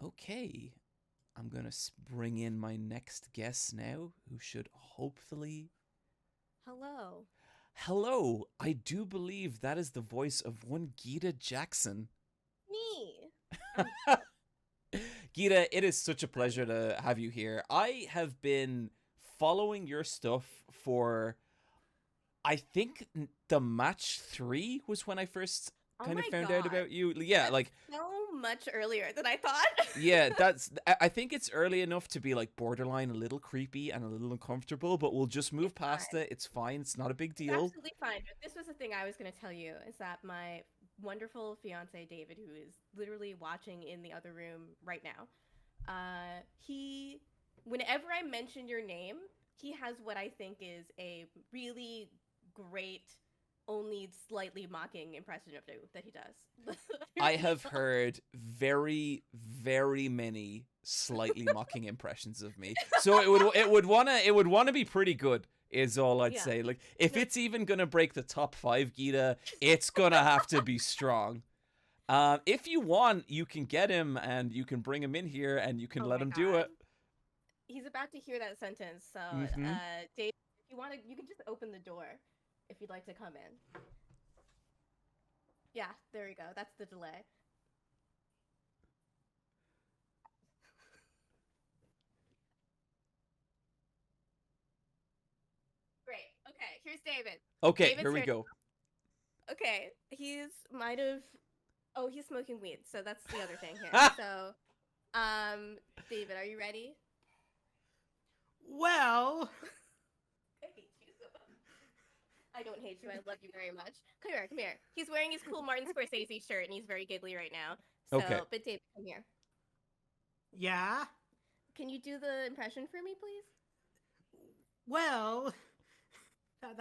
Okay, I'm gonna bring in my next guest now, who should hopefully. Hello. Hello, I do believe that is the voice of one Gita Jackson. Me. I'm Gita, it is such a pleasure to have you here. I have been following your stuff for. I think the match 3 was when I first Oh kind of my found out god. about you. Yeah, That's like so much earlier than I thought. yeah, that's. I think it's early enough to be like borderline a little creepy and a little uncomfortable, but we'll just move It's past fine. it. It's fine. It's not a big It's deal. absolutely fine. But this was the thing I was going to tell you is that my wonderful fiance David, who is literally watching in the other room right now, he, whenever I mention your name, he has what I think is a really great, only slightly mocking impression of you that he does. I Really have heard very, very many slightly mocking impressions of me, so it would wanna be pretty good. Is all I'd yeah. say. Like, if No, it's even gonna break the top 5, Gita, it's gonna have to be strong. If you want, you can get him and you can bring him in here and you can oh let my him do god. it. He's about to hear that sentence. So, Mm-hmm. Dave, if you want to, you can just open the door if you'd like to come in. Yeah, there we go. That's the delay. Great. Okay, here's David. Okay, here David's we here. go. Okay, he's might have. Oh, he's smoking weed. So that's the other thing here. So, um, David, are you ready? Well, I hate you so much. I don't hate you. I love you very much. Come here, come here. He's wearing his cool Martin Scorsese shirt and he's very giggly right now. Okay. So, but David, come here. yeah. Can you do the impression for me, please? Well, that's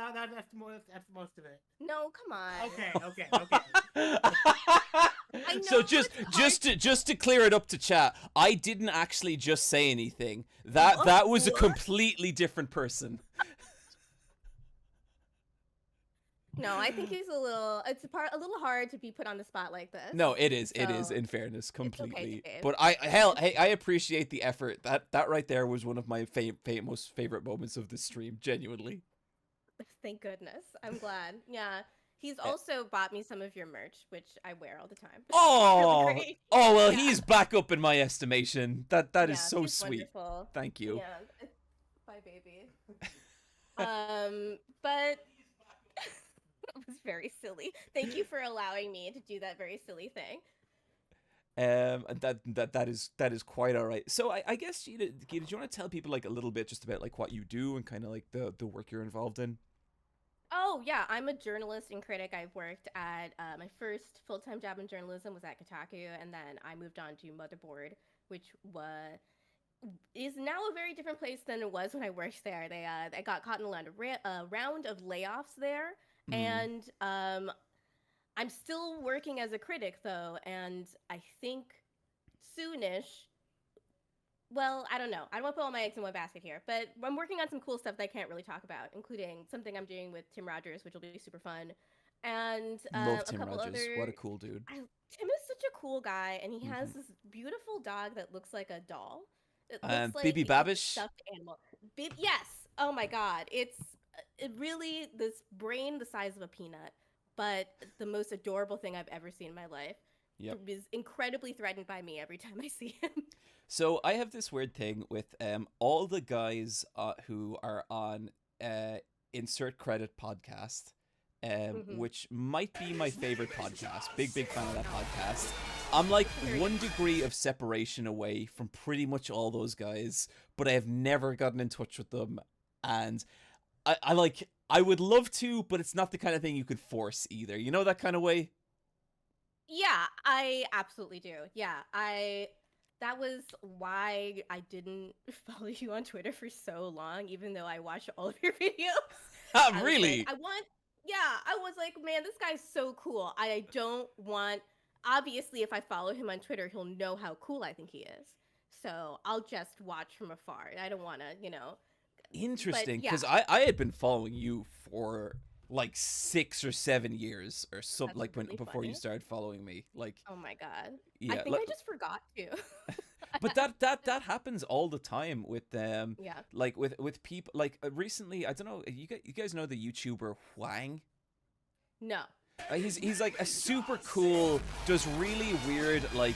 most of it. No, come on. Okay. I So know just it's hard. just to just to clear it up to chat, I didn't actually just say anything. That What? that was a What? completely different person. No, I think he's a little. It's a little hard to be put on the spot like this. No, it is. It is. So In fairness, it's okay, completely. Dave. But I hell, It's hey, I appreciate the effort. That right there was one of my most favorite moments of this stream. Genuinely. thank goodness. I'm glad. Yeah, he's Eh, also bought me some of your merch, which I wear all the time. It's really Oh, great. oh well, Yeah, he's back up in my estimation. That is yeah, so he's sweet. wonderful. Thank you. Yeah, bye, baby. But it was very silly. Thank you for allowing me to do that very silly thing. And that is quite all right. So I guess Gita, do you want to tell people like a little bit just about like what you do and kind of like the work you're involved in? Oh yeah, I'm a journalist and critic. I've worked at my first full-time job in journalism was at Kotaku, and then I moved on to Motherboard, which was is now a very different place than it was when I worked there. They got caught in a round of layoffs there, Mm. and I'm still working as a critic though, and I think soonish. Well, I don't know. I don't want to put all my eggs in one basket here, but I'm working on some cool stuff that I can't really talk about, including something I'm doing with Tim Rogers, which will be super fun, and Love a Tim couple Rogers. What a other. cool dude. Tim is such a cool guy, and he has Hmm. this beautiful dog that looks like a doll. It looks like Bibi it's a Babish. stuffed animal. Yes. Oh my god. It's it really this brain the size of a peanut, but the most adorable thing I've ever seen in my life. Yep. Is incredibly threatened by me every time I see him. So I have this weird thing with all the guys who are on uh insert credit podcast, Hmm. which might be my favorite podcast. Big fan of that podcast. I'm like Very good. 1 degree of separation away from pretty much all those guys, but I have never gotten in touch with them, and I like I would love to, but it's not the kind of thing you could force either. You know that kind of way. Yeah, I absolutely do. Yeah, I that was why I didn't follow you on Twitter for so long, even though I watched all of your videos. Ah, I was like, really? I was like, man, this guy's so cool. I don't want, obviously, if I follow him on Twitter, he'll know how cool I think he is. So I'll just watch from afar. I don't want to, but Interesting, yeah, because I had been following you for like 6 or 7 years or something that's like when really before you funny. started following me. Like, Oh my God. I yeah, think I just forgot to. but that happens all the time with Yeah. like with people like recently. I don't know. You guys know the YouTuber Huang? No. He's like a super cool, does really weird like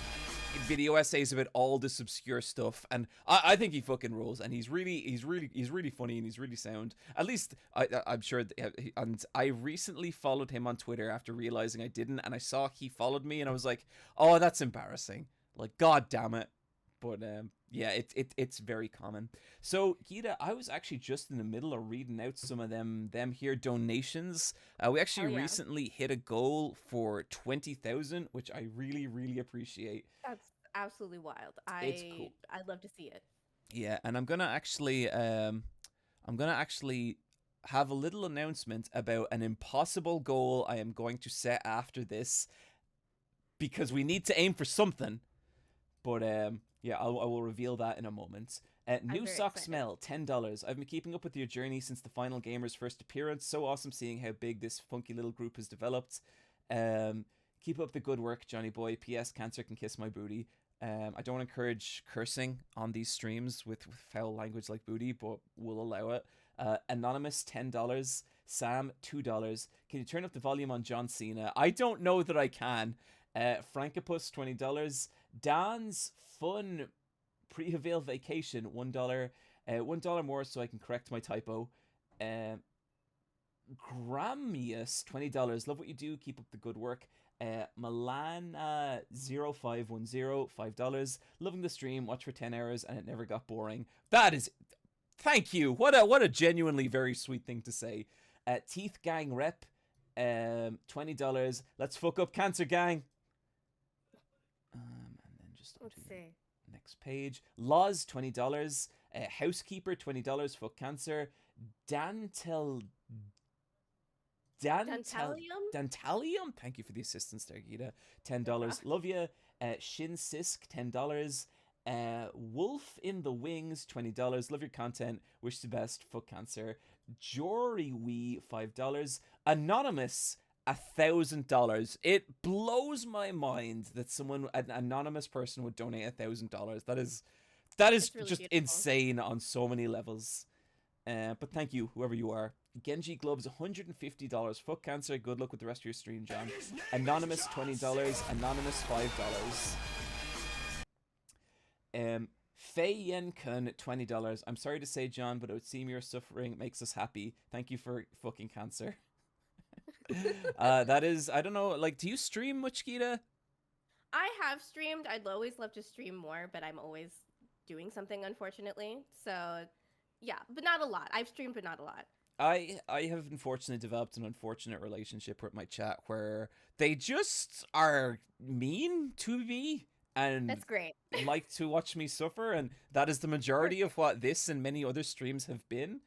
video essays about all this obscure stuff, and I think he fucking rules, and he's really funny, and he's really sound. At least I'm sure. And I recently followed him on Twitter after realizing I didn't, and I saw he followed me, and I was like, oh, that's embarrassing. Like, god damn it. But yeah, it's very common. So Gita, I was actually just in the middle of reading out some of them here donations. We actually Hell yeah. recently hit a goal for 20,000, which I really appreciate. That's absolutely wild. It's cool. I'd love to see it. Yeah, and I'm gonna actually have a little announcement about an impossible goal I am going to set after this, because we need to aim for something. But yeah, I will reveal that in a moment. New very sock excited. smell, $10. I've been keeping up with your journey since the final gamer's first appearance. So awesome seeing how big this funky little group has developed. Keep up the good work, Johnny boy. P.S. Cancer can kiss my booty. I don't encourage cursing on these streams with foul language like booty, but we'll allow it. Anonymous, $10. Sam, $2. Can you turn up the volume on John Cena? I don't know that I can. Frankopus, $20. Dan's Fun Pre-Avail Vacation, $1. $1 more so I can correct my typo. Gramius, $20. Love what you do. Keep up the good work. Milan0510, $5. Loving the stream. Watch for 10 hours and it never got boring. That is... Thank you. What a genuinely very sweet thing to say. Teeth Gang Rep, $20. Let's fuck up Cancer Gang. And then just Let's see. next page. Laws, $20. Housekeeper, $20. Fuck Cancer. Dantalium. Thank you for the assistance there, Gita. $10. Love you. Shin Sisk, $10. Wolf in the Wings, $20. Love your content. Wish the best. Fuck Cancer. Jory Wee, $5. Anonymous, $1,000. It blows my mind that an anonymous person would donate $1,000. That is Really just beautiful. insane on so many levels. But thank you, whoever you are. Genji Gloves, $150. Fuck Cancer. Good luck with the rest of your stream, John. Anonymous, $20. Anonymous, $5. Fei Yen Kun, $20. I'm sorry to say, John, but it would seem your suffering makes us happy. Thank you for fucking Cancer. That is, I don't know, like, do you stream much, Gita? I have streamed. I'd always love to stream more, but I'm always doing something, unfortunately. So, yeah, but not a lot. I've streamed, but not a lot. I have unfortunately developed an unfortunate relationship with my chat where they just are mean to me and That's great. like to watch me suffer, and that is the majority of what this and many other streams have been.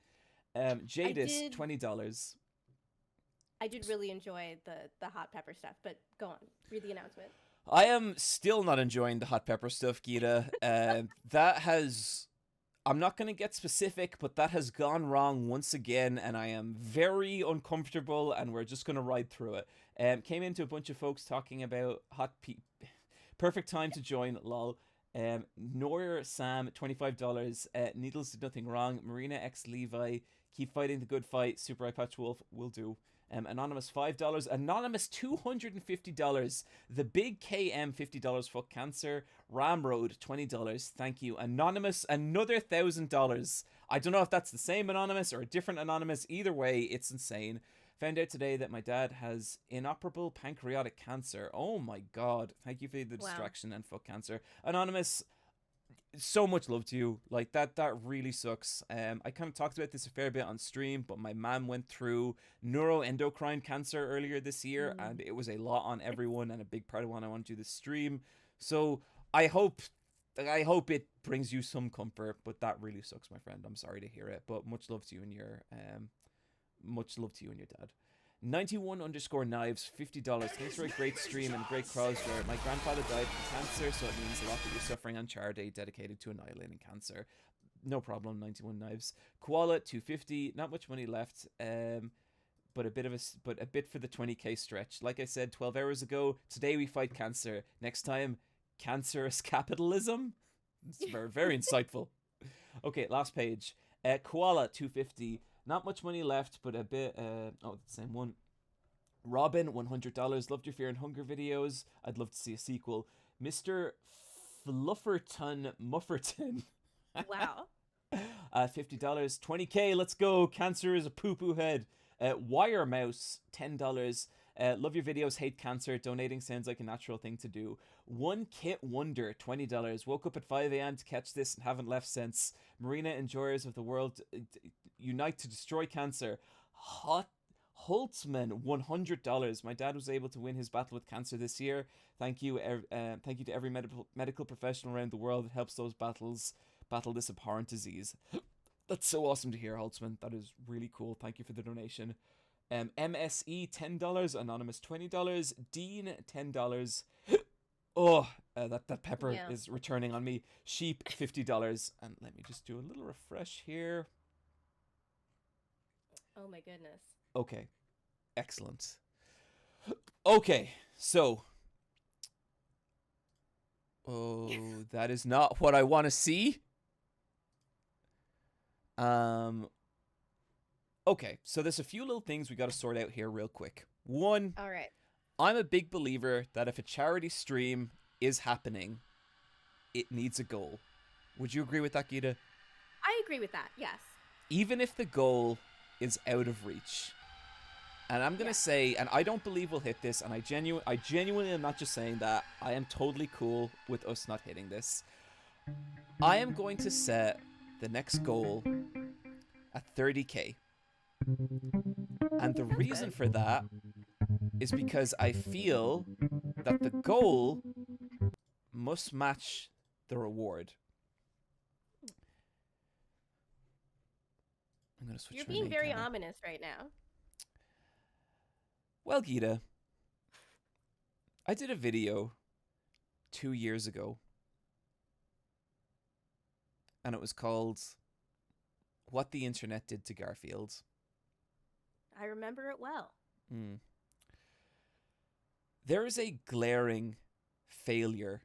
Jadis, $20. I did really enjoy the hot pepper stuff, but go on. Read the announcement. I am still not enjoying the hot pepper stuff, Gita. That has... I'm not going to get specific, but that has gone wrong once again, and I am very uncomfortable, and we're just going to ride through it. Came into a bunch of folks talking about perfect time to join, lol. Noir Sam, $25. Needles did nothing wrong. Marina X Levi, keep fighting the good fight. Super Eyepatch Wolf will do. Anonymous, $5. Anonymous, $250. The Big KM, $50. Fuck Cancer. Ramroad, $20. Thank you. Anonymous, another $1,000. I don't know if that's the same Anonymous or a different Anonymous. Either way, it's insane. Found out today that my dad has inoperable pancreatic cancer. Oh my god. Thank you for the distraction and fuck Cancer. Anonymous, so much love to you. Like, that really sucks. I kind of talked about this a fair bit on stream, but my mom went through neuroendocrine cancer earlier this year, and it was a lot on everyone, and a big part of why I want to do this stream. So I hope it brings you some comfort, but that really sucks, my friend. I'm sorry to hear it, but much love to you and your dad. 91_knives, $50. Thanks for a great stream and great crowds where my grandfather died from cancer, so it means a lot that you're suffering on charity dedicated to annihilating cancer. No problem, 91 knives. Koala, $250. Not much money left, but a bit for the 20k stretch. Like I said 12 hours ago, today we fight cancer. Next time, cancerous capitalism. It's very, very insightful. Okay, last page. Koala 250. Not much money left, but a bit. Oh, the same one. Robin $100. Loved your Fear and Hunger videos. I'd love to see a sequel. Mr. Flufferton Mufferton. Wow. $50. $20K. Let's go. Cancer is a poo-poo head. Wire Mouse $10. Love your videos. Hate cancer. Donating sounds like a natural thing to do. One Kit Wonder $20. Woke up at 5 a.m. to catch this and haven't left since. Marina enjoyers of the world unite to destroy cancer. Holtzman $100. My dad was able to win his battle with cancer this year. Thank you to every medical professional around the world that helps those battle this abhorrent disease. That's so awesome to hear, Holtzman. That is really cool. Thank you for the donation. MSE $10. Anonymous $20. Dean $10. Oh, that pepper is returning on me. Sheep $50. And let me just do a little refresh here. Oh my goodness. Okay, excellent. Okay, so that is not what I want to see. Okay, so there's a few little things we got to sort out here real quick. One, All right. I'm a big believer that if a charity stream is happening, it needs a goal. Would you agree with that, Gita? I agree with that. Yes. Even if the goal is out of reach. And I'm going to say, and I don't believe we'll hit this, and I genuinely am not just saying that. I am totally cool with us not hitting this. I am going to set the next goal at 30K. And the reason for that is because I feel that the goal must match the reward. I'm going to switch. You're being very ominous right now. Well, Gita, I did a video 2 years ago, and it was called What the Internet Did to Garfield. I remember it well. There is a glaring failure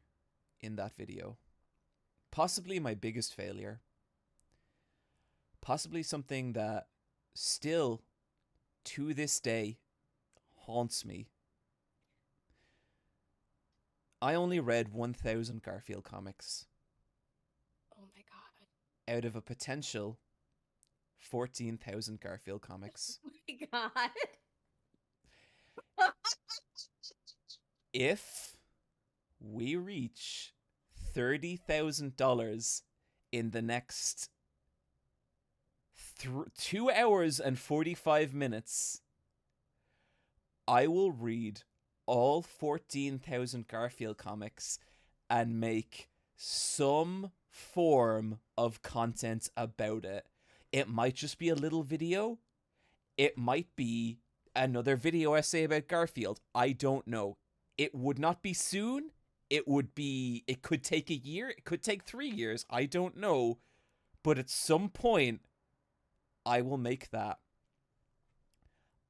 in that video. Possibly my biggest failure. Possibly something that still, to this day, haunts me. I only read 1,000 Garfield comics. Oh my god. Out of a potential 14,000 Garfield comics. Oh my god. If we reach $30,000 in the next 2 hours and 45 minutes, I will read all 14,000 Garfield comics and make some form of content about it. It might just be a little video. It might be another video essay about Garfield. I don't know. It would not be soon. It could take a year. It could take 3 years. I don't know. But at some point, I will make that.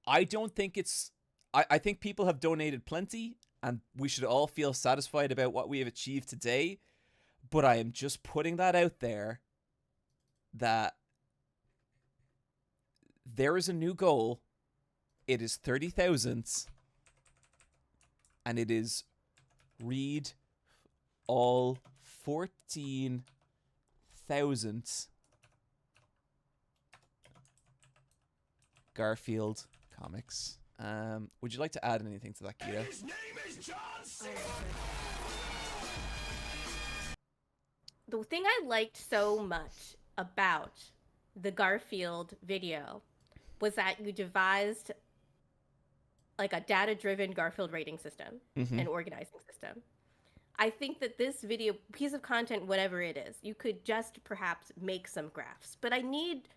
I don't think it's... I think people have donated plenty, and we should all feel satisfied about what we have achieved today. But I am just putting that out there that there is a new goal. It is 30,000, and it is read all 14,000 Garfield comics. Would you like to add anything to that, Gita? His name is John C. The thing I liked so much about the Garfield video was that you devised like a data-driven Garfield rating system and organizing system. I think that this video, piece of content, whatever it is, you could just perhaps make some graphs. But I need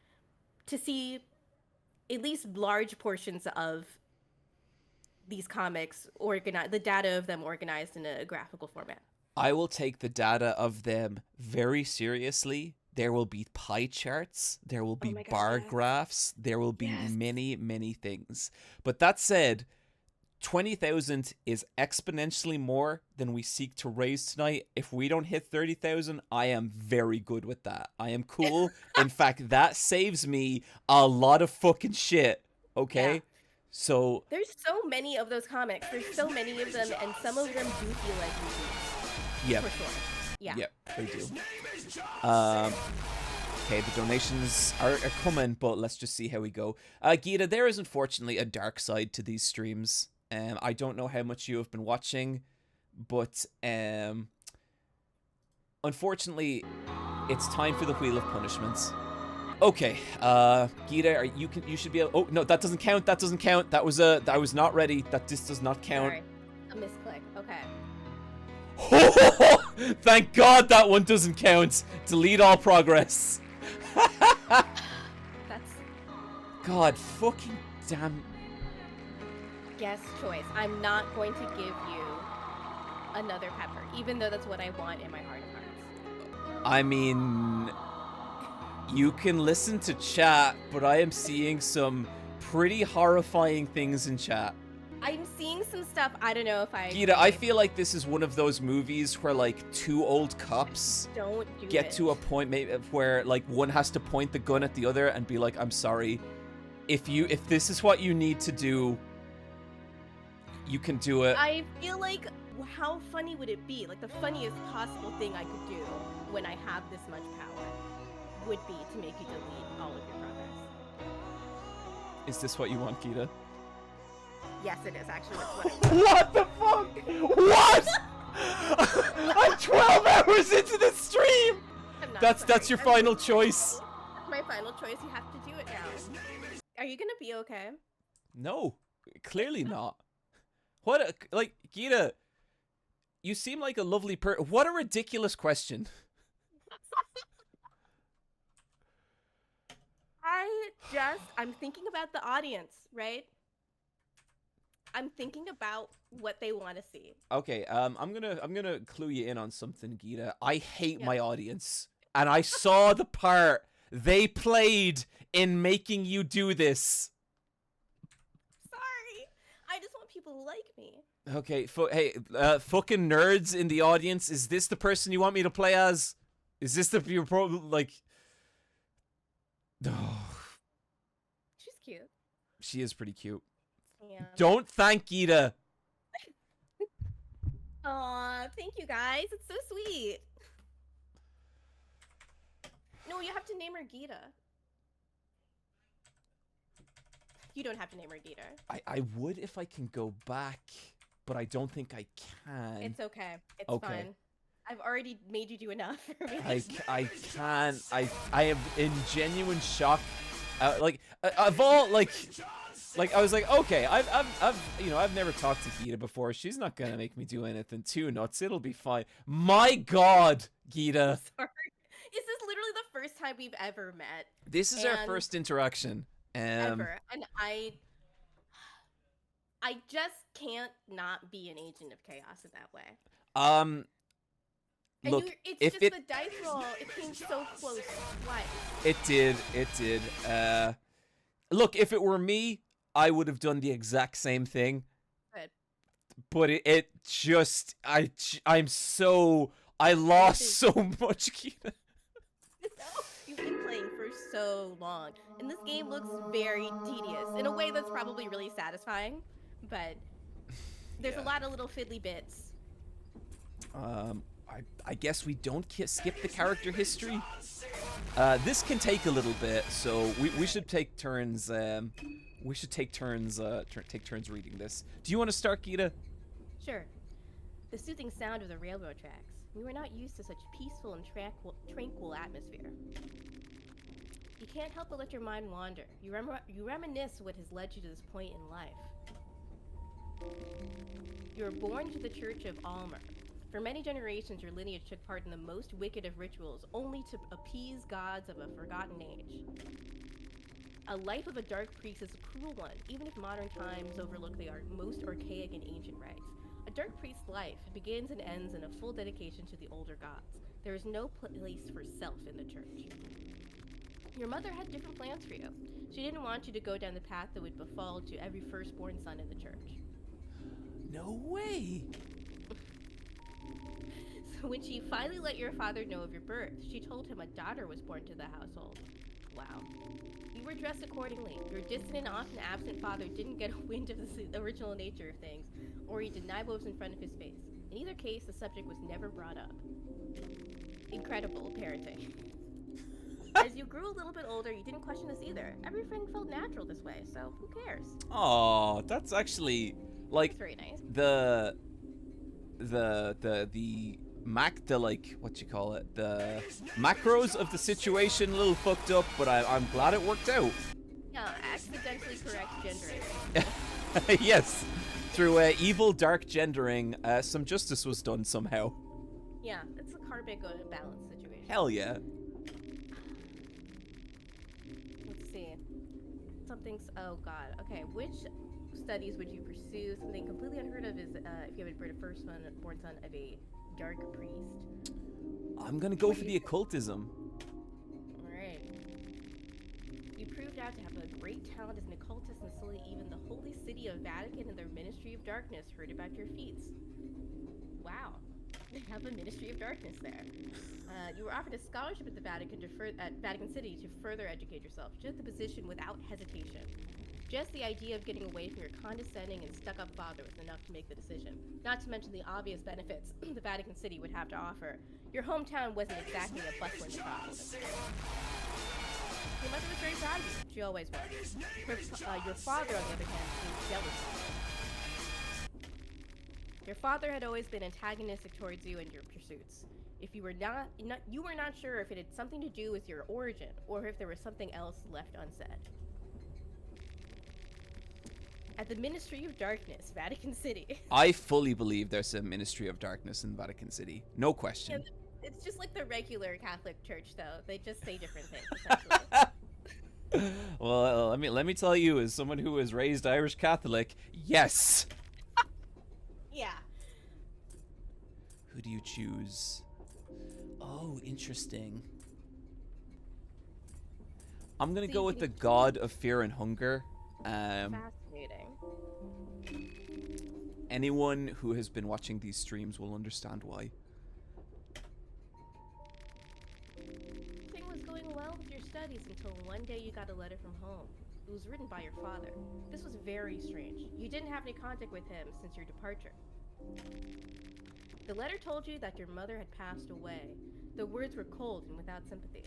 to see at least large portions of these comics organized, the data of them organized in a graphical format. I will take the data of them very seriously. There will be pie charts. There will be bar graphs. There will be many, many things. But that said, 20,000 is exponentially more than we seek to raise tonight. If we don't hit 30,000, I am very good with that. I am cool. In fact, that saves me a lot of fucking shit. Okay? Yeah. So, There's so many of those comics. There's so many of them, and some of them do feel like movies. yeah. For sure. Yeah. Yep, they do. Okay, the donations are coming, but let's just see how we go. Gita, there is unfortunately a dark side to these streams. I don't know how much you have been watching, but unfortunately, it's time for the Wheel of Punishments. Okay, Gita, you should be able. Oh no, that doesn't count. That doesn't count. That was I was not ready. This does not count. Sorry. A misclick. Okay. Thank God that one doesn't count. Delete all progress. That's God, fucking damn. guess choice. I'm not going to give you another pepper, even though that's what I want in my heart of hearts. I mean, you can listen to chat, but I am seeing some pretty horrifying things in chat. I'm seeing some stuff. I don't know if I. Gita, I agree. feel like this is one of those movies where like two old cops Don't do get it. to a point maybe where like one has to point the gun at the other and be like, "I'm sorry. If this is what you need to do, you can do it." I feel like how funny would it be? Like the funniest possible thing I could do when I have this much power would be to make you delete all of your progress. Is this what you want, Gita? Yes, it is actually. That's what I want. What the fuck? What? I'm 12 hours into the stream. I'm not That's sorry. your I'm final so choice. sorry. That's my final choice. You have to do it now. Are you gonna be okay? No, clearly not. What like Gita? You seem like a lovely What a ridiculous question. I'm thinking about the audience, right? I'm thinking about what they want to see. Okay, I'm gonna clue you in on something, Gita. I hate Yeah. my audience, and I saw the part they played in making you do this. Sorry. I just want people to like me. Okay, hey, fucking nerds in the audience, is this the person you want me to play as? Is this your problem? Like, oh, She's cute. she is pretty cute. Yeah. Don't thank Gita. Aw, thank you guys. It's so sweet. No, you have to name her Gita. You don't have to name her Gita. I would if I can go back, but I don't think I can. It's okay. It's Okay. fine. I've already made you do enough for me. I can't. I am in genuine shock. Of all like I was like, okay, I've never talked to Gita before. She's not gonna make me do anything too nuts. It'll be fine. My God, Gita, Sorry. Is this literally the first time we've ever met? this is our And- first interaction. Ever. And I just can't not be an agent of chaos in that way. And look, it's if just it- the dice roll. It came so close twice. it did. Look, if it were me, I would have done the exact same thing. Good. But it just, I lost so much, Gita. You've been playing for so long, and this game looks very tedious in a way that's probably really satisfying. But there's a Yeah. lot of little fiddly bits. I guess we don't skip the character history. This can take a little bit, so we should take turns. We should take turns. Take turns reading this. Do you want to start, Gita? Sure. The soothing sound of the railroad tracks. We were not used to such peaceful and tranquil atmosphere. You can't help but let your mind wander. You reminisce what has led you to this point in life. You were born to the Church of Almer. For many generations, your lineage took part in the most wicked of rituals, only to appease gods of a forgotten age. A life of a dark priest is a cruel one, even if modern times overlook the most archaic and ancient rites. A dark priest's life begins and ends in a full dedication to the older gods. There is no place for self in the church. Your mother had different plans for you. She didn't want you to go down the path that would befall to every firstborn son in the church. No way. So when she finally let your father know of your birth, she told him a daughter was born to the household. Wow. You were dressed accordingly. Your distant and often absent father didn't get a wind of the original nature of things, or he denied what was in front of his face. In either case, the subject was never brought up. Incredible parenting. As you grew a little bit older, you didn't question this either. Everything felt natural this way, so who cares? Oh, that's actually like It's very nice. the what you call it, the macros of the situation a little fucked up, but I'm glad it worked out. Yeah, accidentally correct gendering. Yes, through evil dark gendering, some justice was done somehow. Yeah, it's a karmic balance situation. Hell yeah. Let's see. Something's. Oh god. Okay, which studies would you pursue? Something completely unheard of is if you have been a firstborn son of a dark priest. I'm gonna go for the occultism. Alright. You proved out to have a great talent as an occultist, and slowly even the holy city of Vatican and their Ministry of Darkness heard about your feats. Wow. They have a Ministry of Darkness there. You were offered a scholarship at the Vatican at Vatican City to further educate yourself. You took the position without hesitation. Just the idea of getting away from your condescending and stuck-up father was enough to make the decision. Not to mention the obvious benefits the Vatican City would have to offer. Your hometown wasn't exactly a bustling metropolis. Your mother was very proud of you. She always was. Your father, on the other hand, seemed jealous of you. Your father had always been antagonistic towards you and your pursuits. If you were you were not sure if it had something to do with your origin, or if there was something else left unsaid. At the Ministry of Darkness, Vatican City. I fully believe there's a Ministry of Darkness in Vatican City. No question. Yeah, it's just like the regular Catholic Church, though. They just say different things, essentially. Well, let me tell you, as someone who was raised Irish Catholic, yes. Yeah. Who do you choose? Oh, interesting. I'm gonna go with the god of fear and hunger. Fascinating. Anyone who has been watching these streams will understand why. Everything was going well with your studies until one day you got a letter from home. It was written by your father. This was very strange. You didn't have any contact with him since your departure. The letter told you that your mother had passed away. The words were cold and without sympathy.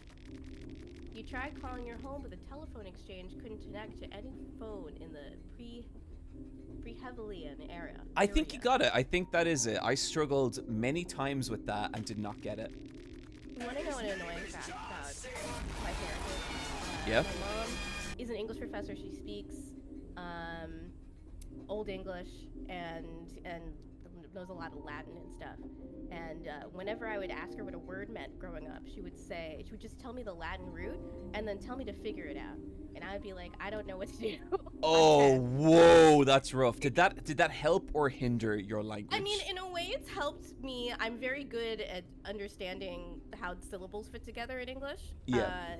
You tried calling your home, but the telephone exchange couldn't connect to any phone in the pre-Hevelian area. I think you got it. I think that is it. I struggled many times with that and did not get it. You want to know an annoying fact about my parents? Yep. My mom is an English professor. She speaks Old English and knows a lot of Latin and stuff. And whenever I would ask her what a word meant growing up, she would just tell me the Latin root and then tell me to figure it out. And I would be like, I don't know what to do. Oh, whoa, that's rough. Did that help or hinder your language? I mean, in a way, it's helped me. I'm very good at understanding how syllables fit together in English. Yeah.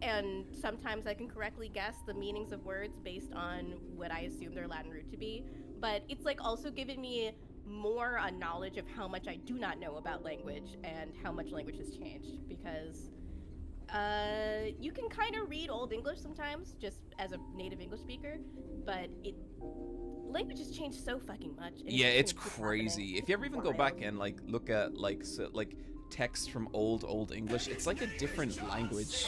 And sometimes I can correctly guess the meanings of words based on what I assume their Latin root to be. But it's like also given me more a knowledge of how much I do not know about language and how much language has changed, because you can kind of read Old English sometimes just as a native English speaker, but language has changed so fucking much. Yeah, it's crazy. If you ever even go back and like look at like text from old English, it's like a different language.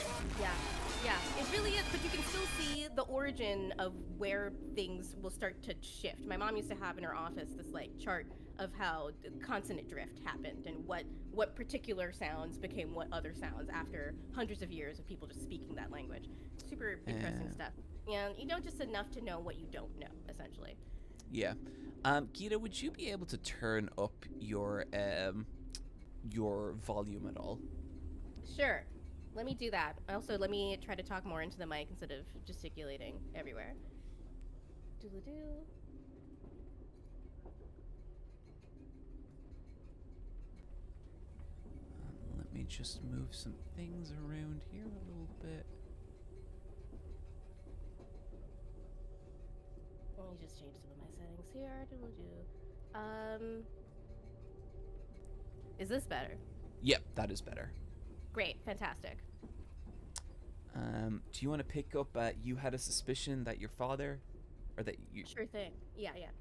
Yeah, it really is, but you can still see the origin of where things will start to shift. My mom used to have in her office this like chart of how consonant drift happened and what particular sounds became what other sounds after hundreds of years of people just speaking that language. Super interesting stuff. And you know just enough to know what you don't know, essentially. Yeah. Gita, would you be able to turn up your volume at all? Sure. Let me do that. Also, let me try to talk more into the mic instead of gesticulating everywhere. Doodle-doo. Let me just move some things around here a little bit. Let me just change some of my settings here. Doodle-doo. Um, is this better? Yep, that is better. Great, fantastic. Do you want to pick up? You had a suspicion that your father, or that you. Sure thing. Yeah, yeah.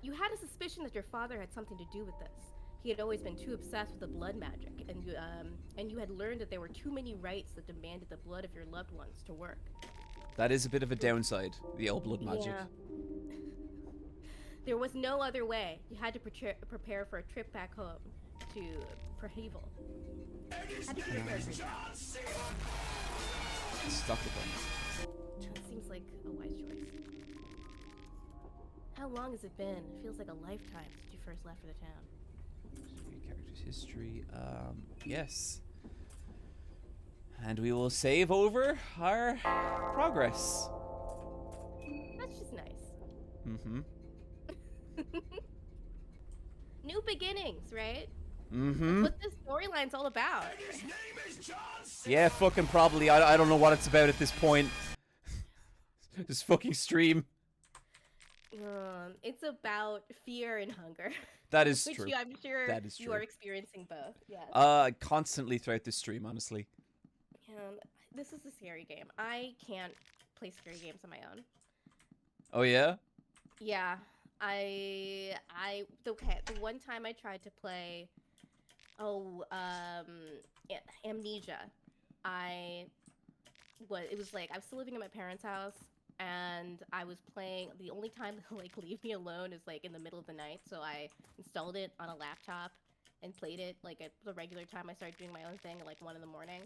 You had a suspicion that your father had something to do with this. He had always been too obsessed with the blood magic, and you had learned that there were too many rites that demanded the blood of your loved ones to work. That is a bit of a downside. The old blood magic. Yeah. There was no other way. You had to prepare for a trip back home to Prahevel. How did you prepare for that? Stuck with them. It seems like a wise choice. How long has it been? It feels like a lifetime since you first left for the town. Character's history. Yes. And we will save over our progress. That's just nice. Mm-hmm. New beginnings, right? Mm-hmm. That's what this storyline's all about. Yeah, fucking probably. I don't know what it's about at this point. This fucking stream. It's about fear and hunger. That is Which true. I'm sure That is you true. are experiencing both. Yes. Constantly throughout this stream, honestly. This is a scary game. I can't play scary games on my own. Oh yeah? Yeah. Okay, the one time I tried to play Amnesia. It was like I was still living in my parents' house and I was playing. The only time they'll like leave me alone is like in the middle of the night, so I installed it on a laptop and played it like at the regular time I started doing my own thing at like 1 a.m.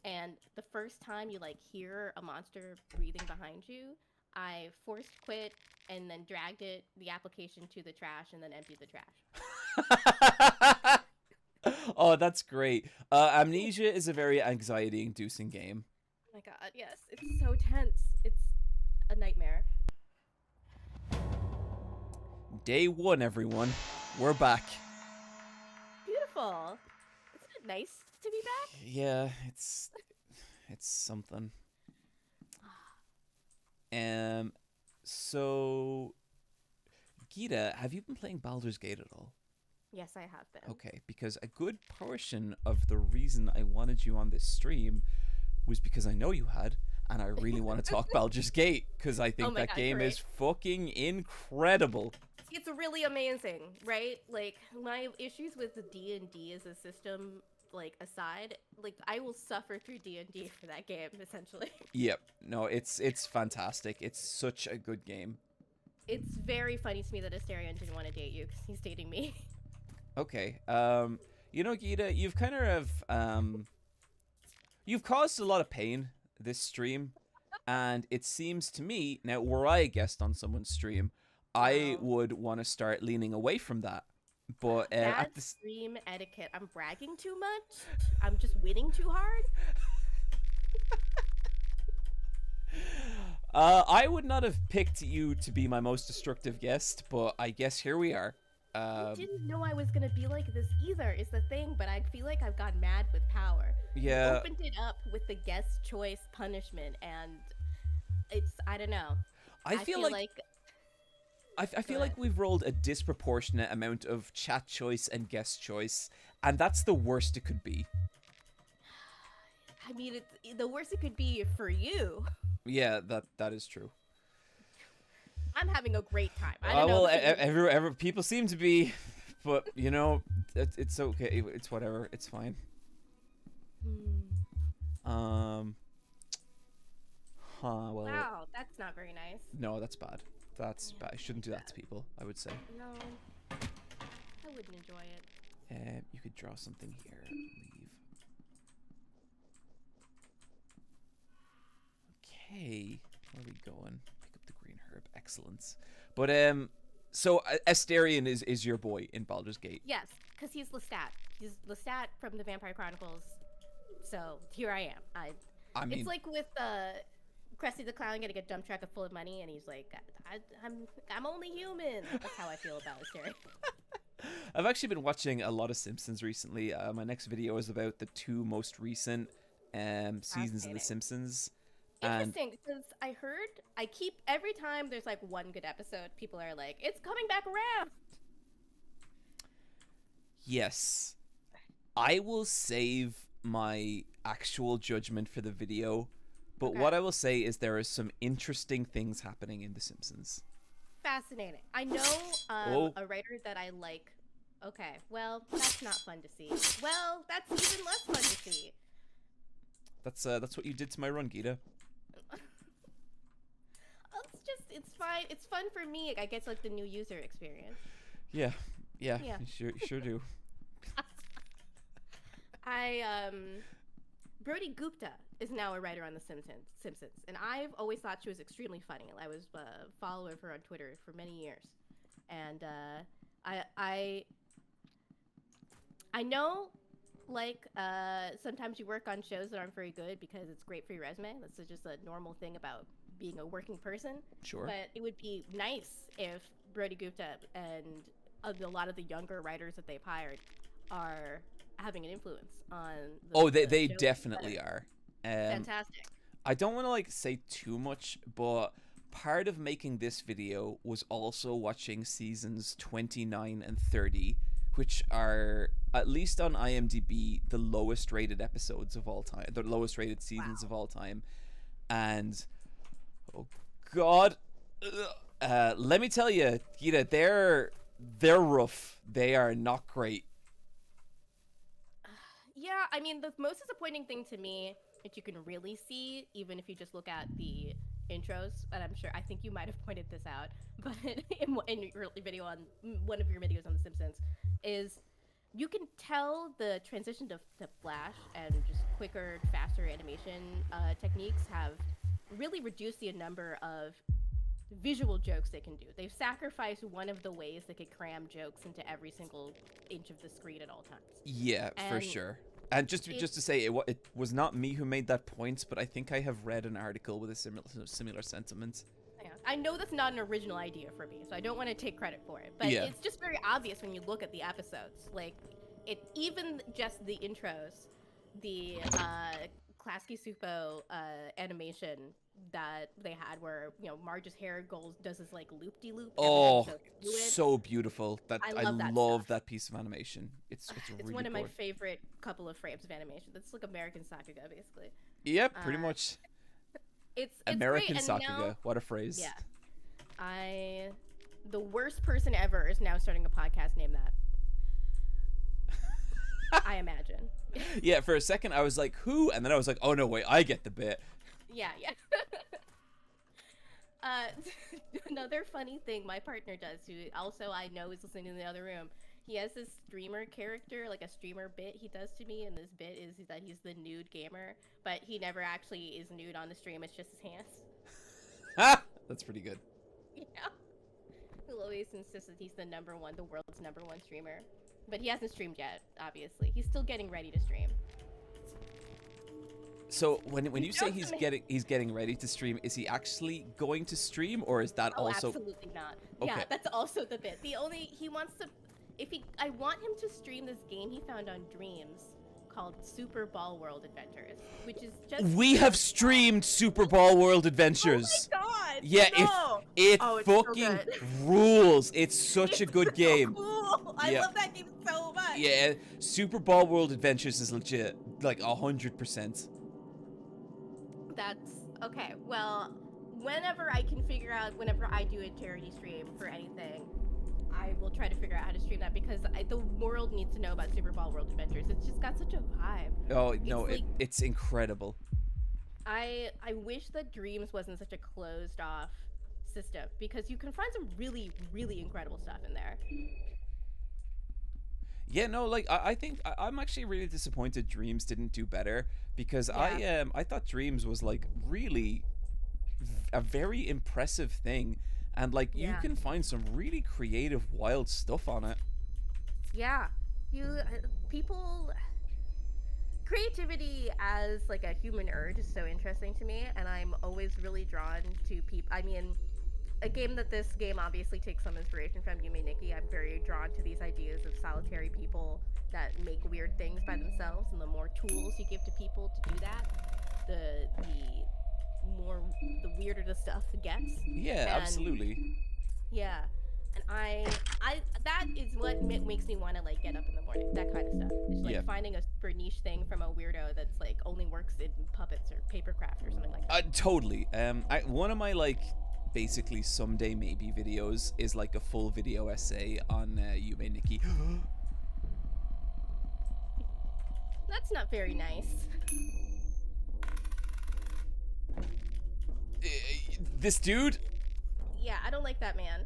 And the first time you like hear a monster breathing behind you, I forced quit and then dragged the application to the trash and then emptied the trash. Oh, that's great. Amnesia is a very anxiety-inducing game. Oh my god, yes. It's so tense. It's a nightmare. Day 1, everyone. We're back. Beautiful. Isn't it nice to be back? Yeah, it's something. So Gita, have you been playing Baldur's Gate at all? Yes, I have been. Okay, because a good portion of the reason I wanted you on this stream was because I know you had, and I really want to talk Baldur's Gate, because I think that game is fucking incredible. It's really amazing, right? Like, my issues with the D&D as a system, like, aside, like, I will suffer through D&D for that game, essentially. Yep. No, it's fantastic. It's such a good game. It's very funny to me that Asterion didn't want to date you, because he's dating me. Okay. You know, Gita, you've kind of, you've caused a lot of pain this stream, and it seems to me, now, were I a guest on someone's stream, I would want to start leaning away from that. But at the stream etiquette, I'm bragging too much? I'm just winning too hard? I would not have picked you to be my most destructive guest, but I guess here we are. I didn't know I was gonna be like this either, is the thing, but I feel like I've gotten mad with power. Yeah. You opened it up with the guest choice punishment, and I don't know. I feel like we've rolled a disproportionate amount of chat choice and guest choice, and that's the worst it could be. I mean, it's the worst it could be for you. Yeah, that is true. I'm having a great time. I don't know. Well, people seem to be, but you know, it's okay. It's whatever. It's fine. Well. Wow, that's not very nice. No, that's bad. That's bad. I shouldn't do that to people, I would say. No, I wouldn't enjoy it. You could draw something here. Leave. Okay. Where are we going? Pick up the green herb. Excellence. But, so Asterion is your boy in Baldur's Gate. Yes, because he's Lestat. He's Lestat from the Vampire Chronicles. So, here I am. I mean... It's like with, Krusty the Clown getting a dump truck full of money, and he's like, I'm only human. That's how I feel about Asterion. I've actually been watching a lot of Simpsons recently. My next video is about the 2 most recent seasons of The Simpsons. Interesting, because I keep, every time there's like one good episode, people are like, it's coming back around. Yes. I will save my actual judgment for the video, but Okay. what I will say is there are some interesting things happening in The Simpsons. Fascinating. I know Oh. a writer that I like. Okay, well, that's not fun to see. Well, that's even less fun to see. That's what you did to my run, Gita. It's fine. It's fun for me. I get like the new user experience. Yeah. Yeah. You sure do. Brody Gupta is now a writer on The Simpsons, and I've always thought she was extremely funny. I was following her on Twitter for many years, and I know, like, sometimes you work on shows that aren't very good because it's great for your resume. That's just a normal thing about being a working person. Sure. But it would be nice if Brody Gupta and a lot of the younger writers that they've hired are having an influence on They show definitely better. are. Fantastic. I don't want to like say too much, but part of making this video was also watching seasons 29 and 30, which are, at least on IMDb, the lowest rated episodes of all time, the lowest rated seasons of all time. And oh god, let me tell you, Gita, they're rough. They are not great. Yeah, I mean, the most disappointing thing to me that you can really see, even if you just look at the intros, and I think you might have pointed this out, but in your video on one of your videos on The Simpsons, is you can tell the transition to Flash and just quicker, faster animation techniques have really reduced the number of visual jokes they can do. They've sacrificed one of the ways they could cram jokes into every single inch of the screen at all times. Yeah, for sure. And just to say, it was not me who made that point, but I think I have read an article with a similar sentiment. Yeah. I know that's not an original idea for me, so I don't want to take credit for it. But Yeah. it's just very obvious when you look at the episodes. Like, even just the intros, the Klasky Supo animation that they had where, Marge's hair does this like loop-de-loop. Oh, so beautiful. I love love that piece of animation. It's really one of my good. favorite couple of frames of animation. That's like American Sakuga, basically. Yep, pretty much. It's American great, Sakuga. now, What a phrase. yeah. The worst person ever is now starting a podcast named that. I imagine. Yeah, for a second I was like, who? And then I was like, oh no, wait, I get the bit. Yeah. Another funny thing my partner does, who also I know is listening in the other room, he has this streamer character, like a streamer bit he does to me, and this bit is that he's the nude gamer, but he never actually is nude on the stream, it's just his hands. That's pretty good. Yeah. He'll always insist that he's the world's number one streamer. But he hasn't streamed yet, obviously. He's still getting ready to stream. So when you say he's getting ready to stream, is he actually going to stream, or is that also? Absolutely not. Okay. Yeah, that's also the bit. He wants to. I want him to stream this game he found on Dreams called Super Ball World Adventures, which is just. We have streamed Super Ball World Adventures. Oh my god! Yeah, no! it it's fucking so good. rules. It's such a good game. Cool. I Yeah. love that game so much. Yeah, Super Ball World Adventures is legit, like 100%. That's okay. Well, whenever I do a charity stream for anything, I will try to figure out how to stream that because the world needs to know about Super Ball World Adventures. It's just got such a vibe. Oh no, it's incredible. I wish that Dreams wasn't such a closed off system because you can find some really, really incredible stuff in there. Yeah, no, like I think I'm actually really disappointed Dreams didn't do better because Yeah. I thought Dreams was like really a very impressive thing, and like you Yeah. can find some really creative, wild stuff on it. Yeah, creativity as like a human urge is so interesting to me, and I'm always really drawn to people. I mean, this game obviously takes some inspiration from Yume Nikki. I'm very drawn to these ideas of solitary people that make weird things by themselves, and the more tools you give to people to do that, the weirder the stuff gets. Yeah, And- absolutely. Yeah. And that is what makes me want to like get up in the morning. That kind of stuff. It's like Yeah. finding a super niche thing from a weirdo that's like only works in puppets or papercraft or something like that. Totally. One of my like basically someday maybe videos is like a full video essay on Yume Nikki. That's not very nice. This dude, Yeah, I don't like that man.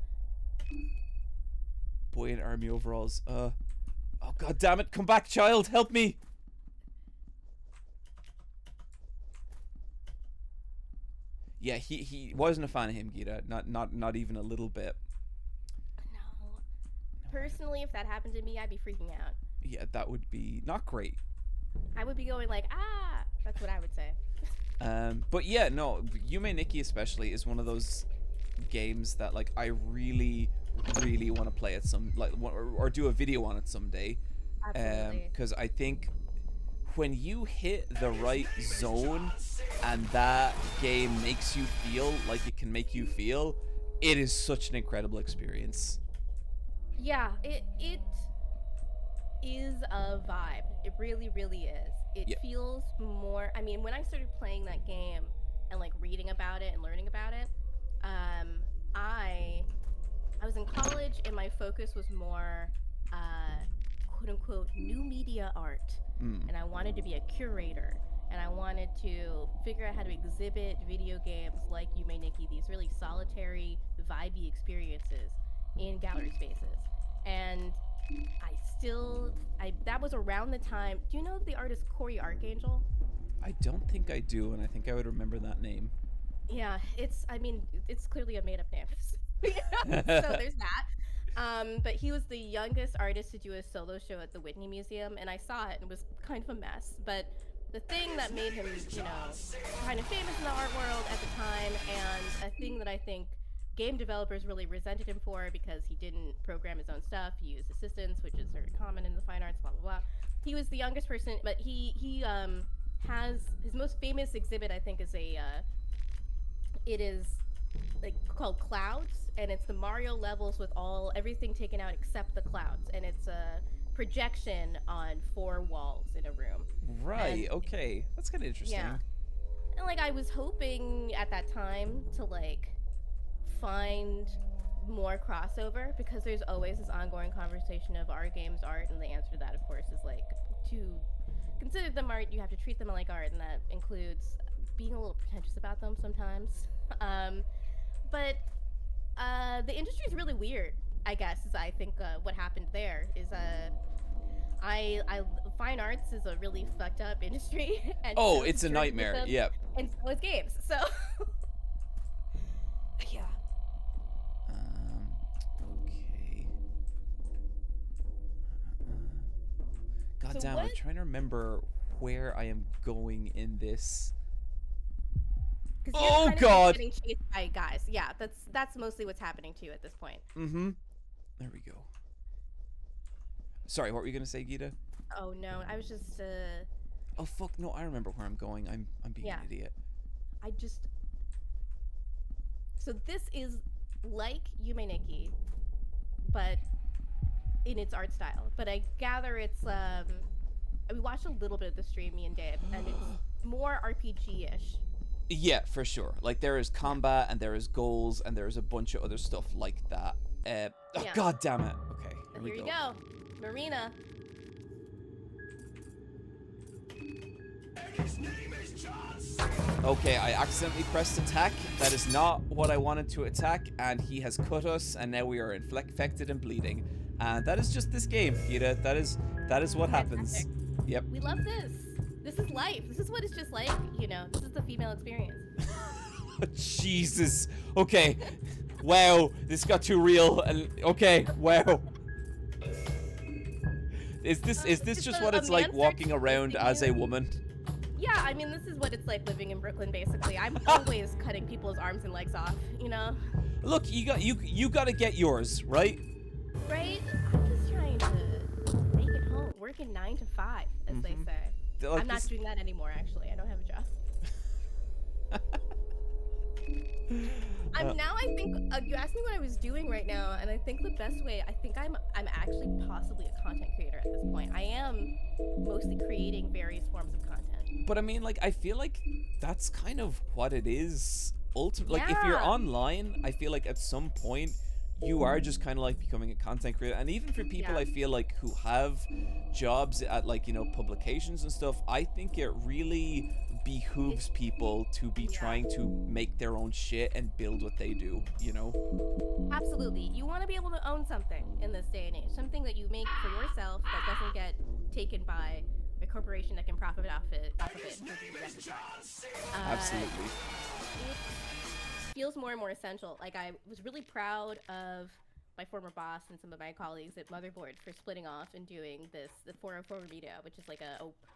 boy in army overalls. Oh god damn it! Come back, child! Help me! Yeah, he wasn't a fan of him, Gita. Not even a little bit. No. Personally, if that happened to me, I'd be freaking out. Yeah, that would be not great. I would be going like, ah. That's what I would say. But yeah, no, Yume Nikki especially is one of those games that like I really want to play it or do a video on it someday. Absolutely. Because I think when you hit the right zone and that game makes you feel like it can make you feel, it is such an incredible experience. Yeah, it is a vibe. It really, really is. It Yeah. feels more. I mean, when I started playing that game and like reading about it and learning about it, I was in college and my focus was more quote unquote new media art, and I wanted to be a curator. And I wanted to figure out how to exhibit video games like Yume Nikki, these really solitary, vibey experiences in gallery spaces. And that was around the time. Do you know the artist Cory Archangel? I don't think I do, and I think I would remember that name. Yeah, it's clearly a made-up name. So there's that. But he was the youngest artist to do a solo show at the Whitney Museum, and I saw it, and it was kind of a mess. But the thing that made him, kind of famous in the art world at the time, and a thing that I think game developers really resented him for because he didn't program his own stuff. He used assistants, which is very common in the fine arts, blah, blah, blah. He was the youngest person, but he has his most famous exhibit, I think, is it is like called Clouds, and it's the Mario levels with everything taken out except the clouds, and it's a projection on 4 walls in a room. Right, okay. That's kind of interesting. Yeah. And like I was hoping at that time to like find more crossover, because there's always this ongoing conversation of are games art, and the answer to that of course is like, to consider them art you have to treat them like art, and that includes being a little pretentious about them sometimes. But the industry is really weird, I guess, is I think what happened there is fine arts is a really fucked up industry. And Oh, so it's a nightmare. journalism, Yep. and so is games. So yeah. Okay. God So damn, I'm what- trying to remember where I am going in this. 'Cause Oh, you're kind of God! getting chased by guys. Yeah, that's mostly what's happening to you at this point. Mm-hmm. There we go. Sorry, what were you gonna say, Gita? Oh no, I was just Oh fuck, no, I remember where I'm going. I'm being Yeah. an idiot. So this is like Yume Nikki, but in its art style. But I gather it's we watched a little bit of the stream, me and Dave, and it's more RPG-ish. Yeah, for sure. Like there is combat and there is goals and there is a bunch of other stuff like that. Oh Yeah. god damn it. Okay, here Here we you go. go, Marina. Okay, I accidentally pressed attack. That is not what I wanted to attack, and he has cut us, and now we are infected and bleeding. And that is just this game, Gita. That is what happens. Fantastic. Yep. We love this. This is life. This is what it's just like. This is the female experience. Jesus. Okay. Wow. This got too real. And okay. Wow. Is this It's just a- what a it's like man walking starts around chasing as a you. woman? Yeah, I mean, this is what it's like living in Brooklyn, basically. I'm always cutting people's arms and legs off, Look, you got to get yours, right? Right? I'm just trying to make it home, working 9 to 5, as they Mhm. say. Like I'm not this- doing that anymore, actually. I don't have a job. I think you asked me what I was doing right now, and I think the best way. I think I'm actually possibly a content creator at this point. I am mostly creating various forms of content. But I mean, like, I feel like that's kind of what it is. Ultimately, like, if you're Yeah. online, I feel like at some point you are just kind of like becoming a content creator. And even for people, Yeah. I feel like who have jobs at, like, you know, publications and stuff, I think it really behooves people to be Yeah. trying to make their own shit and build what they do, you know? Absolutely. You want to be able to own something in this day and age. Something that you make for yourself that doesn't get taken by a corporation that can profit off of it. Absolutely. It feels more and more essential. Like, I was really proud of my former boss and some of my colleagues at Motherboard for splitting off and doing the 404 Media, which is like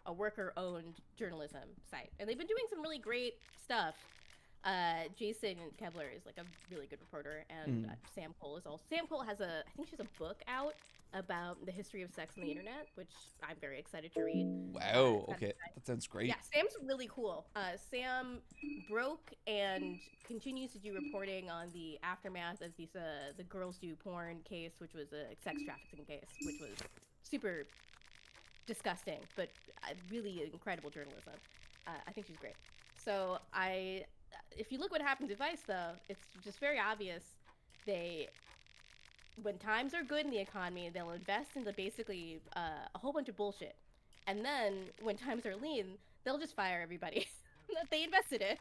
a worker-owned journalism site. And they've been doing some really great stuff. Jason Kebler is like a really good reporter, and Sam Cole is also. Sam Cole has I think she has a book out about the history of sex on the internet, which I'm very excited to read. Wow, okay. That sounds great. Yeah, Sam's really cool. Sam broke and continues to do reporting on the aftermath of these the Girls Do Porn case, which was a sex trafficking case, which was super disgusting, but really incredible journalism. I think she's great. So if you look what happens at Vice, though, it's just very obvious. When times are good in the economy, they'll invest into basically a whole bunch of bullshit. And then when times are lean, they'll just fire everybody that they invested in.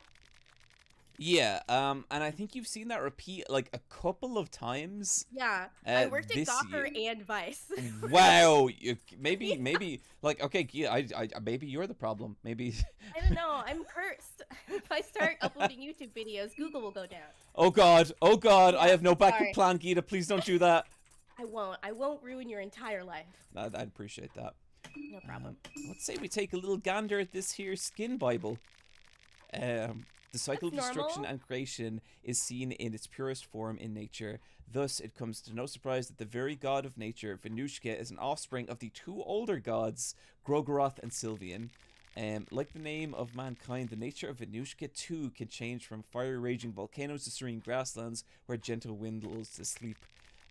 Yeah, and I think you've seen that repeat like a couple of times. Yeah, I worked at this Gawker year. and Vice. Wow, maybe like, okay, yeah, I maybe you're the problem. Maybe. I don't know. I'm cursed. If I start uploading YouTube videos, Google will go down. Oh God! Yeah, I have no backup sorry. plan, Gita. Please don't do that. I won't ruin your entire life. I'd appreciate that. No problem. Let's say we take a little gander at this here skin Bible. The cycle of That's destruction normal. and creation is seen in its purest form in nature. Thus, it comes to no surprise that the very god of nature, Venushka, is an offspring of the two older gods, Grogoroth and Sylvian. Like the name of mankind, the nature of Venushka too can change from fire-raging volcanoes to serene grasslands where gentle wind lulls to sleep.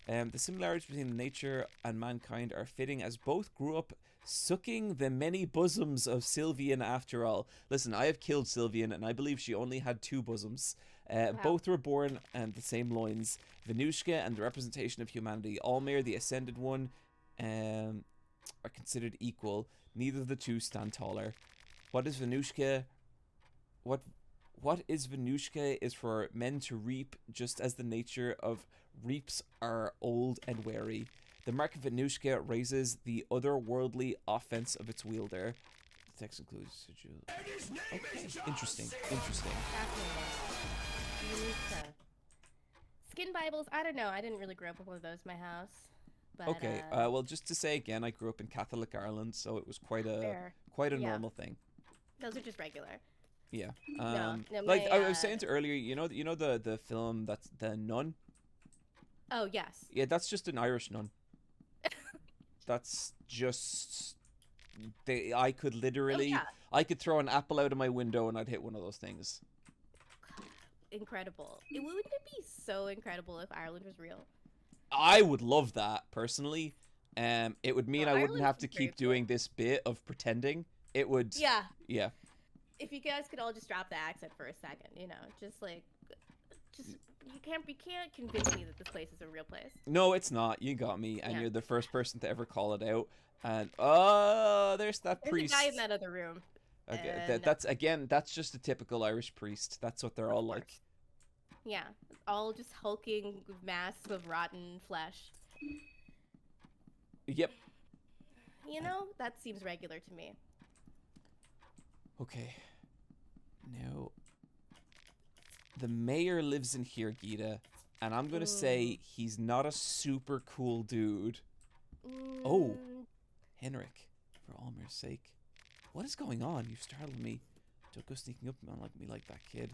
The similarities between nature and mankind are fitting, as both grew up sucking the many bosoms of Sylvian after all. Listen, I have killed Sylvian, and I believe she only had two bosoms. Both were born and the same loins. Venushka and the representation of humanity. Almir, the Ascended One, are considered equal. Neither of the two stand taller. What is Venushka? What is Venushka is for men to reap, just as the nature of reaps are old and wary. The mark of Venushka raises the otherworldly offense of its wielder. The text includes... Okay, interesting. Fascinating. Unique stuff. Skin Bibles, I don't know. I didn't really grow up with one of those in my house. But, Okay, well, just to say again, I grew up in Catholic Ireland, so it was quite a fair. Yeah. normal thing. Those are just regular. Yeah. No, Like my, I was saying to earlier, you know the film that's The Nun? Oh, yes. Yeah, that's just an Irish nun. That's just I could literally yeah. I could throw an apple out of my window and I'd hit one of those things. Incredible. Wouldn't it be so incredible if Ireland was real? I would love that personally. It would mean Well, I wouldn't Ireland have to is very keep doing this bit of pretending. It would. Yeah. Yeah. If you guys could all just drop the accent for a second, just you can't convince me that this place is a real place. No, it's not. You got me, and Yeah. you're the first person to ever call it out. And there's that There's priest. a guy in that other room. Okay, no. that's just a typical Irish priest. That's what they're all Of like. course. Yeah, all just hulking masks of rotten flesh. Yep. That seems regular to me. Okay. Now, the mayor lives in here, Gita, and I'm gonna say he's not a super cool dude. Oh. Mm, Henrik, for Almir's sake. What is going on? You startled me. Don't go sneaking up on me like that, kid.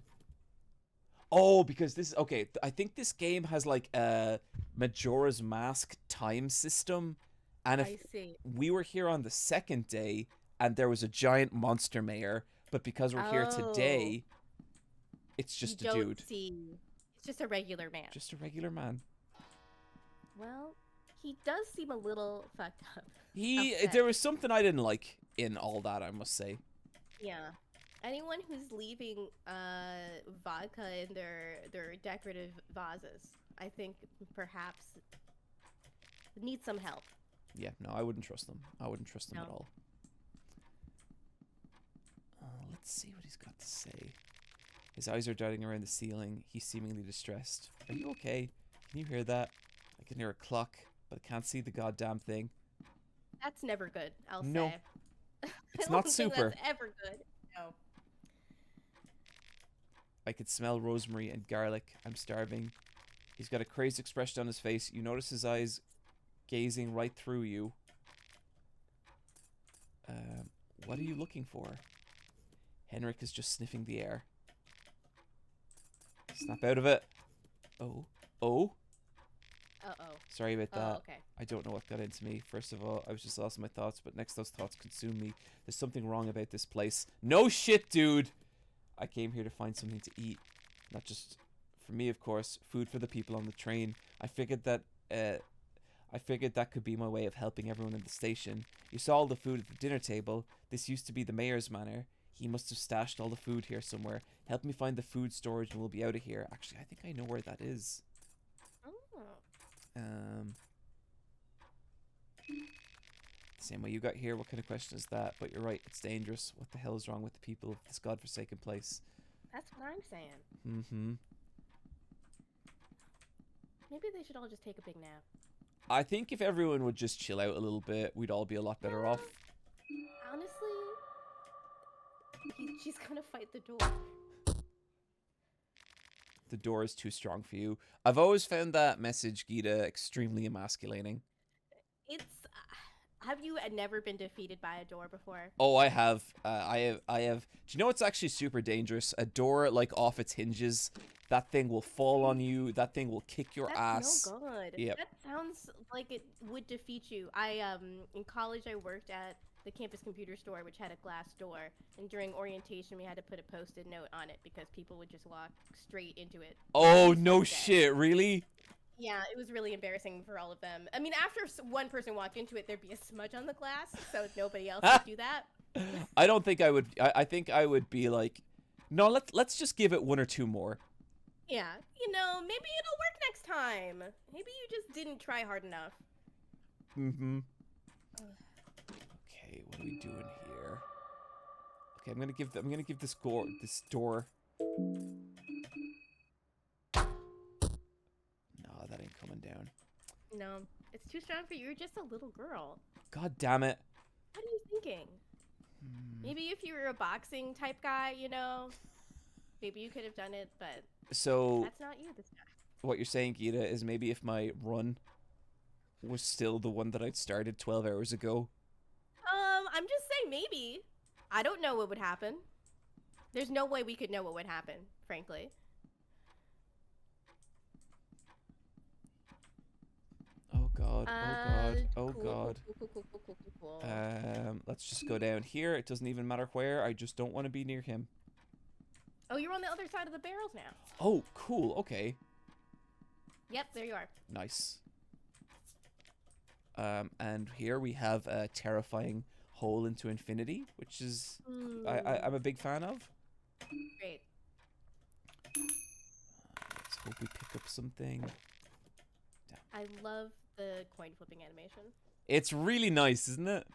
Oh, because this... Okay, I think this game has like a Majora's Mask time system. And I if see. we were here on the second day and there was a giant monster mayor, but because we're here today, It's just you a don't dude. see. It's just a regular man. Just a regular man. Well, he does seem a little fucked up. He Upset. there was something I didn't like in all that, I must say. Yeah. Anyone who's leaving vodka in their decorative vases, I think perhaps needs some help. Yeah, no, I wouldn't trust them. I wouldn't trust them No. at all. Let's see what he's got to say. His eyes are darting around the ceiling. He's seemingly distressed. Are you okay? Can you hear that? I can hear a clock, but I can't see the goddamn thing. That's never good, I'll No. say. It's I not don't think super. That's ever good. No. I could smell rosemary and garlic. I'm starving. He's got a crazed expression on his face. You notice his eyes gazing right through you. What are you looking for? Henrik is just sniffing the air. Snap out of it. Oh. Oh. Uh-oh. Sorry about that. Oh, okay. I don't know what got into me. First of all, I was just lost in my thoughts, but next those thoughts consumed me. There's something wrong about this place. No shit, dude! I came here to find something to eat. Not just for me, of course. Food for the people on the train. I figured that could be my way of helping everyone in the station. You saw all the food at the dinner table. This used to be the mayor's manor. He must have stashed all the food here somewhere. Help me find the food storage and we'll be out of here. Actually, I think I know where that is. Oh. Same way you got here. What kind of question is that? But you're right. It's dangerous. What the hell is wrong with the people of this godforsaken place? That's what I'm saying. Mm-hmm. Maybe they should all just take a big nap. I think if everyone would just chill out a little bit, we'd all be a lot better off. Honestly, she's gonna fight the door. The door is too strong for you. I've always found that message, Gita, extremely emasculating. It's. Have you never been defeated by a door before? Oh, I have. I have. Do you know what's actually super dangerous? A door, like, off its hinges. That thing will fall on you. That thing will kick your ass. That's no good. Yep. That sounds like it would defeat you. In college I worked at the campus computer store, which had a glass door, and during orientation we had to put a post-it note on it because people would just walk straight into it. Oh, no shit, really? Yeah, it was really embarrassing for all of them. I mean, after one person walked into it, there'd be a smudge on the glass, so nobody else would do that. I don't think I would. I think I would be like, no, let's just give it one or two more. Yeah, maybe it'll work next time. Maybe you just didn't try hard enough. Mm-hmm. Okay, what are we doing here? Okay, I'm gonna give this door. No, that ain't coming down. No, it's too strong for you. You're just a little girl. God damn it. What are you thinking? Maybe if you were a boxing type guy, maybe you could have done it, but So that's not you this time. what you're saying, Gita, is maybe if my run was still the one that I'd started 12 hours ago. I'm just saying maybe. I don't know what would happen. There's no way we could know what would happen, frankly. Oh god, oh god. Cool. Let's just go down here. It doesn't even matter where. I just don't want to be near him. Oh, you're on the other side of the barrels now. Oh, cool. Okay. Yep, there you are. Nice. And here we have a terrifying hole into infinity, which is I'm a big fan of. Great. Let's hope we pick up something. I love the coin flipping animation. It's really nice, isn't it?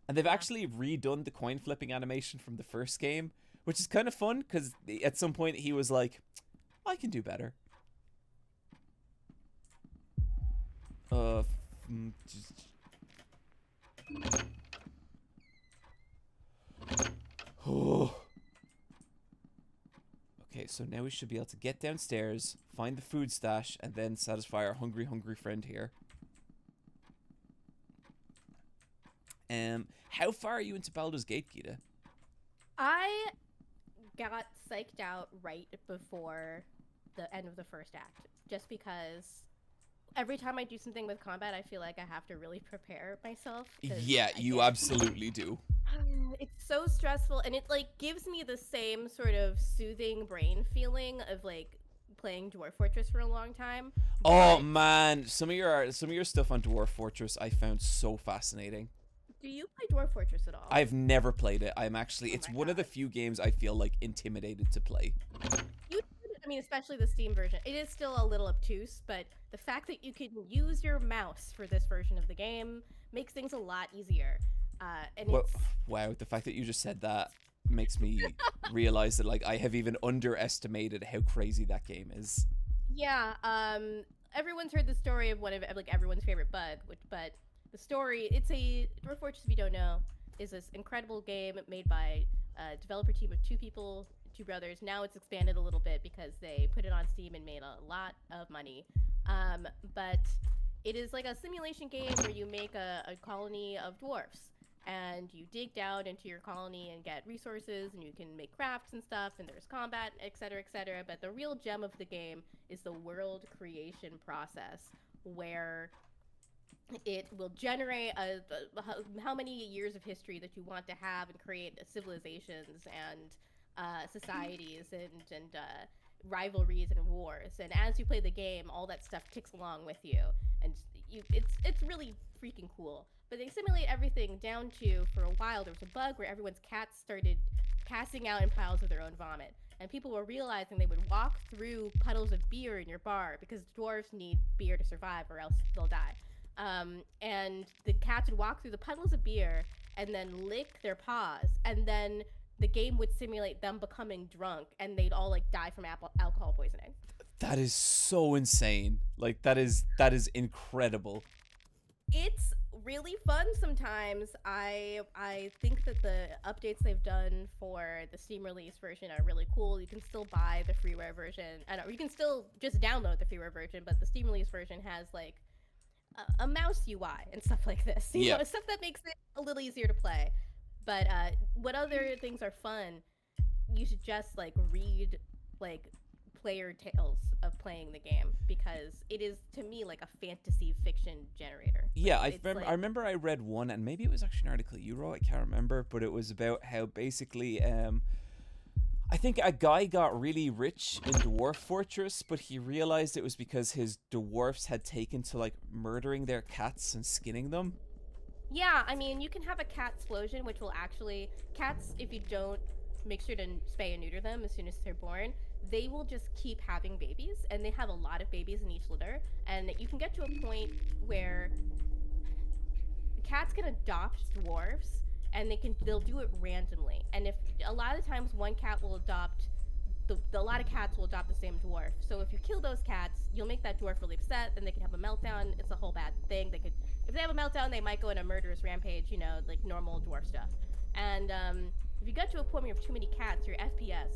And they've actually redone the coin flipping animation from the first game, which is kind of fun because at some point he was like, I can do better. Oh. Okay, so now we should be able to get downstairs, find the food stash, and then satisfy our hungry friend here. How far are you into Baldur's Gate, Gita? I got psyched out right before the end of the first act, just because every time I do something with combat, I feel like I have to really prepare myself. 'cause Yeah, I you get absolutely do. It's so stressful, and it like gives me the same sort of soothing brain feeling of like playing Dwarf Fortress for a long time. Oh But man, some of your stuff on Dwarf Fortress I found so fascinating. do you play Dwarf Fortress at all? I've never played it. I'm actually Oh it's my one of the god. few games I feel like intimidated to play. I mean, especially the Steam version. It is still a little obtuse, but the fact that you can use your mouse for this version of the game makes things a lot easier. And Well, it's wow, the fact that you just said that makes me realize that like I have even underestimated how crazy that game is. yeah. Everyone's heard the story of one of like everyone's favorite bug, but the story it's a Dwarf Fortress. If you don't know, is this incredible game made by a developer team of two people, two brothers. Now it's expanded a little bit because they put it on Steam and made a lot of money. But it is like a simulation game where you make a colony of dwarfs and you dig down into your colony and get resources and you can make crafts and stuff and there's combat, etc., etc. But the real gem of the game is the world creation process where it will generate how many years of history that you want to have and create civilizations and societies and rivalries and wars. And as you play the game, all that stuff ticks along with you, and it's really freaking cool. But they simulate everything down to, for a while, there was a bug where everyone's cats started passing out in piles of their own vomit. And people were realizing they would walk through puddles of beer in your bar because dwarves need beer to survive or else they'll die. And the cats would walk through the puddles of beer and then lick their paws, and then the game would simulate them becoming drunk, and they'd all like die from alcohol poisoning. That is so insane. Like that is incredible. It's really fun sometimes. I think that the updates they've done for the Steam release version are really cool. You can still buy the freeware version. I know you can still just download the freeware version, but the Steam release version has like a mouse UI and stuff like this. You Yeah. know, stuff that makes it a little easier to play. But what other things are fun? You should just like read like player tales of playing the game because it is to me like a fantasy fiction generator. Yeah, Like, I it's remember. like I remember I read one, and maybe it was actually an article you wrote. I can't remember, but it was about how basically, I think a guy got really rich in Dwarf Fortress, but he realized it was because his dwarfs had taken to like murdering their cats and skinning them. yeah, I mean, you can have a cat explosion, which will actually cats if you don't make sure to spay and neuter them as soon as they're born, they will just keep having babies, and they have a lot of babies in each litter, and you can get to a point where cats can adopt dwarfs, and they'll do it randomly. And if a lot of times one cat will adopt a lot of cats will adopt the same dwarf. So if you kill those cats, you'll make that dwarf really upset, and they can have a meltdown. It's a whole bad thing. If they have a meltdown, they might go on a murderous rampage. You know, like normal dwarf stuff. And if you get to a point where you have too many cats, your FPS,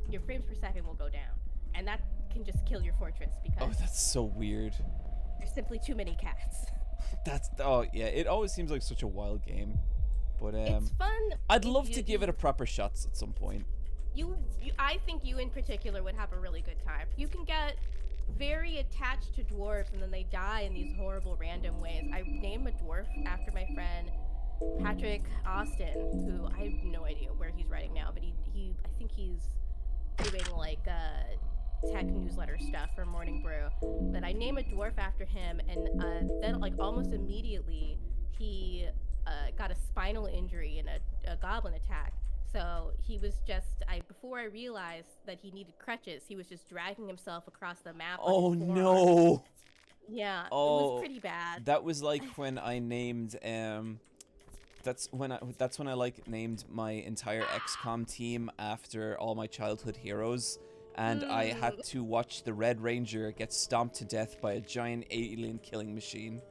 your frames per second will go down, and that can just kill your fortress Oh, because that's so weird. there's simply too many cats. That's oh yeah. It always seems like such a wild game, but It's fun. I'd if love you- to give it a proper shot at some point. I think you in particular would have a really good time. You can get very attached to dwarves and then they die in these horrible random ways. I named a dwarf after my friend Patrick Austin, who I have no idea where he's writing now, but he I think he's doing like tech newsletter stuff for Morning Brew. But I named a dwarf after him, and then like almost immediately he got a spinal injury in a goblin attack. So he was just before I realized that he needed crutches, he was just dragging himself across the map. on Oh his forearm. no. Yeah, it Oh, was pretty bad. That was like when I named that's when I like named my entire XCOM team after all my childhood heroes, and I had to watch the Red Ranger get stomped to death by a giant alien killing machine.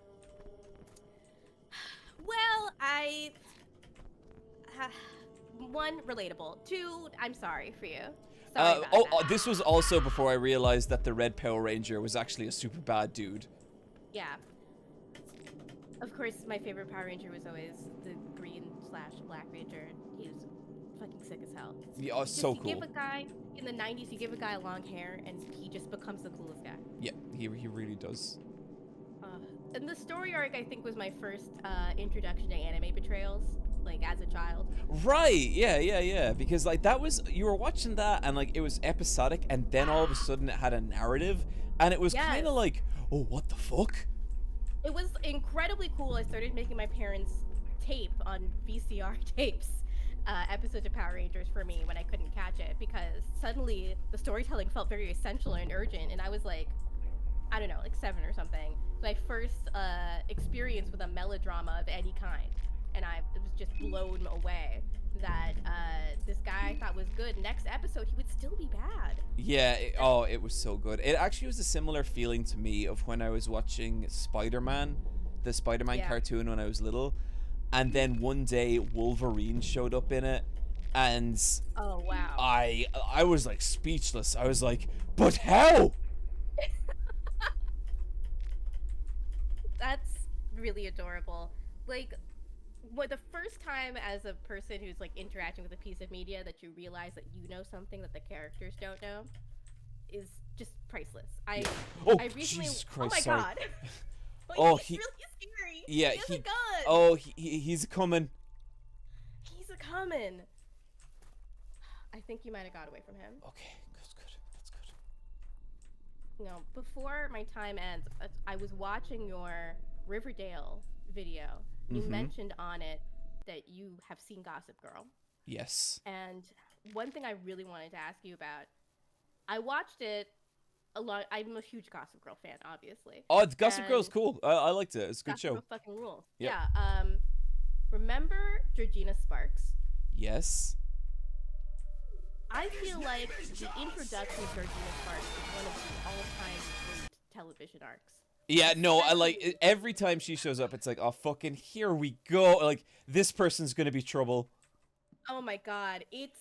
Well, one, relatable. Two, I'm sorry for you. Sorry about that. This was also before I realized that the Red Power Ranger was actually a super bad dude. Yeah. Of course, my favorite Power Ranger was always the green/black Ranger. He was fucking sick as hell. Yeah, so You cool. give a guy in the '90s, you give a guy long hair, and he just becomes the coolest guy. Yeah, he really does. And the story arc, I think, was my first introduction to anime betrayals. like as a child. Right, yeah. Because like that was, you were watching that and like it was episodic, and then all of a sudden it had a narrative, and it was kind Yes. of like, oh, what the fuck? It was incredibly cool. I started making my parents tape on VCR tapes episodes of Power Rangers for me when I couldn't catch it, because suddenly the storytelling felt very essential and urgent, and I was like, I don't know, like 7 or something. My first experience with a melodrama of any kind, and I was just blown away that this guy I thought was good. Next episode, he would still be bad. Yeah, it was so good. It actually was a similar feeling to me of when I was watching Spider-Man, the Spider-Man Yeah. cartoon when I was little, and then one day Wolverine showed up in it, and Oh wow. I was like speechless. I was like, but how? That's really adorable. Like, what the first time as a person who's like interacting with a piece of media that you realize that you know something that the characters don't know is just priceless. Oh, I recently. Jesus Oh Christ! my Sorry. god. Oh, he's really scary. Yeah, he has a gun. Oh, he's coming. He's a coming. I think you might have got away from him. Okay, that's good. You know, before my time ends, I was watching your Riverdale video. You Mhm. mentioned on it that you have seen Gossip Girl. Yes. And one thing I really wanted to ask you about, I watched it a lot. I'm a huge Gossip Girl fan, obviously. Oh, Gossip And Girl's cool. I liked it. It's a good Gossip show. Girl fucking rules. Yep. Yeah. Remember Georgina Sparks? Yes. I feel like the introduction of Georgina Sparks is one of the all-time great television arcs. Yeah, no, I like every time she shows up, it's like, oh, fucking, here we go. Like, this person's gonna be trouble. Oh my god, it's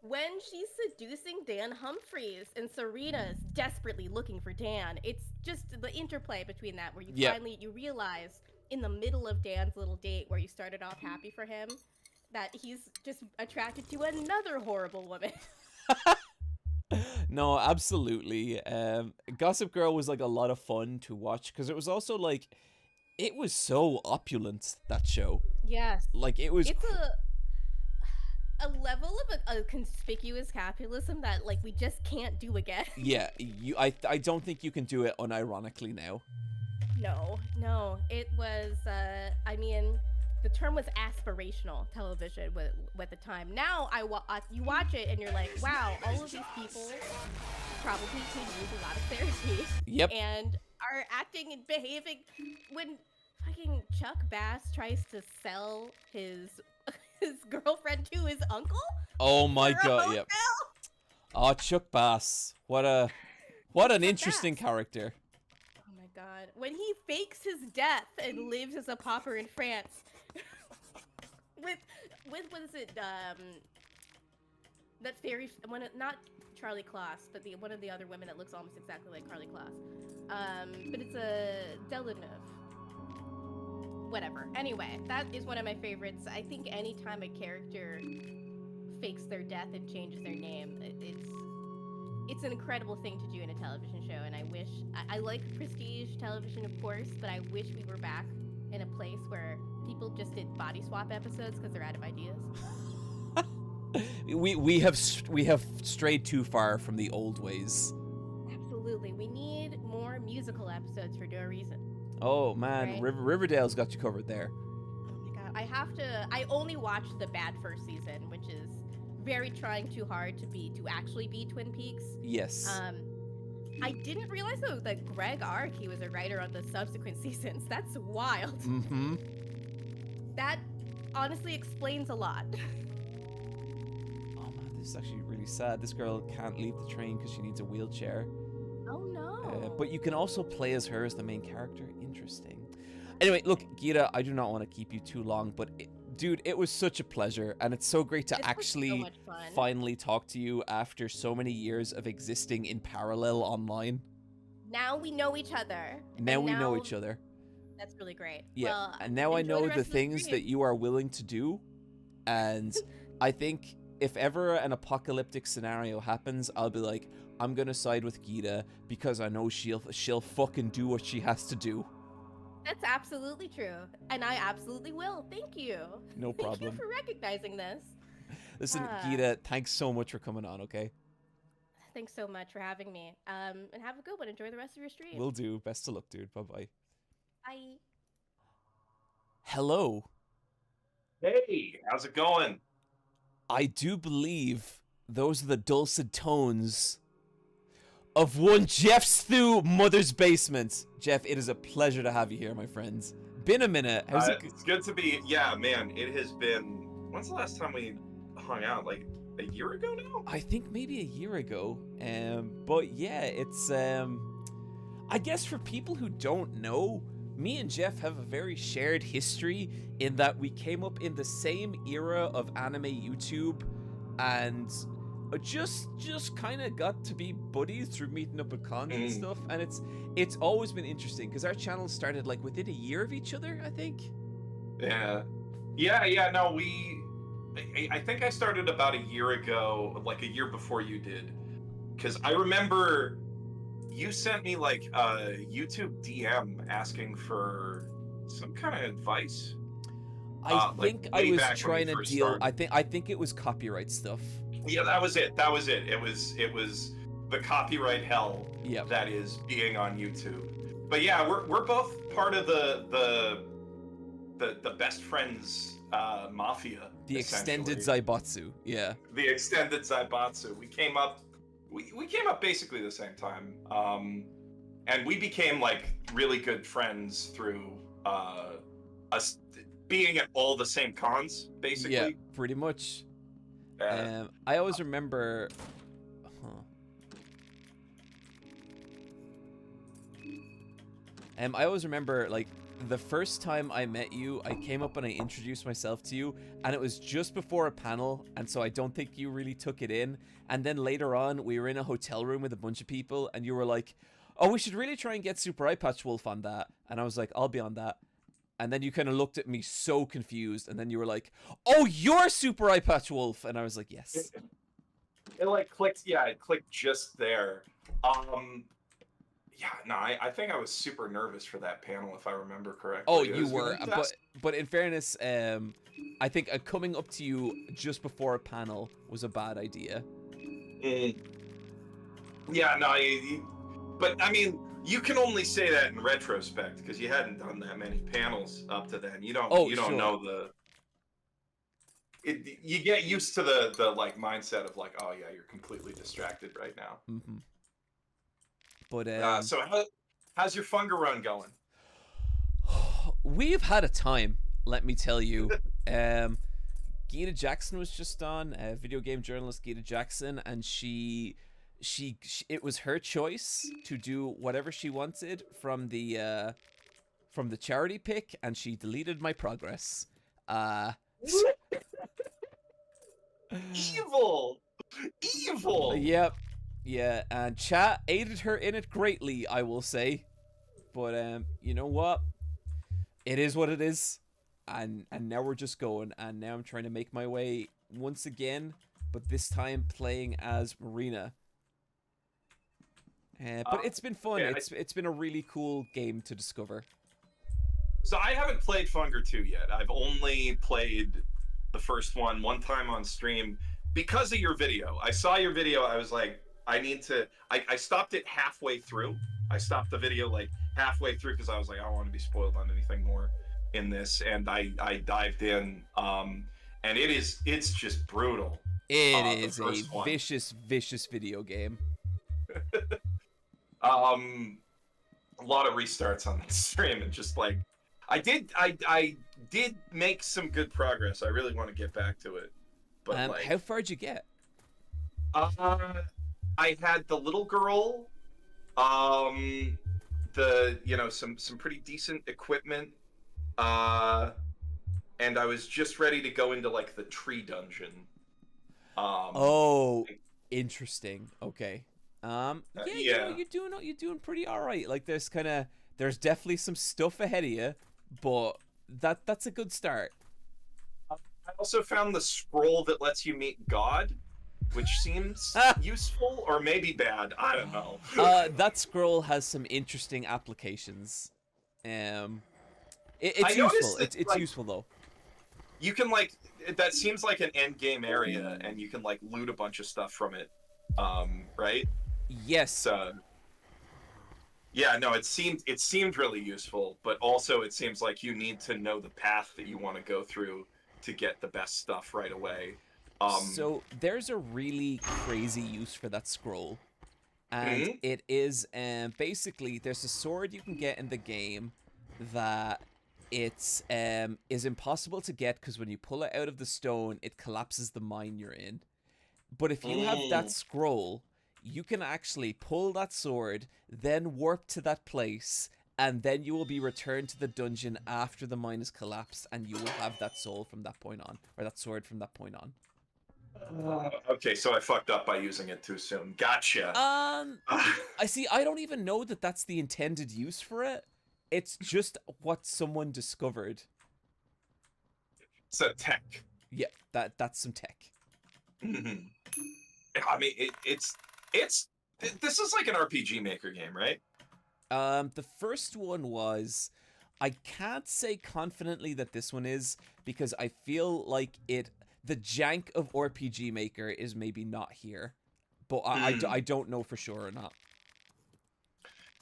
when she's seducing Dan Humphries and Serena's desperately looking for Dan. It's just the interplay between that where you finally you realize in the middle of Dan's little date where you started off happy for him that he's just attracted to another horrible woman. No, absolutely. Gossip Girl was like a lot of fun to watch because it was also like, it was so opulent, that show. Yes. Like, it was. It's a level of a conspicuous capitalism that like we just can't do again. Yeah, I don't think you can do it unironically now. No. It was, I mean, the term was aspirational television with the time. Now you watch it and you're like, wow, all of these people probably could use a lot of therapy. Yep. And are acting and behaving when fucking Chuck Bass tries to sell his girlfriend to his uncle. Oh my for a god, hotel? yep. Oh, Chuck Bass. What an interesting character. Oh my god. When he fakes his death and lives as a pauper in France. with what is it, that fairy not Charlie Kloss, but one of the other women that looks almost exactly like Carly Kloss. But it's a Deleneuve. Whatever. Anyway, that is one of my favorites. I think anytime a character fakes their death and changes their name, it's an incredible thing to do in a television show, and I wish I like prestige television, of course, but I wish we were back in a place where people just did body swap episodes because they're out of ideas. we have strayed too far from the old ways. Absolutely. We need more musical episodes for no reason. Oh man, Right. Riverdale's got you covered there. Oh my god. I only watched the bad first season, which is very trying too hard to actually be Twin Peaks. Yes. I didn't realize though that Greg Arki was a writer on the subsequent seasons. That's wild. Mm-hmm. That honestly explains a lot. Oh man, this is actually really sad. This girl can't leave the train because she needs a wheelchair. Oh no. But you can also play as her as the main character. Interesting. Anyway, look, Gita, I do not want to keep you too long, but dude, it was such a pleasure, and it's so great to This was so actually much fun. finally talk to you after so many years of existing in parallel online. Now we know each other. Now and we know each other. That's really great. Yeah, Well, and now I enjoy know the the rest of things stream. that you are willing to do, and I think if ever an apocalyptic scenario happens, I'll be like, I'm gonna side with Gita because I know she'll fucking do what she has to do. That's absolutely true, and I absolutely will. Thank you. No Thank you problem. for recognizing this. Listen, Ah. Gita, thanks so much for coming on, okay? Thanks so much for having me. And have a good one. Enjoy the rest of your stream. Will do. Best of luck, dude. Bye-bye. Bye. Hello. Hey, how's it going? I do believe those are the dulcet tones of one Jeff Stew Mother's Basement. Jeff, it is a pleasure to have you here, my friends. Been a minute. How's it? It's good to be. Yeah, man, it has been. When's the last time we hung out? Like a year ago now? I think maybe a year ago. But yeah, it's I guess for people who don't know, me and Jeff have a very shared history in that we came up in the same era of anime YouTube and just kind of got to be buddies through meeting up at cons and stuff, and it's always been interesting because our channels started like within a year of each other, I think. Yeah. No, I think I started about a year ago, like a year before you did, because I remember you sent me like a YouTube DM asking for some kind of advice. I think I way was back when trying we to first deal. started. I think it was copyright stuff. Yeah, that was it. It was the copyright hell Yep. that is being on YouTube. But yeah, we're both part of the best friends mafia. The extended essentially. Zaibatsu. Yeah. The extended Zaibatsu. We came up basically the same time. And we became like really good friends through us being at all the same cons, basically. Yeah, pretty much. Uh, I always remember. I always remember like the first time I met you, I came up and I introduced myself to you, and it was just before a panel, and so I don't think you really took it in. And then later on, we were in a hotel room with a bunch of people, and you were like, "Oh, we should really try and get Super Eyepatch Wolf on that." And I was like, "I'll be on that." And then you kind of looked at me so confused, and then you were like, "Oh, you're Super Eyepatch Wolf," and I was like, "Yes." it like clicked. Yeah, it clicked just there. Yeah, no, I think I was super nervous for that panel, if I remember correctly. Oh, It you was were, gonna test- but in fairness, I think coming up to you just before a panel was a bad idea. Yeah, no, but I mean, you can only say that in retrospect because you hadn't done that many panels up to then. You don't Sure. know you get used to the like mindset of like, oh yeah, you're completely distracted right now. Mm-hmm. But So how's your Funga run going? we've had a time, let me tell you. Gita Jackson was just on, video game journalist Gita Jackson, and she it was her choice to do whatever she wanted from the charity pick, and she deleted my progress. Evil. Yep. Yeah, and chat aided her in it greatly, I will say. But you know what? It is what it is. And now we're just going, and now I'm trying to make my way once again, but this time playing as Marina. But it's been fun. yeah, It's been a really cool game to discover. So I haven't played Funga 2 yet. I've only played the first one time on stream because of your video. I saw your video. I was like, I stopped it halfway through. I stopped the video like halfway through because I was like, I don't want to be spoiled on anything more in this. And I dived in. And it's just brutal. It is a first one. vicious video game. A lot of restarts on the stream and just like I did make some good progress. I really want to get back to it. But like, how far'd you get? I had the little girl, some pretty decent equipment, and I was just ready to go into like the tree dungeon. Oh, interesting. Okay. Yeah. You know, you're doing pretty all right. Like there's definitely some stuff ahead of you, but that's a good start. I also found the scroll that lets you meet God, which seems useful or maybe bad. I don't know. That scroll has some interesting applications. It's I noticed useful. that, It's like, useful though. you can like that seems like an end game area, and you can like loot a bunch of stuff from it, right? Yes. So yeah, no, it seemed really useful, but also it seems like you need to know the path that you want to go through to get the best stuff right away. So there's a really crazy use for that scroll, and Mhm. it is basically there's a sword you can get in the game that it's is impossible to get because when you pull it out of the stone, it collapses the mine you're in. But if you have that scroll, you can actually pull that sword, then warp to that place, and then you will be returned to the dungeon after the mine is collapsed, and you will have that soul from that point on, or that sword from that point on. Okay, so I fucked up by using it too soon. Gotcha. I see. I don't even know that that's the intended use for it. It's just what someone discovered. It's a tech. Yeah, that's some tech. Mhm. I mean, this is like an RPG Maker game, right? The first one was. I can't say confidently that this one is because I feel like the jank of RPG Maker is maybe not here, but I don't know for sure or not.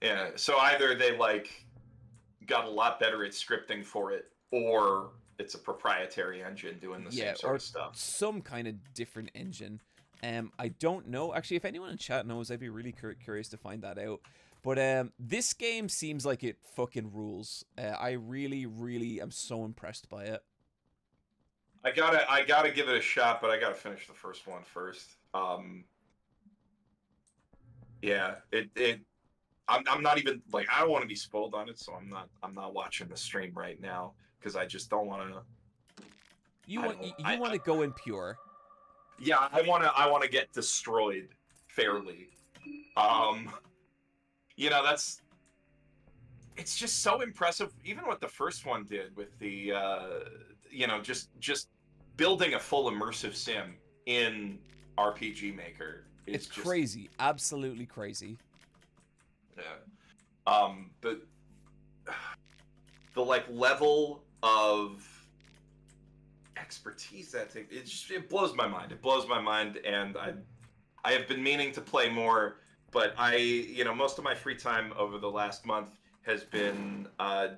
Yeah. So either they like got a lot better at scripting for it, or it's a proprietary engine doing the same sort or of stuff. some kind of different engine. I don't know. Actually, if anyone in chat knows, I'd be really curious to find that out. But this game seems like it fucking rules. I really, really am so impressed by it. I gotta give it a shot, but I gotta finish the first one first. Yeah, I'm not even like I don't want to be spoiled on it, so I'm not watching the stream right now because I just don't want to. You want to go in pure. Yeah, I want to get destroyed fairly. You know, it's just so impressive. Even what the first one did with the you know, just building a full immersive sim in RPG Maker. It's just crazy, absolutely crazy. Yeah. The like level of expertise that it blows my mind. It blows my mind, and I have been meaning to play more, but most of my free time over the last month has been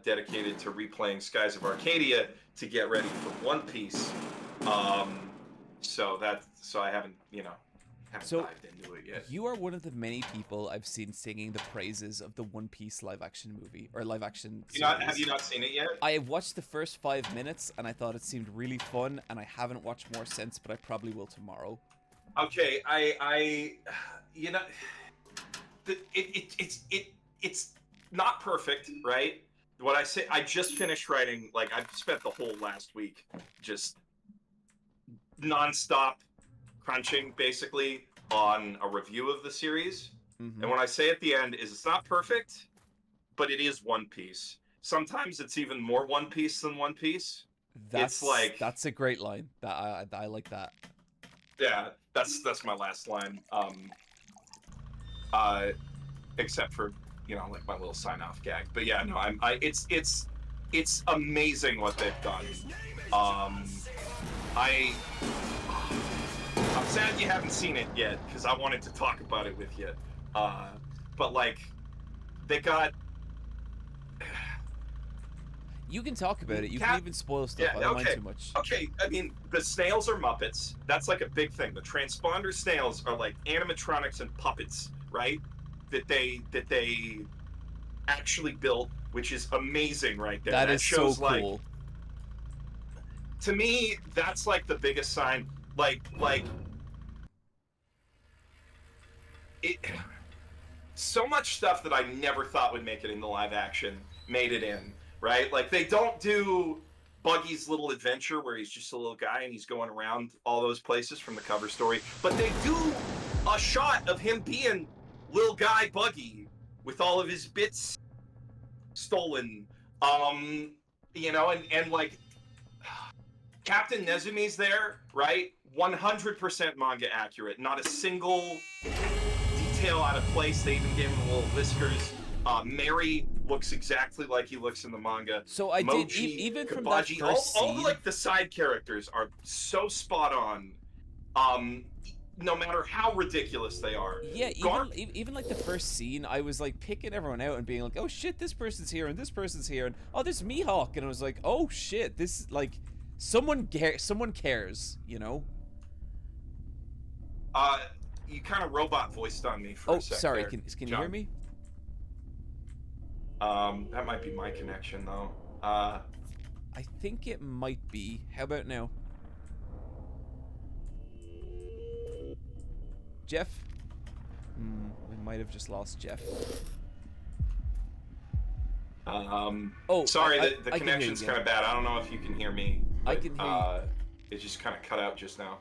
dedicated to replaying Skies of Arcadia to get ready for One Piece. So I haven't dived into it yet. You are one of the many people I've seen singing the praises of the One Piece live-action movie, or live-action series. Have you not seen it yet? I watched the first 5 minutes, and I thought it seemed really fun, and I haven't watched more since, but I probably will tomorrow. Okay, it's not perfect, right? What I say, I just finished writing, like I've spent the whole last week just non-stop crunching basically on a review of the series. Mm-hmm. And what I say at the end is it's not perfect, but it is One Piece. Sometimes it's even more One Piece than One Piece. That's Yeah, that's my last line. Except for like my little sign off gag. But yeah, no, it's amazing what they've done. I'm sad you haven't seen it yet because I wanted to talk about it with you. But like, they got. You can talk about it. You can even spoil stuff. Yeah, I don't mind too much. Okay, I mean, the snails are Muppets. That's like a big thing. The transponder snails are like animatronics and puppets, right? That they actually built, which is amazing right there. That is shows so cool. To me, that's like the biggest sign. Like it. So much stuff that I never thought would make it into live action made it in, right? Like they don't do Buggy's Little Adventure where he's just a little guy and he's going around all those places from the cover story, but they do a shot of him being little guy Buggy with all of his bits stolen. And like Captain Nezumi's there, right? 100% manga accurate. Not a single detail out of place. They even gave him little whiskers. Mary looks exactly like he looks in the manga. So I did Mochi, even from that Kabaji, first all scene. like the side characters are so spot on. No matter how ridiculous they are. Yeah, Gar- even like the first scene, I was like picking everyone out and being like, oh shit, this person's here and this person's here, and oh, there's Mihawk, and I was like, oh shit, this like someone cares, you know? You kind of robot voiced on me for Oh, a sec sorry, there, can you John. hear me? That might be my connection though. I think it might be. How about now? Jeff? We might have just lost Jeff. Oh, sorry, I the can hear you connection's again. kind of bad. I don't know if you can hear me. I but, can hear you. It just kind of cut out just now.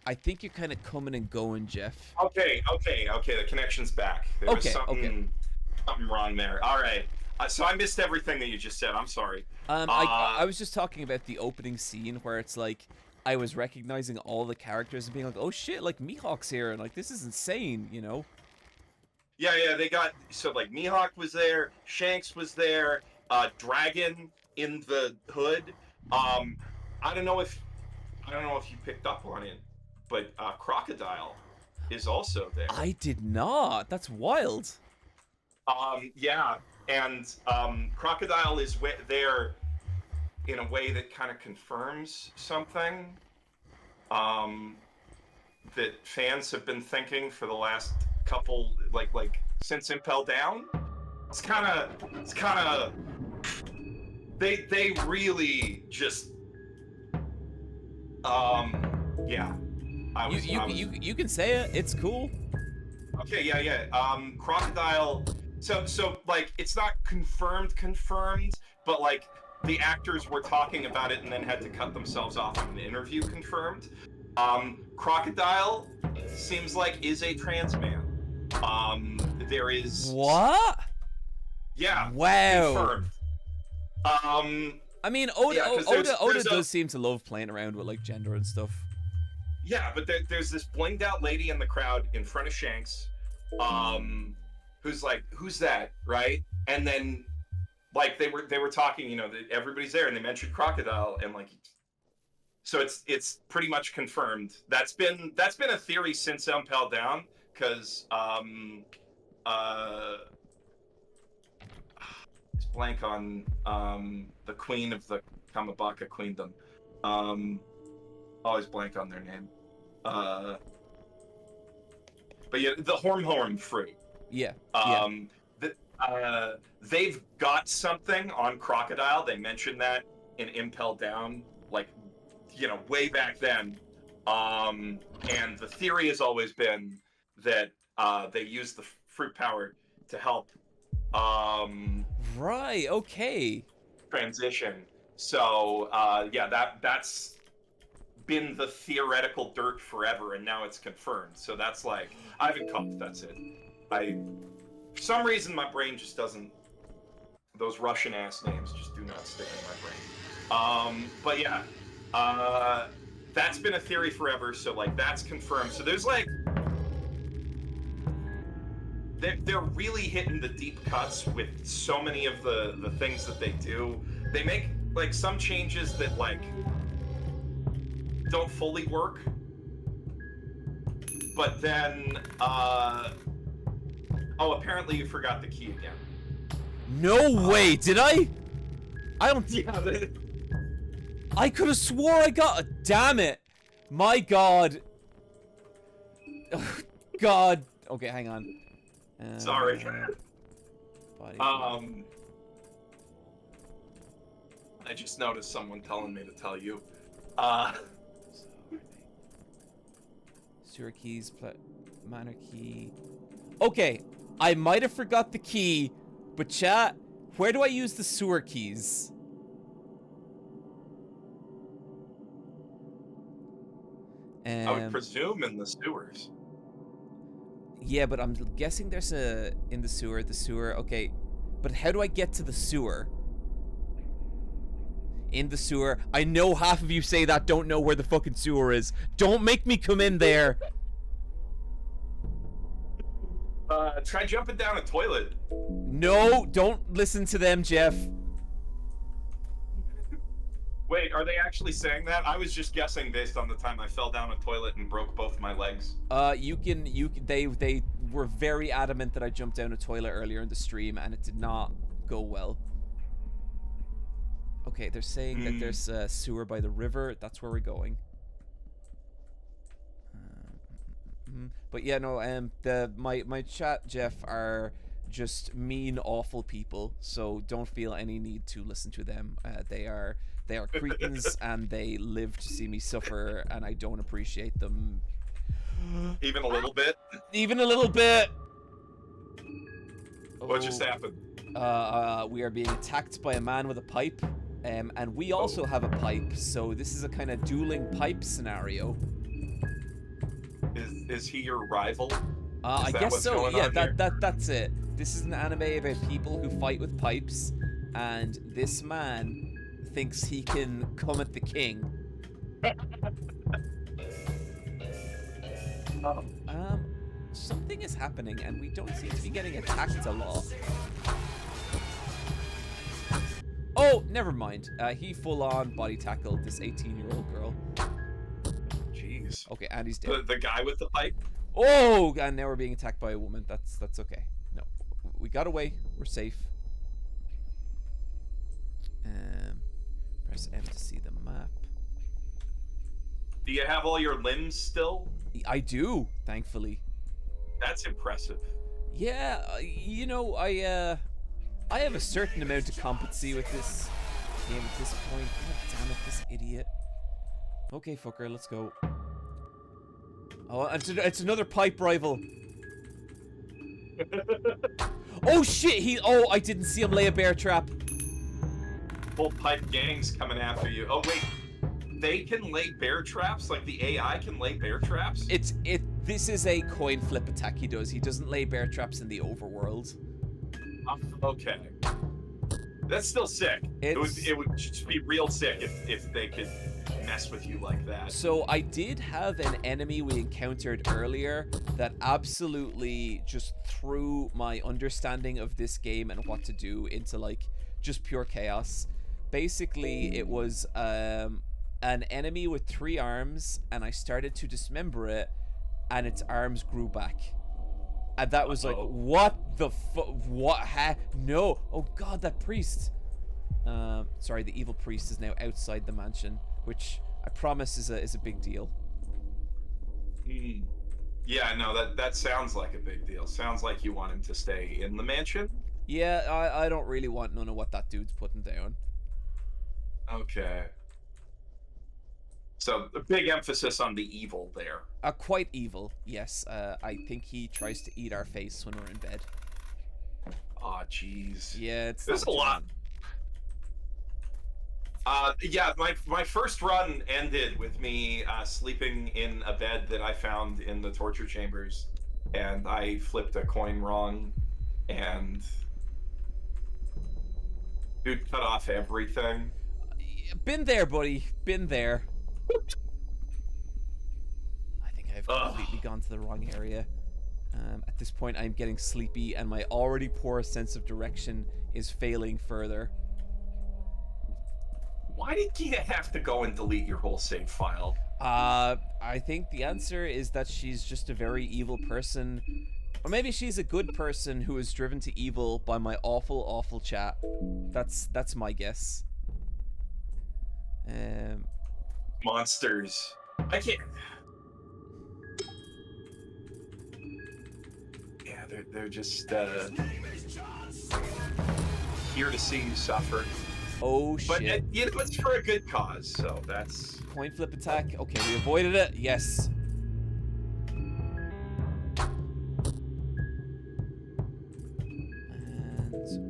I think you're kind of coming and going, Jeff. Okay. The connection's back. There was Okay, something wrong there. All right. So I missed everything that you just said. I'm sorry. I was just talking about the opening scene where it's like I was recognizing all the characters and being like, oh shit, like Mihawk's here, and like this is insane, you know? Yeah. They got like Mihawk was there, Shanks was there, Dragon in the hood. I don't know if you picked up on it, but Crocodile is also there. I did not. That's wild. Yeah, and Crocodile is there in a way that kind of confirms something that fans have been thinking for the last couple, like since Impel Down. It's kind of they really just yeah. You can say it. It's cool. Okay, yeah. Crocodile. So like it's not confirmed, but like the actors were talking about it and then had to cut themselves off in an interview confirmed. Crocodile seems like is a trans man. There is What? Yeah. Wow. Confirmed. I mean, Oda there's does seem to love playing around with like gender and stuff. Yeah, but there's this blinged out lady in the crowd in front of Shanks, who's like, who's that, right? And then, like they were talking, you know, everybody's there, and they mentioned Crocodile, and like, so it's pretty much confirmed. That's been a theory since Impel Down, because it's blank on the queen of the Kamabaka Queendom. Always blank on their name. But yeah, the Horn fruit. Yeah. They've got something on Crocodile. They mentioned that in Impel Down, like, you know, way back then. And the theory has always been that they use the fruit power to help. Right. Okay. Transition. So yeah, that's been the theoretical dirt forever, and now it's confirmed. So that's like Ivan Kopf. That's it. For some reason, my brain just doesn't. Those Russian ass names just do not stick in my brain. But yeah, that's been a theory forever. So like that's confirmed. So there's like. They're really hitting the deep cuts with so many of the things that they do. They make like some changes that like don't fully work, but then apparently you forgot the key again. No way, did I? I don't. Yeah. I could have swore I got it. Damn it! My God. God. Okay, hang on. Sorry. Body I just noticed someone telling me to tell you. Sewer keys, minor key. Okay, I might have forgot the key, but chat, where do I use the sewer keys? I would presume in the sewers. Yeah, but I'm guessing there's in the sewer, okay. But how do I get to the sewer? in the sewer. I know half of you say that don't know where the fucking sewer is. Don't make me come in there. Try jumping down a toilet. No, don't listen to them, Jeff. Wait, are they actually saying that? I was just guessing based on the time I fell down a toilet and broke both my legs. They were very adamant that I jumped down a toilet earlier in the stream, and it did not go well. Okay, they're saying that there's a sewer by the river. That's where we're going. But yeah, no, my chat, Jeff, are just mean, awful people. So don't feel any need to listen to them. They are cretins, and they live to see me suffer, and I don't appreciate them. Even a little bit? Even a little bit. What just happened? We are being attacked by a man with a pipe, and we also have a pipe. So this is a kind of dueling pipe scenario. Is he your rival? I guess so. Yeah, that's it. This is an anime about people who fight with pipes, and this man thinks he can come at the king. Something is happening, and we don't seem to be getting attacked a lot. Oh, never mind. He full-on body tackled this 18-year-old girl. Jeez. Okay, and he's dead. The guy with the pipe? Oh, and now we're being attacked by a woman. That's okay. No, we got away. We're safe. Press M to see the map. Do you have all your limbs still? I do, thankfully. That's impressive. Yeah, you know, I have a certain amount of competency with this game at this point. God damn it, this idiot. Okay, fucker, let's go. Oh, it's another pipe rival. Oh shit, oh, I didn't see him lay a bear trap. Full pipe gangs coming after you. Oh wait, they can lay bear traps? Like the AI can lay bear traps? This is a coin flip attack he does. He doesn't lay bear traps in the overworld. Okay. That's still sick. It would just be real sick if they could mess with you like that. So I did have an enemy we encountered earlier that absolutely just threw my understanding of this game and what to do into like just pure chaos. Basically, it was an enemy with 3 arms, and I started to dismember it, and its arms grew back. And that was like, what the what? No. Oh god, that priest. Sorry, the evil priest is now outside the mansion, which I promise is a big deal. Yeah, no, that sounds like a big deal. Sounds like you want him to stay in the mansion. Yeah, I don't really want none of what that dude's putting down. Okay. So a big emphasis on the evil there. Quite evil, yes. I think he tries to eat our face when we're in bed. Aw, oh, jeez. Yeah, there's a lot. Yeah, my first run ended with me sleeping in a bed that I found in the torture chambers, and I flipped a coin wrong, and dude cut off everything. Been there, buddy. Been there. I think I've completely gone to the wrong area. At this point, I'm getting sleepy, and my already poor sense of direction is failing further. Why did Gita have to go and delete your whole save file? I think the answer is that she's just a very evil person. Or maybe she's a good person who is driven to evil by my awful, awful chat. That's my guess. Monsters. I can't... Yeah, they're just, here to see you suffer. Oh, shit. But, you know, it's for a good cause, so that's... Coin flip attack. Okay, we avoided it. Yes. And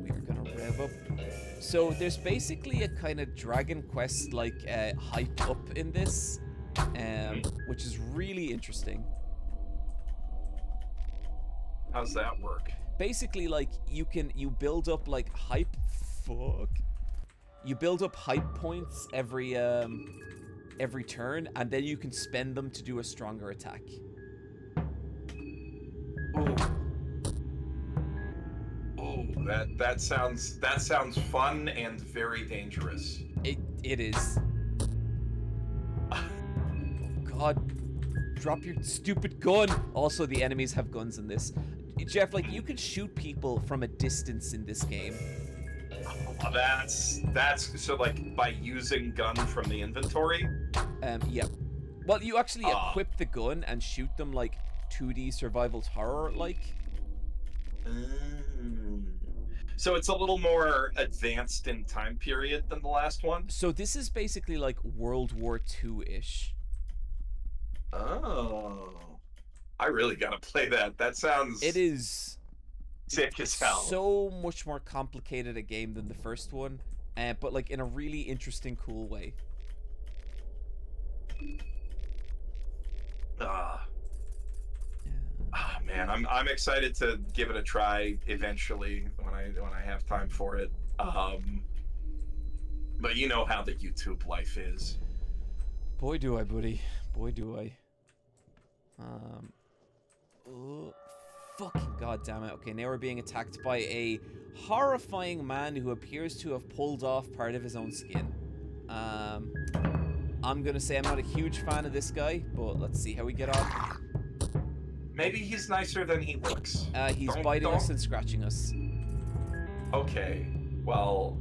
we are gonna rev up. So there's basically a kind of Dragon Quest like hype up in this, which is really interesting. How's that work? Basically, like you build up like hype. Fuck. You build up hype points every turn, and then you can spend them to do a stronger attack. Ooh. Oh, that sounds fun and very dangerous. It is. Oh God, drop your stupid gun. Also, the enemies have guns in this. Jeff, like, you can shoot people from a distance in this game. Oh, that's so, like, by using gun from the inventory. Yep. Well, you actually equip the gun and shoot them like 2D survival horror like. So it's a little more advanced in time period than the last one? So this is basically like World War II-ish. Oh. I really gotta play that. That sounds... It is... sick as hell. So much more complicated a game than the first one, but like in a really interesting, cool way. Man, I'm excited to give it a try eventually when I have time for it. But you know how the YouTube life is. Boy do I, buddy. Boy do I. Oh, fucking goddamn it. Okay, now we're being attacked by a horrifying man who appears to have pulled off part of his own skin. I'm gonna say I'm not a huge fan of this guy, but let's see how we get on. Maybe he's nicer than he looks. He's biting us and scratching us. Okay, well,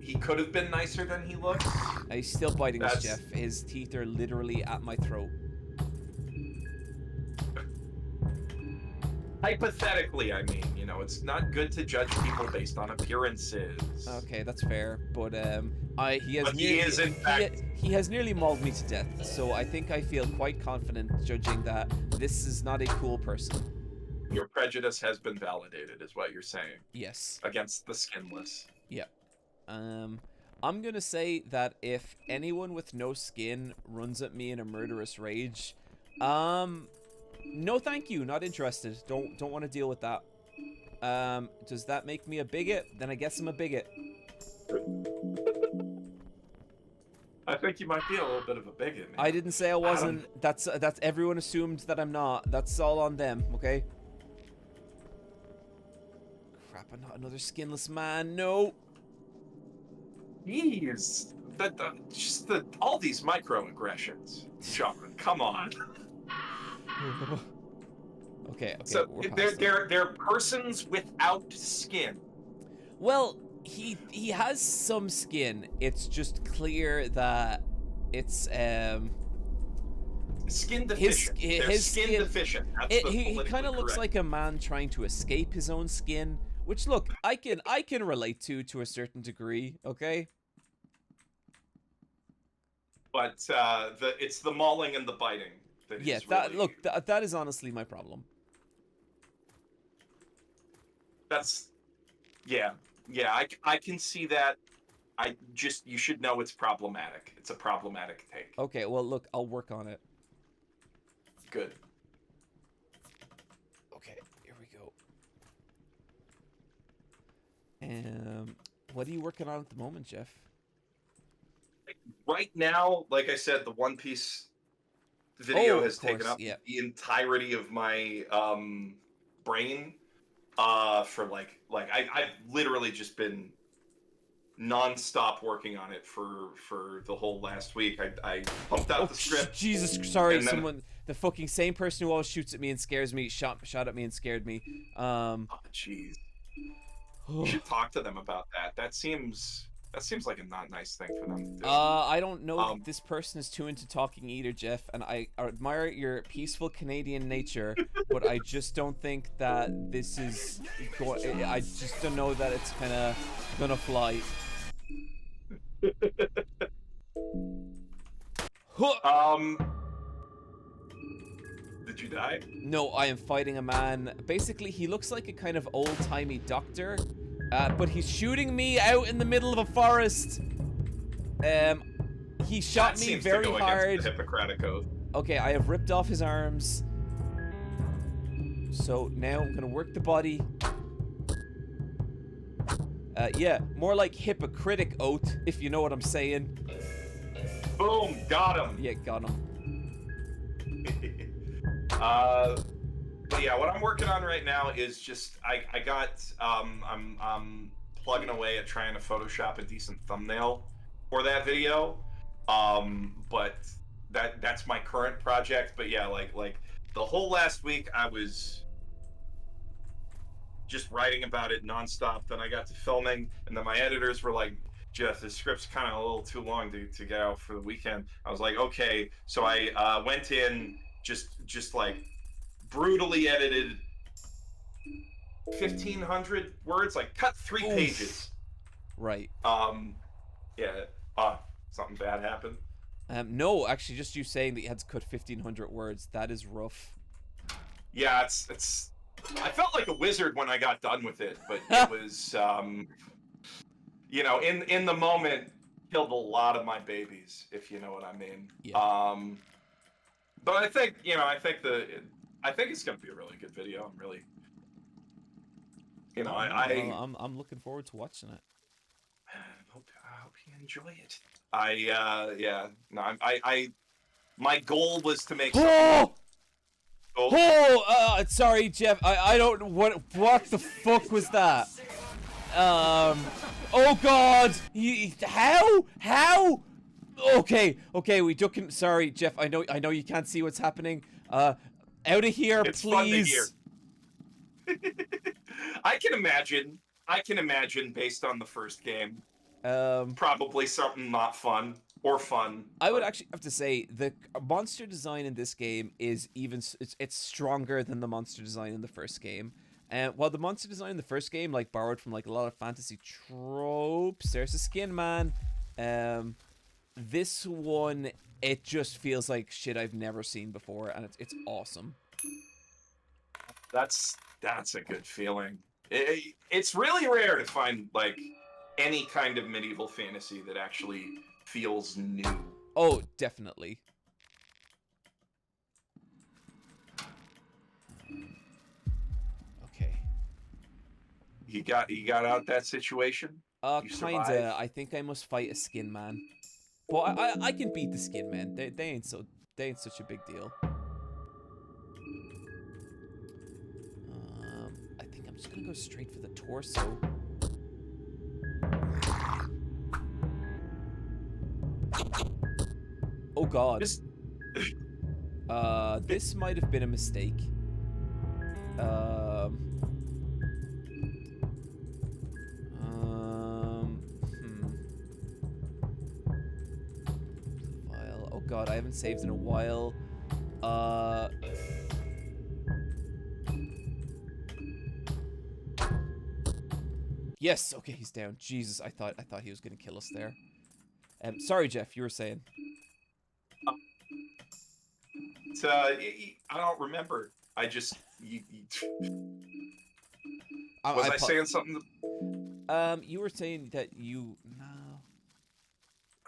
he could have been nicer than he looks. He's still biting us, Jeff. His teeth are literally at my throat. Hypothetically, I mean, you know, it's not good to judge people based on appearances. Okay, that's fair, but he has nearly mauled me to death, so I think I feel quite confident judging that this is not a cool person. Your prejudice has been validated, is what you're saying. Yes. Against the skinless. Yep. I'm gonna say that if anyone with no skin runs at me in a murderous rage, no thank you, not interested. Don't want to deal with that. Does that make me a bigot? Then I guess I'm a bigot. I think you might be a little bit of a bigot, man. I didn't say I wasn't. That's everyone assumed that I'm not. That's all on them, okay? Crap, I'm not another skinless man. No. Jeez. All these microaggressions. John, come on. Okay. So they're persons without skin. Well, he has some skin. It's just clear that it's skin deficient. His skin deficient. That's he kind of looks like a man trying to escape his own skin, which look, I can relate to a certain degree. Okay. But it's the mauling and the biting. Yeah, that is honestly my problem. That's, yeah, I can see that. You should know it's problematic. It's a problematic take. Okay, well, look, I'll work on it. Good. Okay, here we go. What are you working on at the moment, Jeff? Right now, like I said, the One Piece video has taken up the entirety of my brain for like I've literally just been non-stop working on it for the whole last week. I pumped out the script. Jesus, sorry, the fucking same person who always shoots at me and scares me shot at me and scared me. Oh jeez. You should talk to them about that. That seems like a not nice thing for them to do. I don't know if this person is too into talking either, Jeff, and I admire your peaceful Canadian nature, but I just don't think that this is I just don't know that it's gonna fly. Did you die? No, I am fighting a man. Basically, he looks like a kind of old-timey doctor. But he's shooting me out in the middle of a forest. He shot me very hard. The Hippocratic Oath. Okay, I have ripped off his arms. So now I'm gonna work the body. Yeah, more like hypocritic oath, if you know what I'm saying. Boom, got him. Yeah, got him. But yeah, what I'm working on right now is just I got I'm plugging away at trying to Photoshop a decent thumbnail for that video. But that's my current project. But yeah, like the whole last week I was just writing about it nonstop. Then I got to filming, and then my editors were like, Jeff, this script's kind of a little too long to get out for the weekend. I was like, okay. So I went in, just like brutally edited 1,500 words, like cut 3 Oof. pages. Right. Yeah. Something bad happened. No, actually, just you saying that you had to cut 1,500 words, that is rough. Yeah, it's. I felt like a wizard when I got done with it, but it was, you know, in the moment, killed a lot of my babies, if you know what I mean. Yeah. But I think, you know, I think it's gonna be a really good video. I'm really, you know, I'm looking forward to watching it. I hope you enjoy it. Yeah, no, my goal was to make something. Sorry, Jeff. I don't. What the fuck was that? Oh God. How? Okay. We can. Sorry, Jeff. I know you can't see what's happening. Out of here, It's please. fun to hear. I can imagine based on the first game. Probably something not fun or fun. I would actually have to say the monster design in this game is it's stronger than the monster design in the first game. And while the monster design in the first game like borrowed from like a lot of fantasy tropes, there's a skin man. This one, it just feels like shit I've never seen before, and it's awesome. That's a good feeling. It's really rare to find like any kind of medieval fantasy that actually feels new. Oh, definitely. Okay. You got out that situation? You survived? Kinda. I think I must fight a skin man. But I can beat the skin man. They ain't such a big deal. I think I'm just gonna go straight for the torso. Oh God. This might have been a mistake. File. Oh God, I haven't saved in a while. Yes. Okay, he's down. Jesus, I thought he was gonna kill us there. Sorry, Jeff. You were saying. I don't remember. I just was I saying something? You were saying that you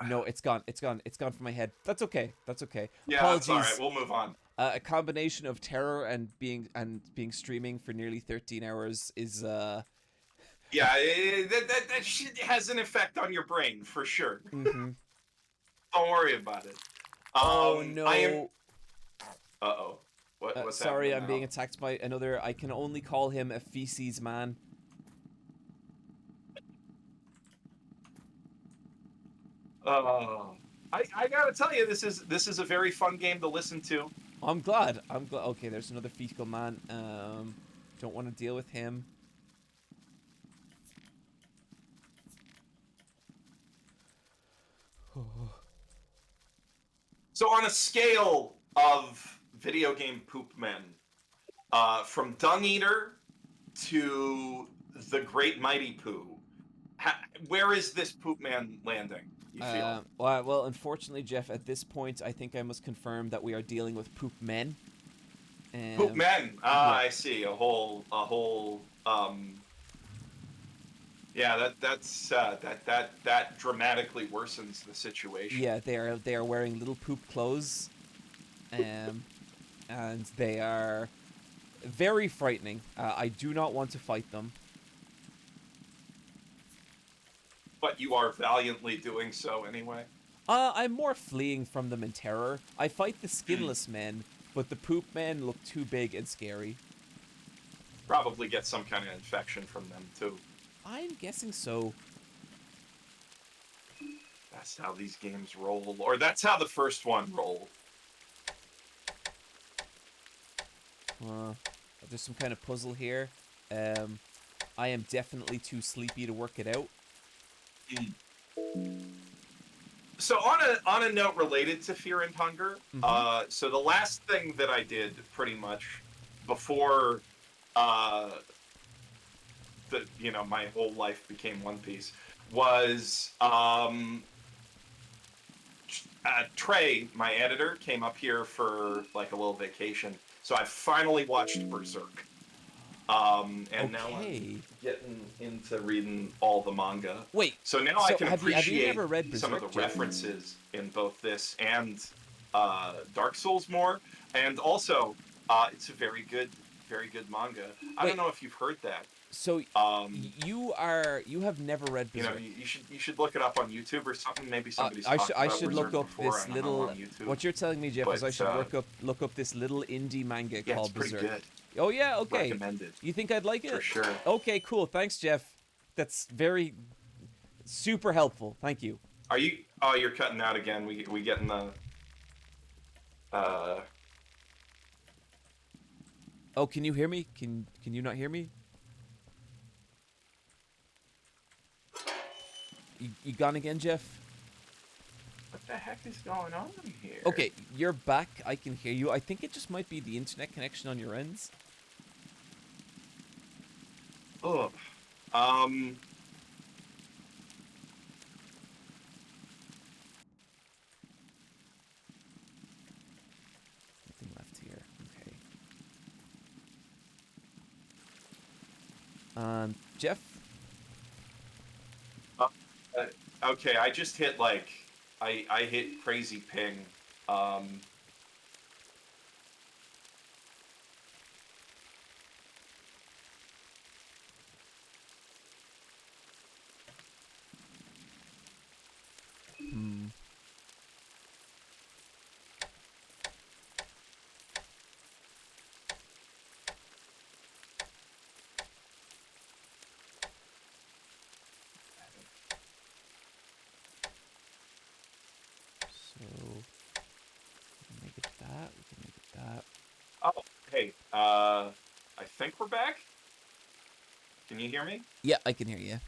no, it's gone from my head. That's okay. Yeah, Apologies. that's all right. We'll move on. A combination of terror and being streaming for nearly 13 hours is Yeah, that shit has an effect on your brain for sure. Mm-hmm. Don't worry about it. Oh no. Uh-oh. What's sorry, I'm now? being attacked by another. I can only call him a feces man. I gotta tell you, this is a very fun game to listen to. I'm glad. Okay, there's another fecal man. Don't want to deal with him. So on a scale of video game poop men, from Dung Eater to the Great Mighty Poo, where is this poop man landing, you feel? Well, unfortunately, Jeff, at this point, I think I must confirm that we are dealing with poop men. Poop men. Yeah. I see. A whole. Yeah, that dramatically worsens the situation. Yeah, they are wearing little poop clothes, and they are very frightening. I do not want to fight them. but you are valiantly doing so anyway. I'm more fleeing from them in terror. I fight the skinless men, but the poop men look too big and scary. Probably get some kind of infection from them too. I'm guessing so. That's how these games roll, or that's how the first one rolled. There's some kind of puzzle here. I am definitely too sleepy to work it out. So on a note related to Fear and Hunger, so the last thing that I did pretty much before my whole life became One Piece was Trey, my editor, came up here for like a little vacation. So I finally watched Berserk. And now I'm getting into reading all the manga. Wait. So now I can have you appreciate never read Berserk, some of the Jeff? references in both this and Dark Souls more. And also, it's a very good manga. I don't know if you've heard that. So you have never read Berserk. You should look it up on YouTube or something. Maybe somebody's I talked should about look Berserk up before. this I don't know, little. on YouTube. What you're telling me, Jeff, is I But, should look up this little indie manga Yeah, called it's pretty Berserk. good. Oh yeah, okay. Recommended. You think I'd like it? For sure. Okay, cool. Thanks, Jeff. That's very super helpful. Thank you. Are you? Oh, you're cutting out again. We getting the. Oh, can you hear me? Can you not hear me? You gone again, Jeff? What the heck is going on here? Okay, you're back. I can hear you. I think it just might be the internet connection on your ends. Oh. Nothing left here. Okay. Jeff? Okay, I just hit like I hit crazy ping. So we can make it that. We can make it that. Oh, hey. I think we're back. Can you hear me? Yeah, I can hear you.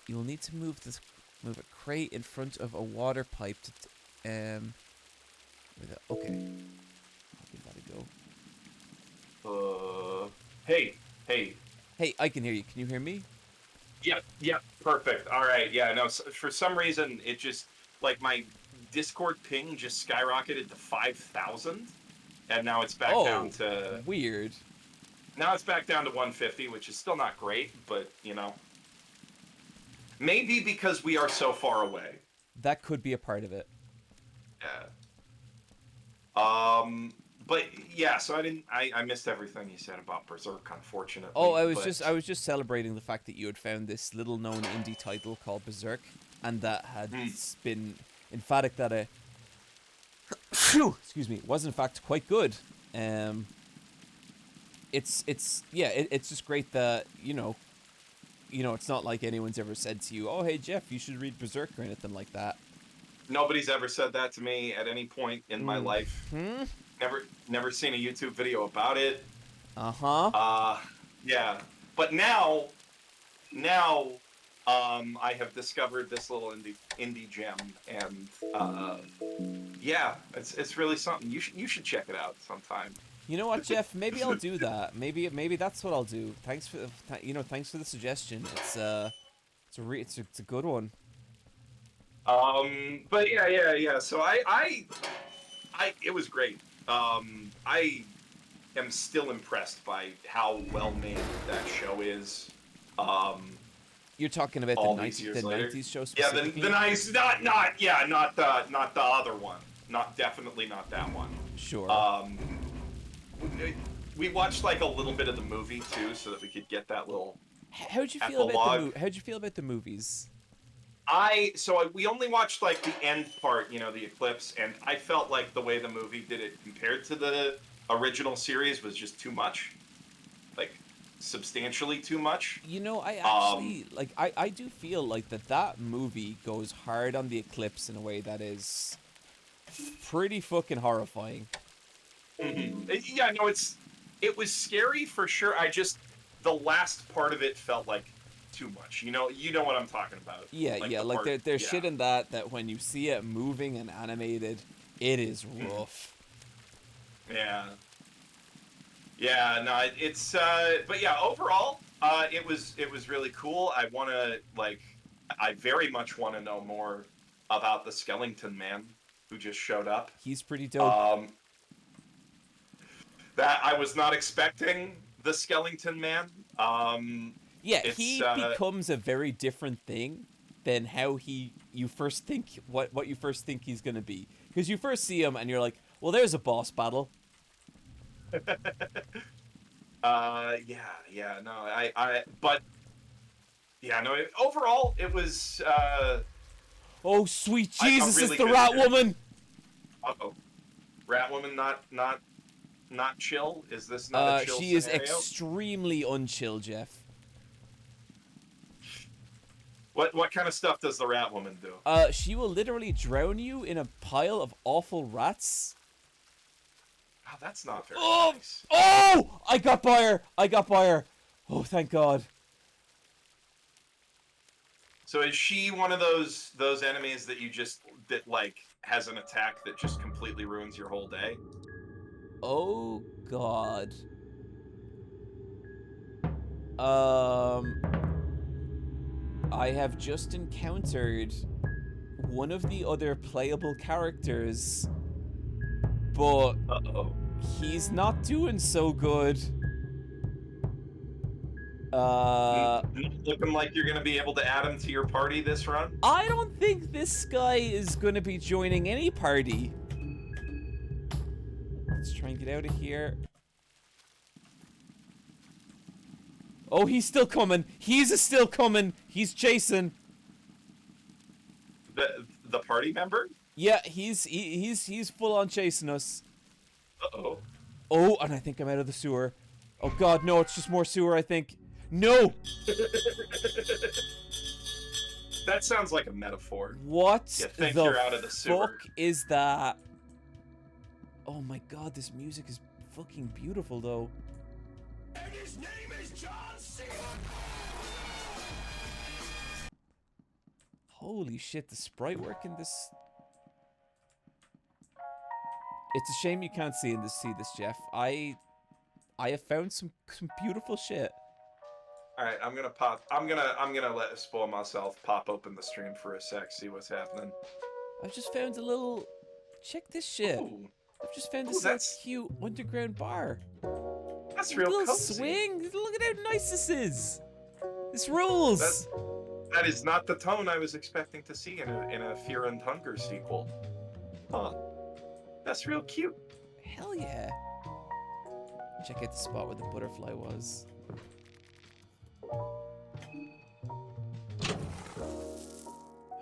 You will need to move a crate in front of a water pipe to okay. I'll give that a go. Hey. Hey, I can hear you. Can you hear me? Yep, perfect. All right, yeah, no, for some reason, it just, like, my Discord ping just skyrocketed to 5,000, and now it's back down to... Weird. Now it's back down to 150, which is still not great, but, maybe because we are so far away. That could be a part of it. Yeah. But yeah, so I missed everything you said about Berserk, unfortunately. Oh, I was just celebrating the fact that you had found this little known indie title called Berserk, and that had been emphatic that it was in fact quite good. It's just great that it's not like anyone's ever said to you, "Oh, hey Jeff, you should read Berserk" or anything like that. Nobody's ever said that to me at any point in my life. Never seen a YouTube video about it. Yeah. But now, I have discovered this little indie gem, and yeah, it's really something. You should check it out sometime. You know what, Jeff? Maybe I'll do that. Maybe that's what I'll do. Thanks for the suggestion. It's a good one. But yeah. So I it was great. I am still impressed by how well made that show is. You're talking about all the these 90s, years the later. 90s show Yeah, specifically? the nice, not the other one. Definitely not that one. Sure. We watched like a little bit of the movie too, so that we could get that little How'd you feel about epilogue. how'd you feel about the movies? We only watched like the end part, the eclipse, and I felt like the way the movie did it compared to the original series was just too much, like substantially too much. I actually I do feel like that movie goes hard on the eclipse in a way that is pretty fucking horrifying. Yeah, no, it was scary for sure. The last part of it felt like too much. You know what I'm talking about. Yeah, there's shit in that when you see it moving and animated, it is rough. Yeah. Yeah, no, it's but yeah, overall, it was really cool. I very much want to know more about the Skeleton Man who just showed up. He's pretty dope. That I was not expecting the Skeleton Man. Yeah, he becomes a very different thing than how you first think what you first think he's gonna be. Because you first see him and you're like, well, there's a boss battle. Overall, it was. Oh, sweet Jesus! really It's the good Rat here. Woman. Uh-oh, Rat Woman, not chill. Is this not a chill she is scenario? extremely unchill, Jeff. What kind of stuff does the Rat Woman do? She will literally drown you in a pile of awful rats. Oh, that's not very nice. Oh! I got by her. Oh, thank God. So is she one of those enemies that has an attack that just completely ruins your whole day? Oh God. I have just encountered one of the other playable characters, but he's not doing so good. Looking like you're gonna be able to add him to your party this run? I don't think this guy is gonna be joining any party. Let's try and get out of here. Oh, he's still coming. He's still coming. He's chasing. The party member? Yeah, he's full on chasing us. Uh-oh. Oh, and I think I'm out of the sewer. Oh God, no, it's just more sewer, I think. No! That sounds like a metaphor. What You think the you're out of the sewer. fuck is that? Oh my God, this music is fucking beautiful, though. And his name is John C. Holy shit, the sprite work in this... It's a shame you can't see this, Jeff. I have found some beautiful shit. All right, I'm gonna let spoil myself. Pop open the stream for a sec, see what's happening. I've just found a little... Check this shit. Ooh, I've just found Ooh, this that's- cute underground bar. that's A real little cozy. swing. Look at how nice this is. This rules. That is not the tone I was expecting to see in a Fear and Hunger sequel. Huh? That's real cute. Hell yeah. Check out the spot where the butterfly was.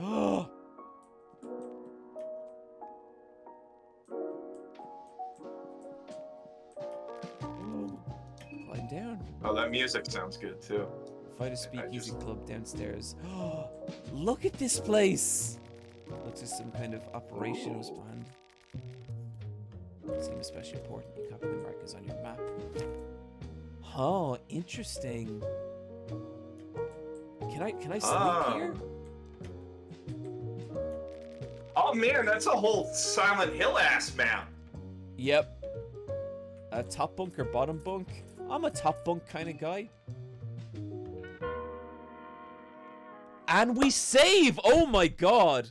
Oh. Climb down. Oh, that music sounds good too. Find a speakeasy club downstairs. Look at this place! Looks like some kind of operation was planned. Seems especially important. You copy the markers on your map. Oh, interesting. Can I sleep here? Oh man, that's a whole Silent Hill ass map. Yep. A top bunk or bottom bunk? I'm a top bunk kind of guy. And we save! Oh my God!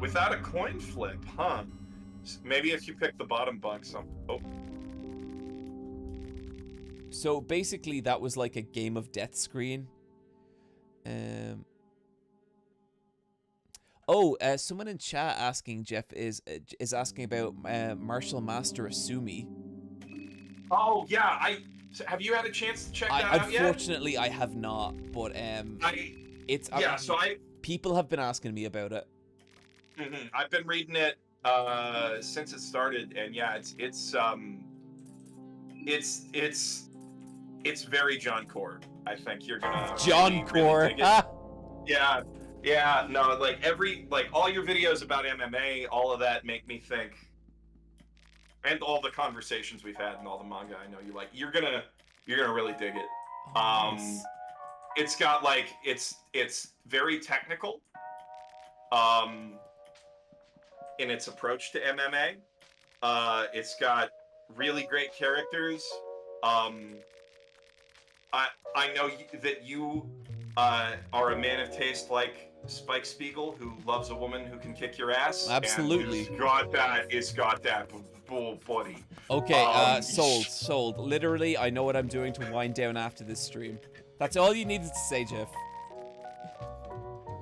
Without a coin flip, huh? Maybe if you pick the bottom bunk, oh. So basically that was like a game of death screen. Someone in chat asking, Jeff is asking about Martial Master Asumi. Oh yeah, So have you had a chance to check that out yet? Unfortunately, I have not, but people have been asking me about it. I've been reading it since it started, and yeah, it's very John Core. I think you're gonna John Core. Really dig it. Yeah, no, like all your videos about MMA, all of that make me think, and all the conversations we've had and all the manga I know you like, you're gonna really dig it. Nice. It's got like it's very technical, in its approach to MMA. It's got really great characters. I know that you are a man of taste like Spike Spiegel, who loves a woman who can kick your ass. Absolutely. And it's got that bull body. Okay, sold. Literally, I know what I'm doing to wind down after this stream. That's all you needed to say, Jeff.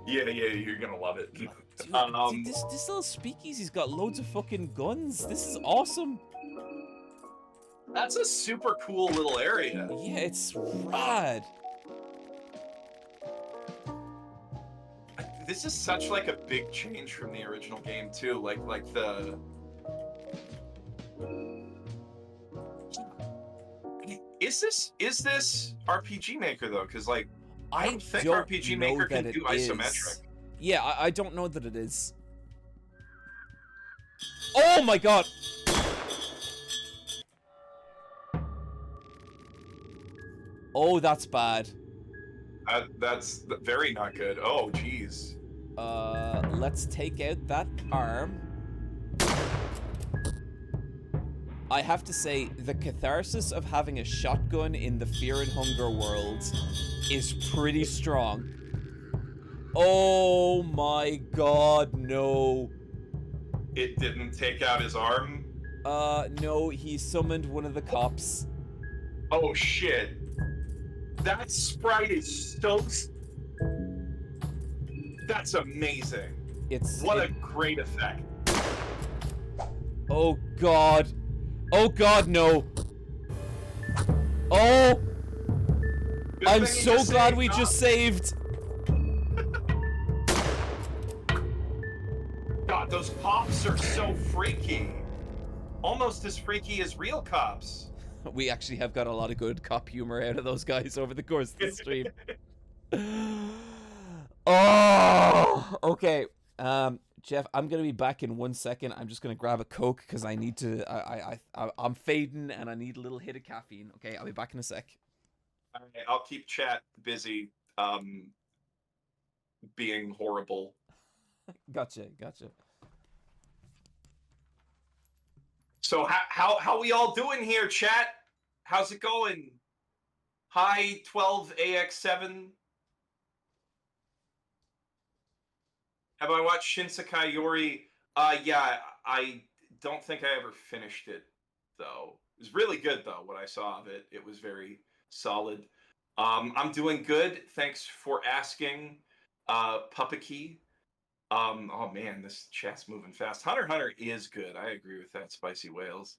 Yeah, you're gonna love it. Dude, this little speakeasy's got loads of fucking guns. This is awesome. That's a super cool little area. Yeah, it's rad. This is such like a big change from the original game too. Like the. Is this RPG Maker though? Because like I don't think RPG Maker can do isometric. Yeah, I don't know that it is. Oh my god! Oh, that's bad. That's very not good. Oh, jeez. Let's take out that arm. I have to say, the catharsis of having a shotgun in the Fear and Hunger world is pretty strong. Oh my god, no. It didn't take out his arm? No, he summoned one of the cops. Oh shit. That sprite is so... That's amazing. What a great effect. Oh god. Oh god, no. Oh! I'm so glad we just saved. God, those cops are so freaky. Almost as freaky as real cops. We actually have got a lot of good cop humor out of those guys over the course of the stream. Oh! Okay. Jeff, I'm gonna be back in 1 second. I'm just gonna grab a Coke because I need to. I'm fading and I need a little hit of caffeine. Okay, I'll be back in a sec. All right, I'll keep chat busy. Being horrible. Gotcha. So how we all doing here, chat? How's it going? Hi, 12AX7. Have I watched Shinsekai Yori? Yeah, I don't think I ever finished it, though. It was really good, though, what I saw of it. It was very solid. I'm doing good. Thanks for asking, Puppakey. Oh, man, this chat's moving fast. Hunter x Hunter is good. I agree with that, Spicy Whales.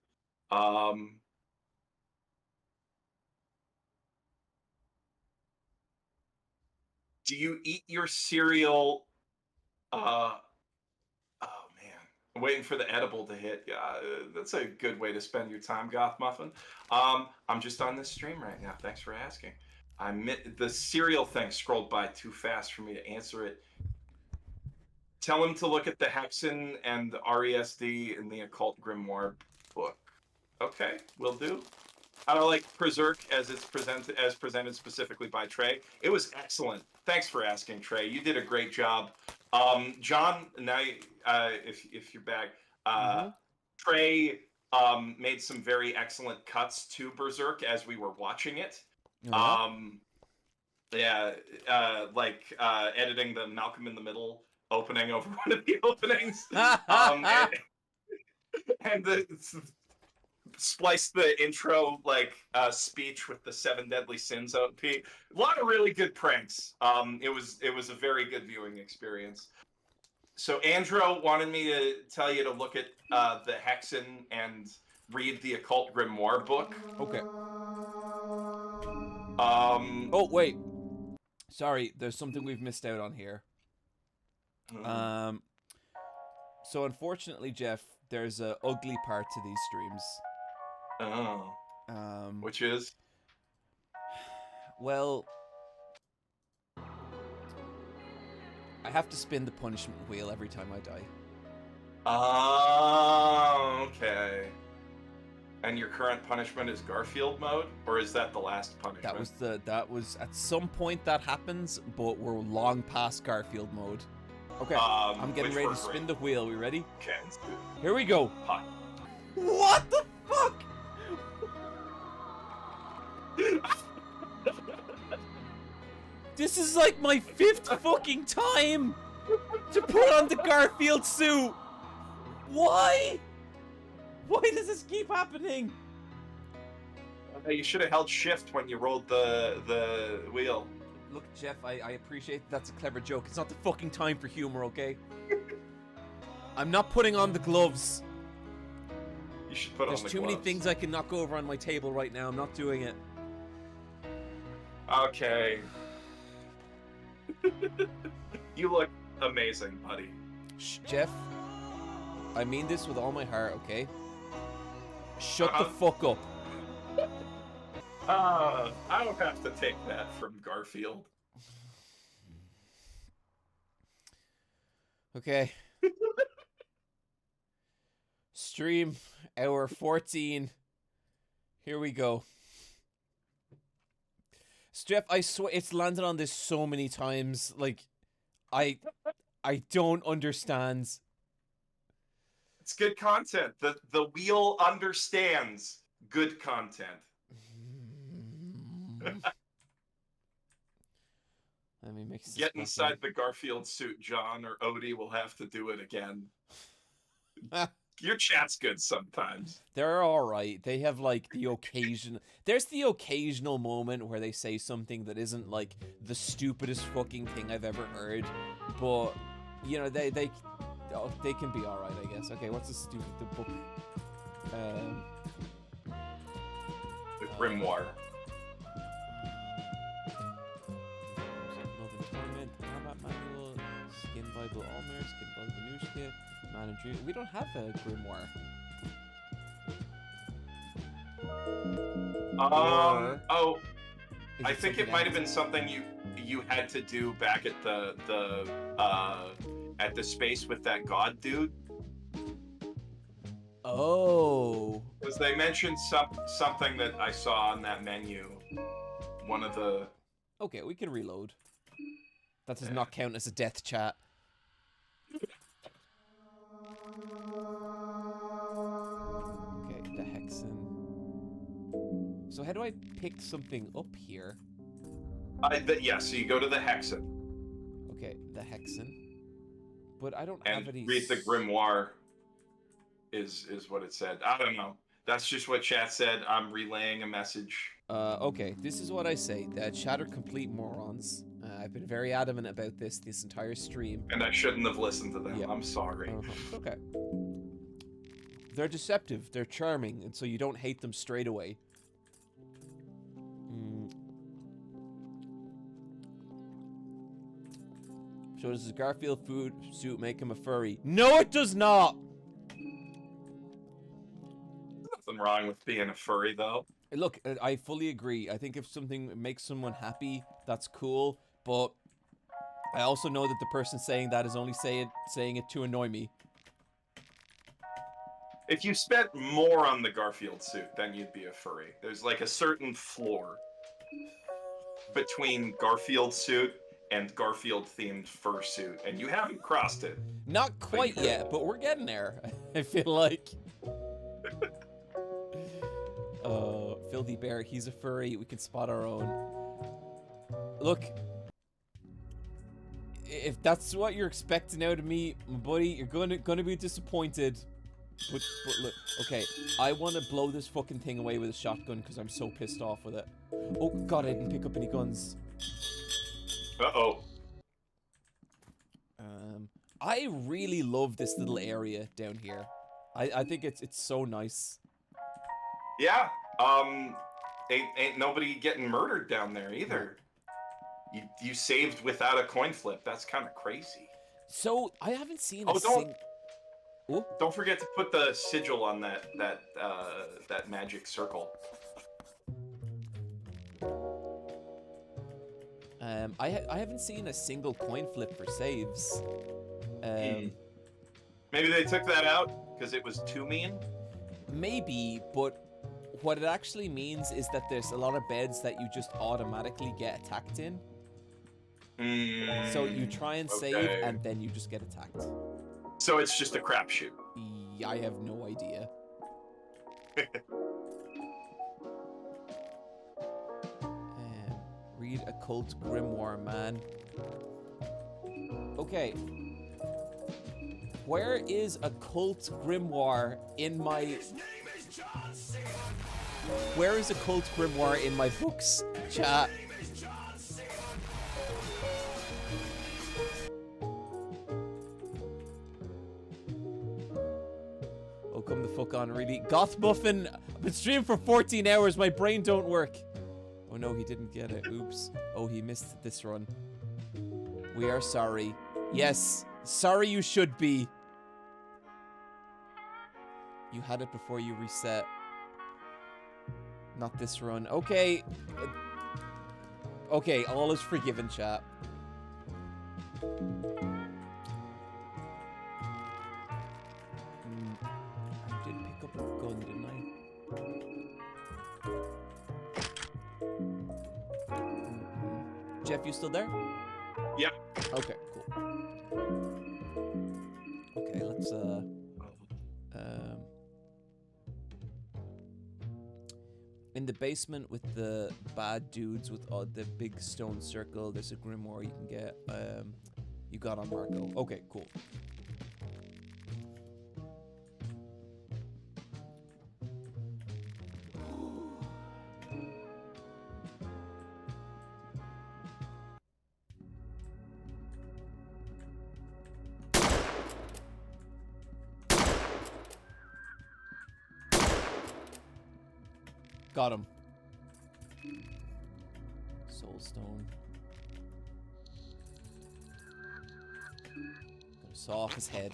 Do you eat your cereal... oh man, I'm waiting for the edible to hit. Yeah, that's a good way to spend your time, Goth Muffin. I'm just on this stream right now. Thanks for asking. The cereal thing scrolled by too fast for me to answer it. Tell him to look at the Hexen and the RESD in the Occult Grimoire book. Okay, will do. I like Berserk as it's presented specifically by Trey. It was excellent. Thanks for asking, Trey. You did a great job. John, now if you're back, Trey made some very excellent cuts to Berserk as we were watching it. Editing the Malcolm in the Middle opening over one of the openings, and splice the intro speech with the 7 Deadly Sins OP. A lot of really good pranks. It was a very good viewing experience. So Andro wanted me to tell you to look at the Hexen and read the Occult Grimoire book. Okay. Oh, wait. Sorry, there's something we've missed out on here. So unfortunately, Jeff, there's a ugly part to these streams. Oh. Um, Which is? well, I have to spin the punishment wheel every time I die. Oh, okay. And your current punishment is Garfield mode, or is that the last punishment? That was at some point that happens, but we're long past Garfield mode. Okay, I'm getting ready to spin the wheel. We ready? Okay. Here we go. Hi. What the fuck? This is like my 5th fucking time to put on the Garfield suit. Why? Why does this keep happening? You should have held shift when you rolled the wheel. Look, Jeff, I appreciate that's a clever joke. It's not the fucking time for humor, okay? I'm not putting on the gloves. You should put There's on the too gloves. many things I can knock over on my table right now. I'm not doing it. Okay. You look amazing, buddy. Shh, Jeff. I mean this with all my heart, okay? Shut the fuck up. I don't have to take that from Garfield. Okay. Stream hour 14. Here we go. Jeff, I swear it's landed on this so many times. Like, I don't understand. It's good content. The wheel understands good content. Let me mix this Get back inside the Garfield suit, John, or Odie will have to do it again. Your chat's good sometimes. They're all right. They have like the occasion. There's the occasional moment where they say something that isn't like the stupidest fucking thing I've ever heard, but you know they can be all right, I guess. Okay, what's the book? The Grimoire. Love and Torment, Combat Manual, Skin Bible Almer, Skin Bible Venushka, Man and Dream. We don't have a Grimoire. Oh, Is I think something it might have else? been something you had to do back at the space with that god dude. Oh. Because they mentioned something that I saw on that menu. One of the... Okay, we can reload. That does not count as a death chat. Okay, the Hexen. So how do I pick something up here? Yeah, so you go to the Hexen Okay, the Hexen. But I don't and have any... read the Grimoire is what it said. I don't know. That's just what chat said. I'm relaying a message. Okay, this is what I say. The chat are complete morons. I've been very adamant about this entire stream. And I shouldn't have listened to them. Yeah. I'm sorry. Okay. They're deceptive, they're charming, and so you don't hate them straight away. So does the Garfield food suit make him a furry? No, it does not! Nothing wrong with being a furry, though. Look, I fully agree. I think if something makes someone happy, that's cool, but I also know that the person saying that is only saying it to annoy me. If you spent more on the Garfield suit, then you'd be a furry. There's like a certain floor between Garfield suit and Garfield-themed fursuit, and you haven't crossed it. Not quite yet, but we're getting there. I feel like. Filthy Bear, he's a furry. We can spot our own. Look, if that's what you're expecting out of me, buddy, you're gonna be disappointed. But look, okay, I want to blow this fucking thing away with a shotgun because I'm so pissed off with it. Oh god, I didn't pick up any guns. Uh-oh. I really love this little area down here. I think it's so nice. Yeah, Ain't nobody getting murdered down there either. You saved without a coin flip. That's kind of crazy. So I haven't seen Oh, a sing. Oh, Don't forget to put the sigil on that magic circle. I haven't seen a single coin flip for saves. Maybe they took that out because it was too mean. Maybe, but what it actually means is that there's a lot of beds that you just automatically get attacked in. So you try and save, Okay. and then you just get attacked. So it's just a crapshoot. I have no idea. Read Occult Grimoire, man. Okay. Where is Occult Grimoire in my... His name is John C. Where is Occult Grimoire in my books, chat? His name is John C. Oh, come the fuck on, really. Goth Muffin, I've been streaming for 14 hours, my brain don't work. Oh no, he didn't get it, oops. Oh, he missed this run. We are sorry. Yes, sorry you should be. You had it before you reset. Not this run. Okay. Okay, all is forgiven, chat. I did pick up a gun, didn't I? Jeff, you still there? Yeah. Okay, cool. Okay, let's in the basement with the bad dudes with the big stone circle, there's a grimoire you can get. You got on Marco. Okay, cool. Got him. Soulstone. Gonna saw off his head.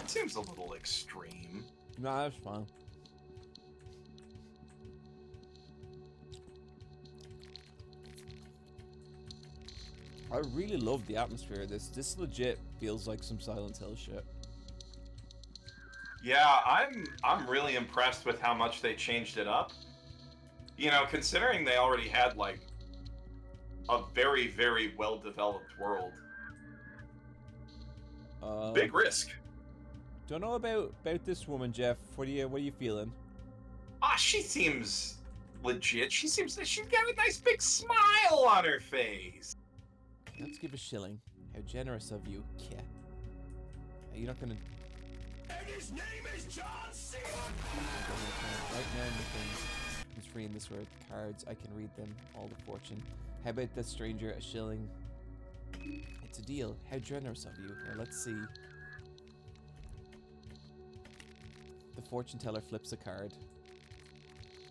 Seems a little extreme. Nah, that's fine. I really love the atmosphere of this. This legit feels like some Silent Hill shit. Yeah, I'm really impressed with how much they changed it up. You know, considering they already had like a very, very well developed world. Big risk. Don't know about this woman, Jeff. What are you feeling? Ah, she seems legit. She's got a nice big smile on her face. Let's give a shilling. How generous of you. Yeah. You're not gonna. And his name is John C. Right now, nothing. I'm free in this word. Cards, I can read them. All the fortune. How about the stranger a shilling? It's a deal. How generous of you. Now let's see. The fortune teller flips a card.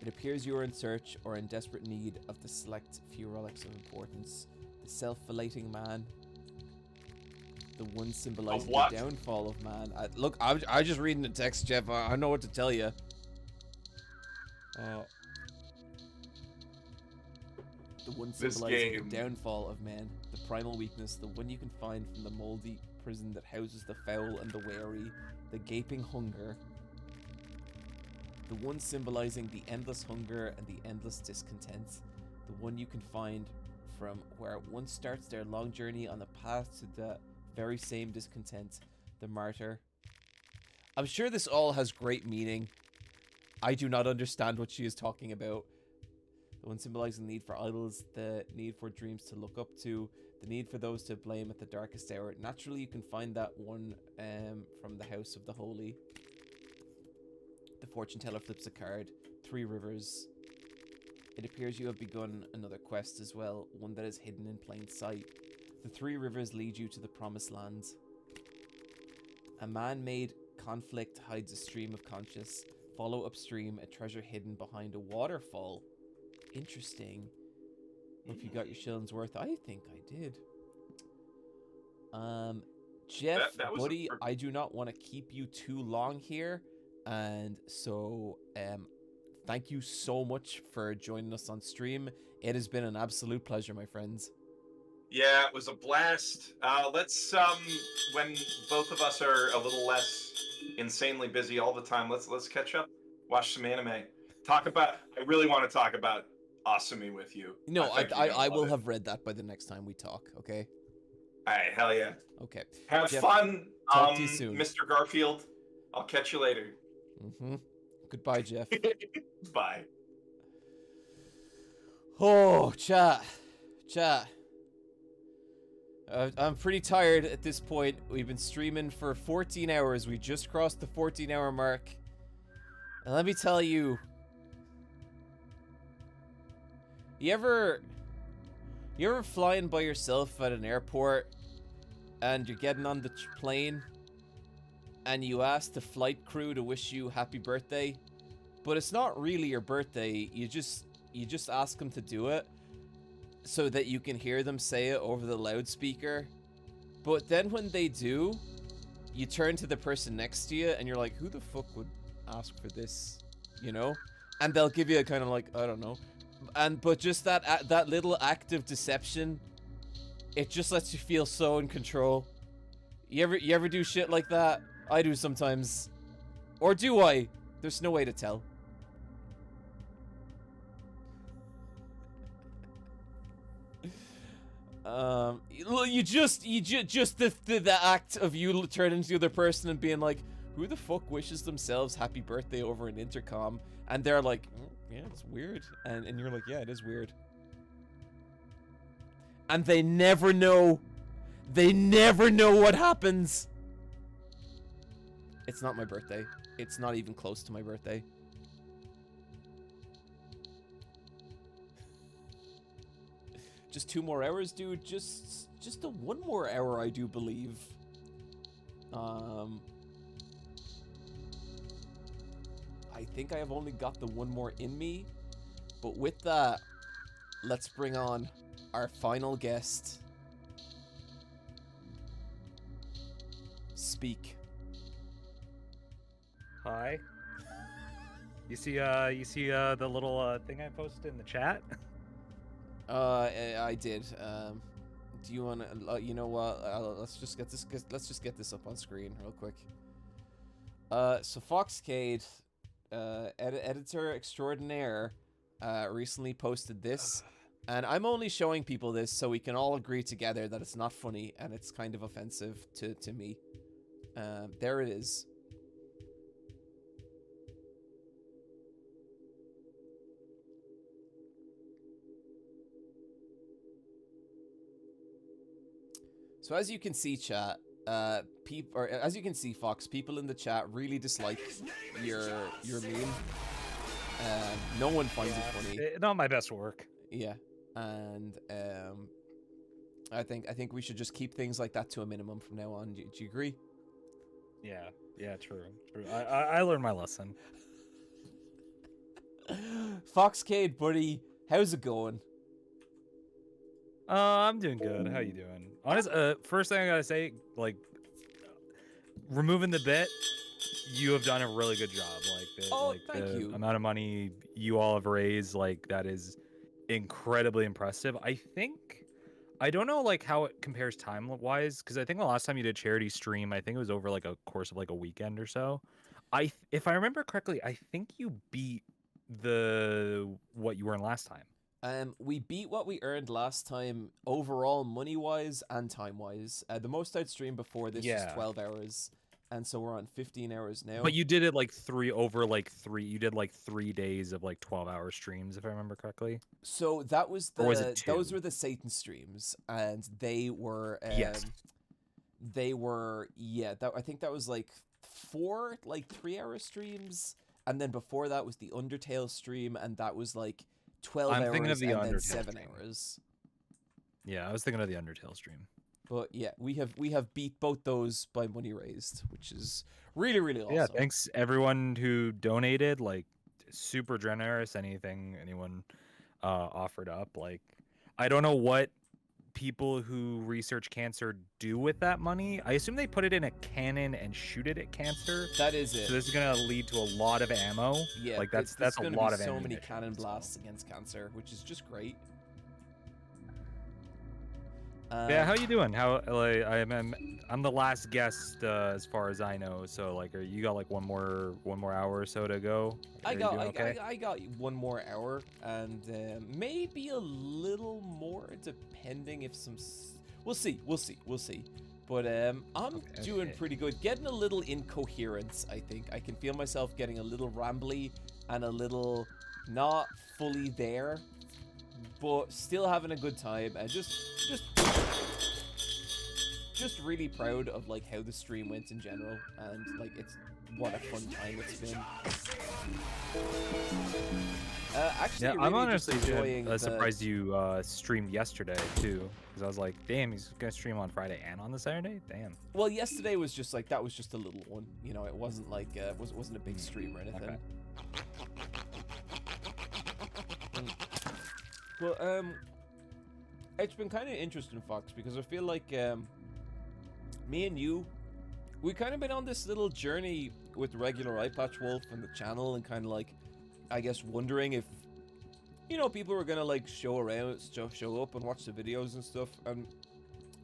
It appears you are in search or in desperate need of the select few relics of importance. The self-filleting man. The one symbolizing the downfall of man. Look, I was just reading the text, Jeff. I know what to tell you. The one symbolizing the downfall of man. The primal weakness. The one you can find from the moldy prison that houses the foul and the wary. The gaping hunger. The one symbolizing the endless hunger and the endless discontent. The one you can find from where one starts their long journey on the path to the very same discontent. The martyr. I'm sure this all has great meaning. I do not understand what she is talking about. The one symbolizing the need for idols, the need for dreams to look up to, the need for those to blame at the darkest hour. Naturally, you can find that one from the House of the Holy. The fortune teller flips a card. 3 rivers. It appears you have begun another quest as well, one that is hidden in plain sight. The 3 rivers lead you to the promised land. A man-made conflict hides a stream of conscience. Follow upstream, a treasure hidden behind a waterfall. Interesting. Hope you got your shillings worth. I think I did. Jeff, That was buddy, I do not want to keep you too long here. And so, thank you so much for joining us on stream. It has been an absolute pleasure, my friends. Yeah, it was a blast. Let's when both of us are a little less insanely busy all the time, let's catch up, watch some anime, talk about. I really want to talk about Asumi with you. No, think you're gonna I love will it. have read that by the next time we talk, okay? All right, hell yeah. Okay. Have Jeff, fun, talk to you soon. Mr. Garfield. I'll catch you later. Goodbye, Jeff. Bye. Oh, chat. I'm pretty tired at this point. We've been streaming for 14 hours. We just crossed the 14-hour mark. And let me tell you, you ever flying by yourself at an airport and you're getting on the plane and you ask the flight crew to wish you happy birthday, but it's not really your birthday. You just ask them to do it so that you can hear them say it over the loudspeaker. But then when they do, you turn to the person next to you and you're like, who the fuck would ask for this? You know? And they'll give you a kind of like, I don't know. But just that little act of deception, it just lets you feel so in control. You ever do shit like that? I do sometimes. Or do I? There's no way to tell. You just the act of you turning to the other person and being like, who the fuck wishes themselves happy birthday over an intercom? And they're like, yeah, it's weird. And you're like, yeah, it is weird. And they never know. They never know what happens. It's not my birthday. It's not even close to my birthday. Just 2 more hours, dude. Just a 1 more hour, I do believe. I think I have only got the 1 more in me. But with that, let's bring on our final guest. Speak. Hi. You see the little thing I posted in the chat? I did. Do you want to? You know what? Let's just get this up on screen real quick. So Foxcade, editor extraordinaire, recently posted this, and I'm only showing people this so we can all agree together that it's not funny and it's kind of offensive to me. There it is. So as you can see, chat, as you can see, Fox, people in the chat really dislike your meme. No one finds it funny. Not my best work. Yeah, and I think we should just keep things like that to a minimum from now on. Do you agree? Yeah, true. I learned my lesson. Foxcade, buddy, how's it going? I'm doing good. How you doing? Honest, first thing I gotta say, like, removing the bit, you have done a really good job. Like, thank you. Amount of money you all have raised, like, that is incredibly impressive. I don't know, like, how it compares time-wise, because I think the last time you did charity stream, I think it was over, like, a course of, like, a weekend or so. If I remember correctly, I think you beat what you earned last time. We beat what we earned last time overall, money-wise and time-wise. The most I'd streamed before this was 12 hours, and so we're on 15 hours now. But you did it like you did like 3 days of like 12-hour streams, if I remember correctly. So that was those were the Satan streams, and they were yes. They were I think that was like 4 like 3-hour streams, and then before that was the Undertale stream, and that was like 12 hours thinking of the and then Undertale 7 stream. hours. Yeah, I was thinking of the Undertale stream. But yeah, we have beat both those by money raised, which is really, really awesome. Yeah, thanks everyone who donated. Like, super generous. Anyone offered up. Like, I don't know what people who research cancer do with that money. I assume they put it in a cannon and shoot it at cancer. That is it. So this is gonna lead to a lot of ammo. Yeah, like there's that's a gonna lot be of so many ammunition, cannon so. blasts against cancer, which is just great. Yeah, how you doing? How like I'm the last guest as far as I know. So like, you got like one more hour or so to go? I Are you got doing okay? I got one more hour, and maybe a little more depending if some. We'll see. But I'm doing okay. pretty good. Getting a little incoherence. I think I can feel myself getting a little rambly and a little not fully there, but still having a good time. And just really proud of like how the stream went in general, and like it's what a fun time it's been. Actually, Yeah, really I'm just honestly enjoying surprised you streamed yesterday too, because I was like, damn, he's gonna stream on Friday and on the Saturday. Damn. Well, yesterday was just like that was just a little one, you know. It wasn't like wasn't a big stream or anything. Okay. But it's been kind of interesting, Fox, because I feel like me and you, we kind of been on this little journey with regular Eyepatch Wolf and the channel, and kind of like, I guess, wondering if, you know, people were gonna like show up and watch the videos and stuff. And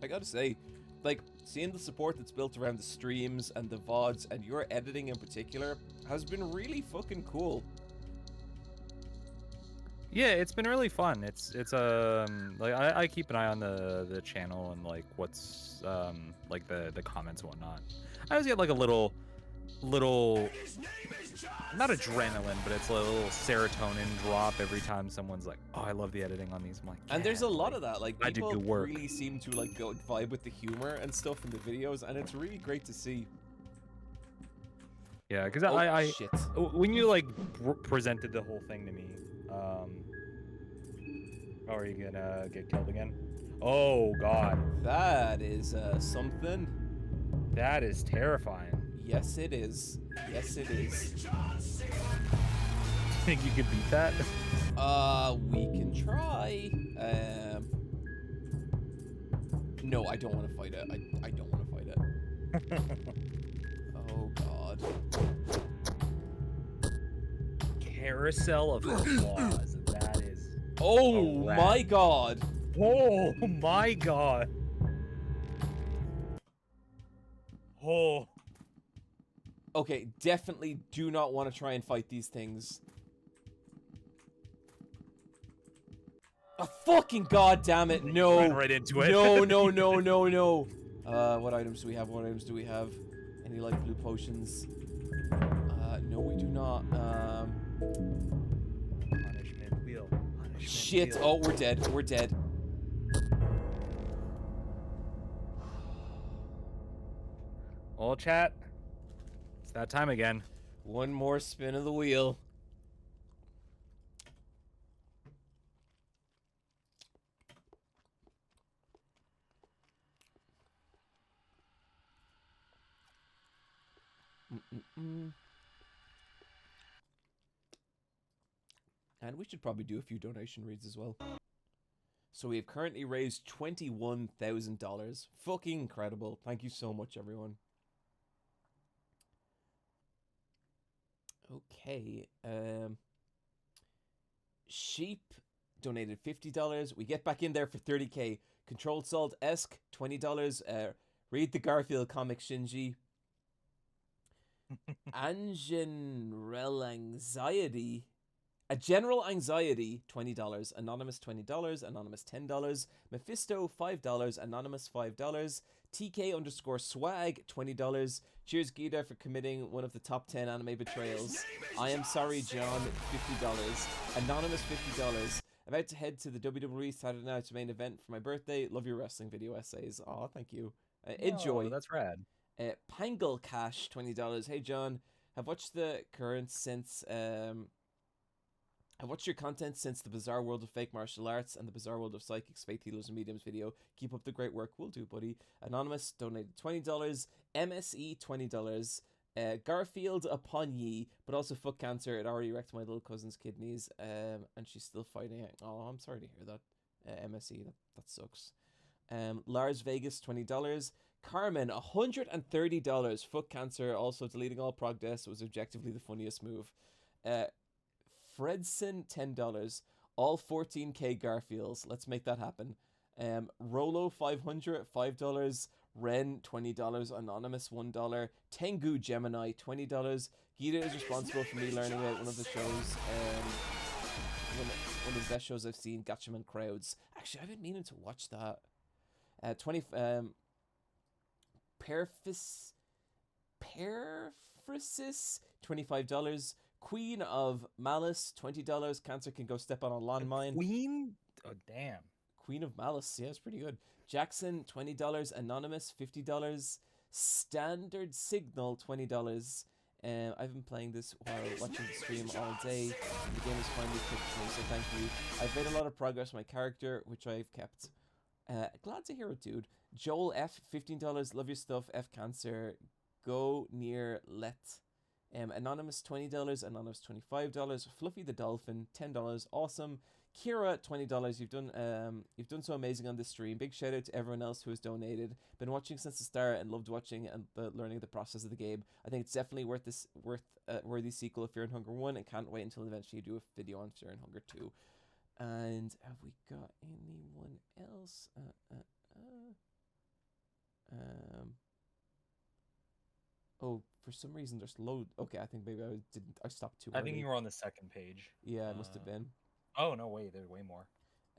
I gotta say, like, seeing the support that's built around the streams and the VODs and your editing in particular has been really fucking cool. Yeah, it's been really fun. It's like I keep an eye on the channel and like what's like the comments and whatnot. I always get like a little not adrenaline, but it's a little serotonin drop every time someone's like, "Oh, I love the editing on these." I'm like, And there's a "Yeah, lot of that. Like, I do people good work." really seem to like go vibe with the humor and stuff in the videos, and it's really great to see. Yeah, because Oh, I shit. when you like presented the whole thing to me, oh, are you gonna get killed again? Oh God, That is something. that is terrifying. Yes, it is. Yes, it is. Think you could beat that? We can try. No, I don't want to fight it. I don't want to fight it. Oh God. Carousel of claws. That is. Oh rat. my God. Oh my God. Oh. Okay, definitely do not want to try and fight these things. Oh, fucking God damn it, no. Ran right into it. No, no, no, no, no. What items do we have? What items do we have? Any, like, blue potions? No, we do not. Punishment wheel. Punishment Shit. wheel. Oh, we're dead. We're dead. Well, chat. It's that time again. One more spin of the wheel. And we should probably do a few donation reads as well. So we have currently raised $21,000. Fucking incredible. Thank you so much, everyone. Okay. Sheep donated $50. We get back in there for $30K. Controlled Salt-esque, $20. Read the Garfield comic, Shinji. Anxiety. A General Anxiety, $20. Anonymous, $20. Anonymous, $10. Mephisto, $5. Anonymous, $5. TK_swag, $20. Cheers, Gita, for committing one of the top 10 anime betrayals. I am sorry, John, $50. Anonymous, $50. About to head to the WWE Saturday Night's main event for my birthday. Love your wrestling video essays. Aw, thank you. Enjoy. Oh, that's rad. Pangle Cash, $20. Hey, John, have watched the current since I've watched your content since the Bizarre World of Fake Martial Arts and the Bizarre World of Psychics, Fake Healers, and Mediums video. Keep up the great work. Will do, buddy. Anonymous donated $20. MSE $20. Garfield upon ye, but also foot cancer. It already wrecked my little cousin's kidneys, and she's still fighting it. Oh, I'm sorry to hear that. MSE, that sucks. Lars Vegas $20. Carmen $130. Foot cancer. Also deleting all progress was objectively the funniest move. Fredson $10. All 14k Garfields. Let's make that happen. Rolo 500 $5. Ren $20. Anonymous $1. Tengu Gemini $20. Gita is responsible for me learning about one of the shows. One of the best shows I've seen, Gatchaman Crowds. Actually, I've been meaning to watch that. 20 Perphrasis $25. Queen of Malice $20. Cancer can go step on a landmine. Queen? Oh, damn. Queen of Malice, yeah, it's pretty good. Jackson $20. Anonymous $50. Standard Signal $20. I've been playing this while watching the stream all day. The game is finally clicked for me, so thank you. I've made a lot of progress on my character, which I've kept. Glad to hear it, dude. Joel F $15. Love your stuff. F Cancer. Go near let. Anonymous $20. Anonymous $25. Fluffy the Dolphin $10. Awesome. Kira $20. You've done so amazing on this stream. Big shout out to everyone else who has donated. Been watching since the start and loved watching and learning the process of the game. I think it's definitely worthy sequel of Fear and Hunger 1, and can't wait until eventually you do a video on Fear and Hunger 2. And have we got anyone else? Oh, for some reason there's load. Okay, I think maybe I stopped too early. I think you were on the second page. Yeah, it must have been. Oh, no, wait, there's way more.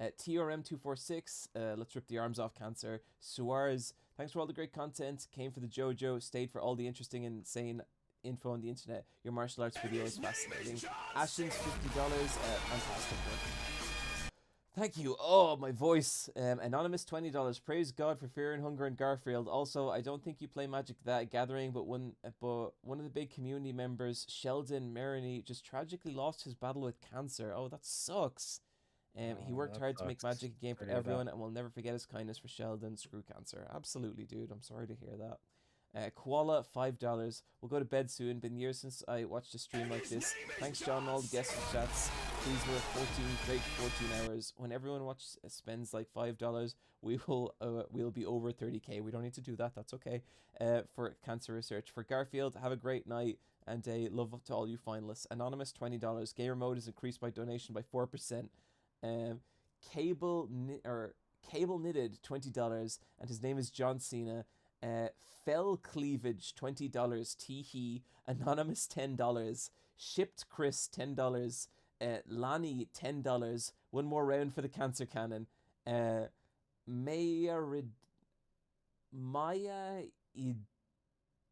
TRM246, let's rip the arms off Cancer. Suarez, thanks for all the great content. Came for the JoJo, stayed for all the interesting and insane info on the internet. Your martial arts video is fascinating. Ashton's $50, fantastic work. Thank you. Oh, my voice. Anonymous $20. Praise God for Fear and Hunger and Garfield. Also, I don't think you play Magic that Gathering, but one of the big community members, Sheldon Maroney, just tragically lost his battle with cancer. Oh, that sucks. He worked hard to make Magic a game for everyone, and we'll never forget his kindness for Sheldon. Screw cancer. Absolutely, dude. I'm sorry to hear that. Koala $5. We'll go to bed soon. Been years since I watched a stream like this. Thanks, John, and all the guests and chats. These were 14 hours. When everyone spends like $5, we'll be over 30k. We don't need to do that. That's okay. For cancer research. For Garfield, have a great night and love to all you finalists. Anonymous $20. Gamer mode is increased by donation by 4%. Cable knitted $20, and his name is John Cena. Fell Cleavage $20. Teehee. Anonymous $10. Shipped Chris $10. Lani $10. One more round for the cancer cannon. Maya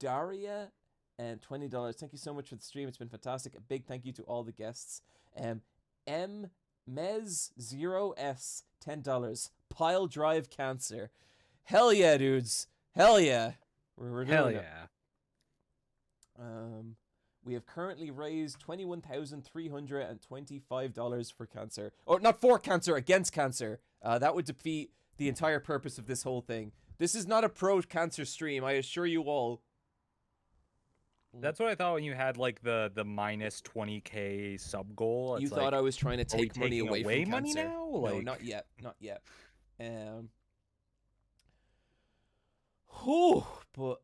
Idaria $20. Thank you so much for the stream. It's been fantastic. A big thank you to all the guests. Mez0S $10. Pile Drive Cancer. Hell yeah, dudes. Hell yeah. We're doing Hell it. yeah. We have currently raised $21,325 for cancer. Or not for cancer, against cancer. That would defeat the entire purpose of this whole thing. This is not a pro-cancer stream, I assure you all. That's what I thought when you had like the minus 20k sub goal. You It's thought like, I was trying to take money away from money cancer. now? No, Like... not yet. Not yet. Whew, but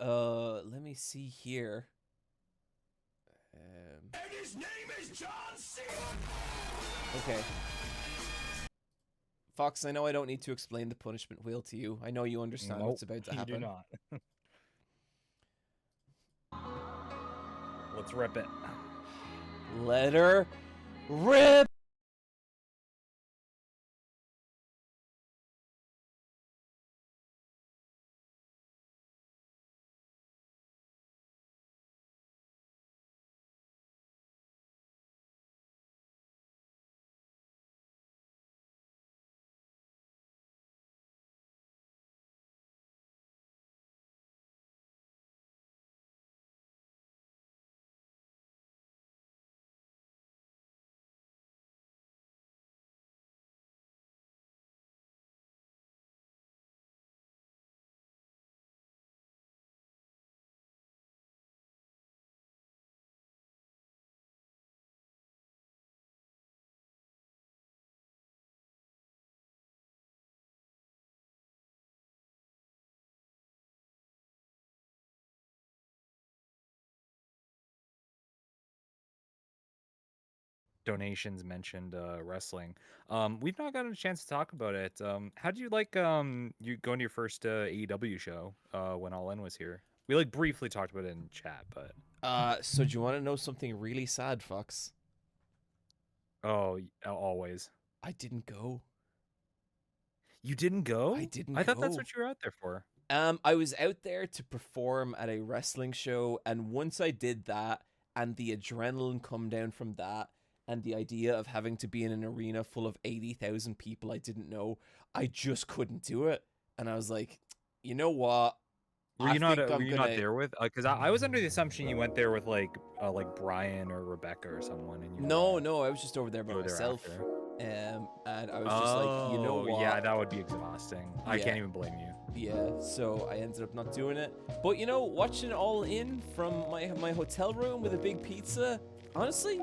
let me see here. And his name is John C. Okay. Fox, I know I don't need to explain the punishment wheel to you. I know you understand what's about to happen. You do not. Let's rip it. Let her rip! donations mentioned wrestling. We've not gotten a chance to talk about it. How did you like you going to your first AEW show when All In was here? We like briefly talked about it in chat, but So do you want to know something really sad, Fox? always. I didn't go. You didn't go? I didn't I thought that's go. what you were out there for. I was out there to perform at a wrestling show, and once I did that, and the adrenaline come down from that, and the idea of having to be in an arena full of 80,000 people I didn't know, I just couldn't do it. And I was like, you know what? Were I you not? think I'm Were you gonna- not there with? Because I was under the assumption you went there with like Brian or Rebecca or someone. And you were, No, I was just over there by you were there myself. after. And I was just like, you know Oh, what? yeah, that would be exhausting. I Yeah. can't even blame you. Yeah, so I ended up not doing it. But you know, watching All In from my hotel room with a big pizza, honestly,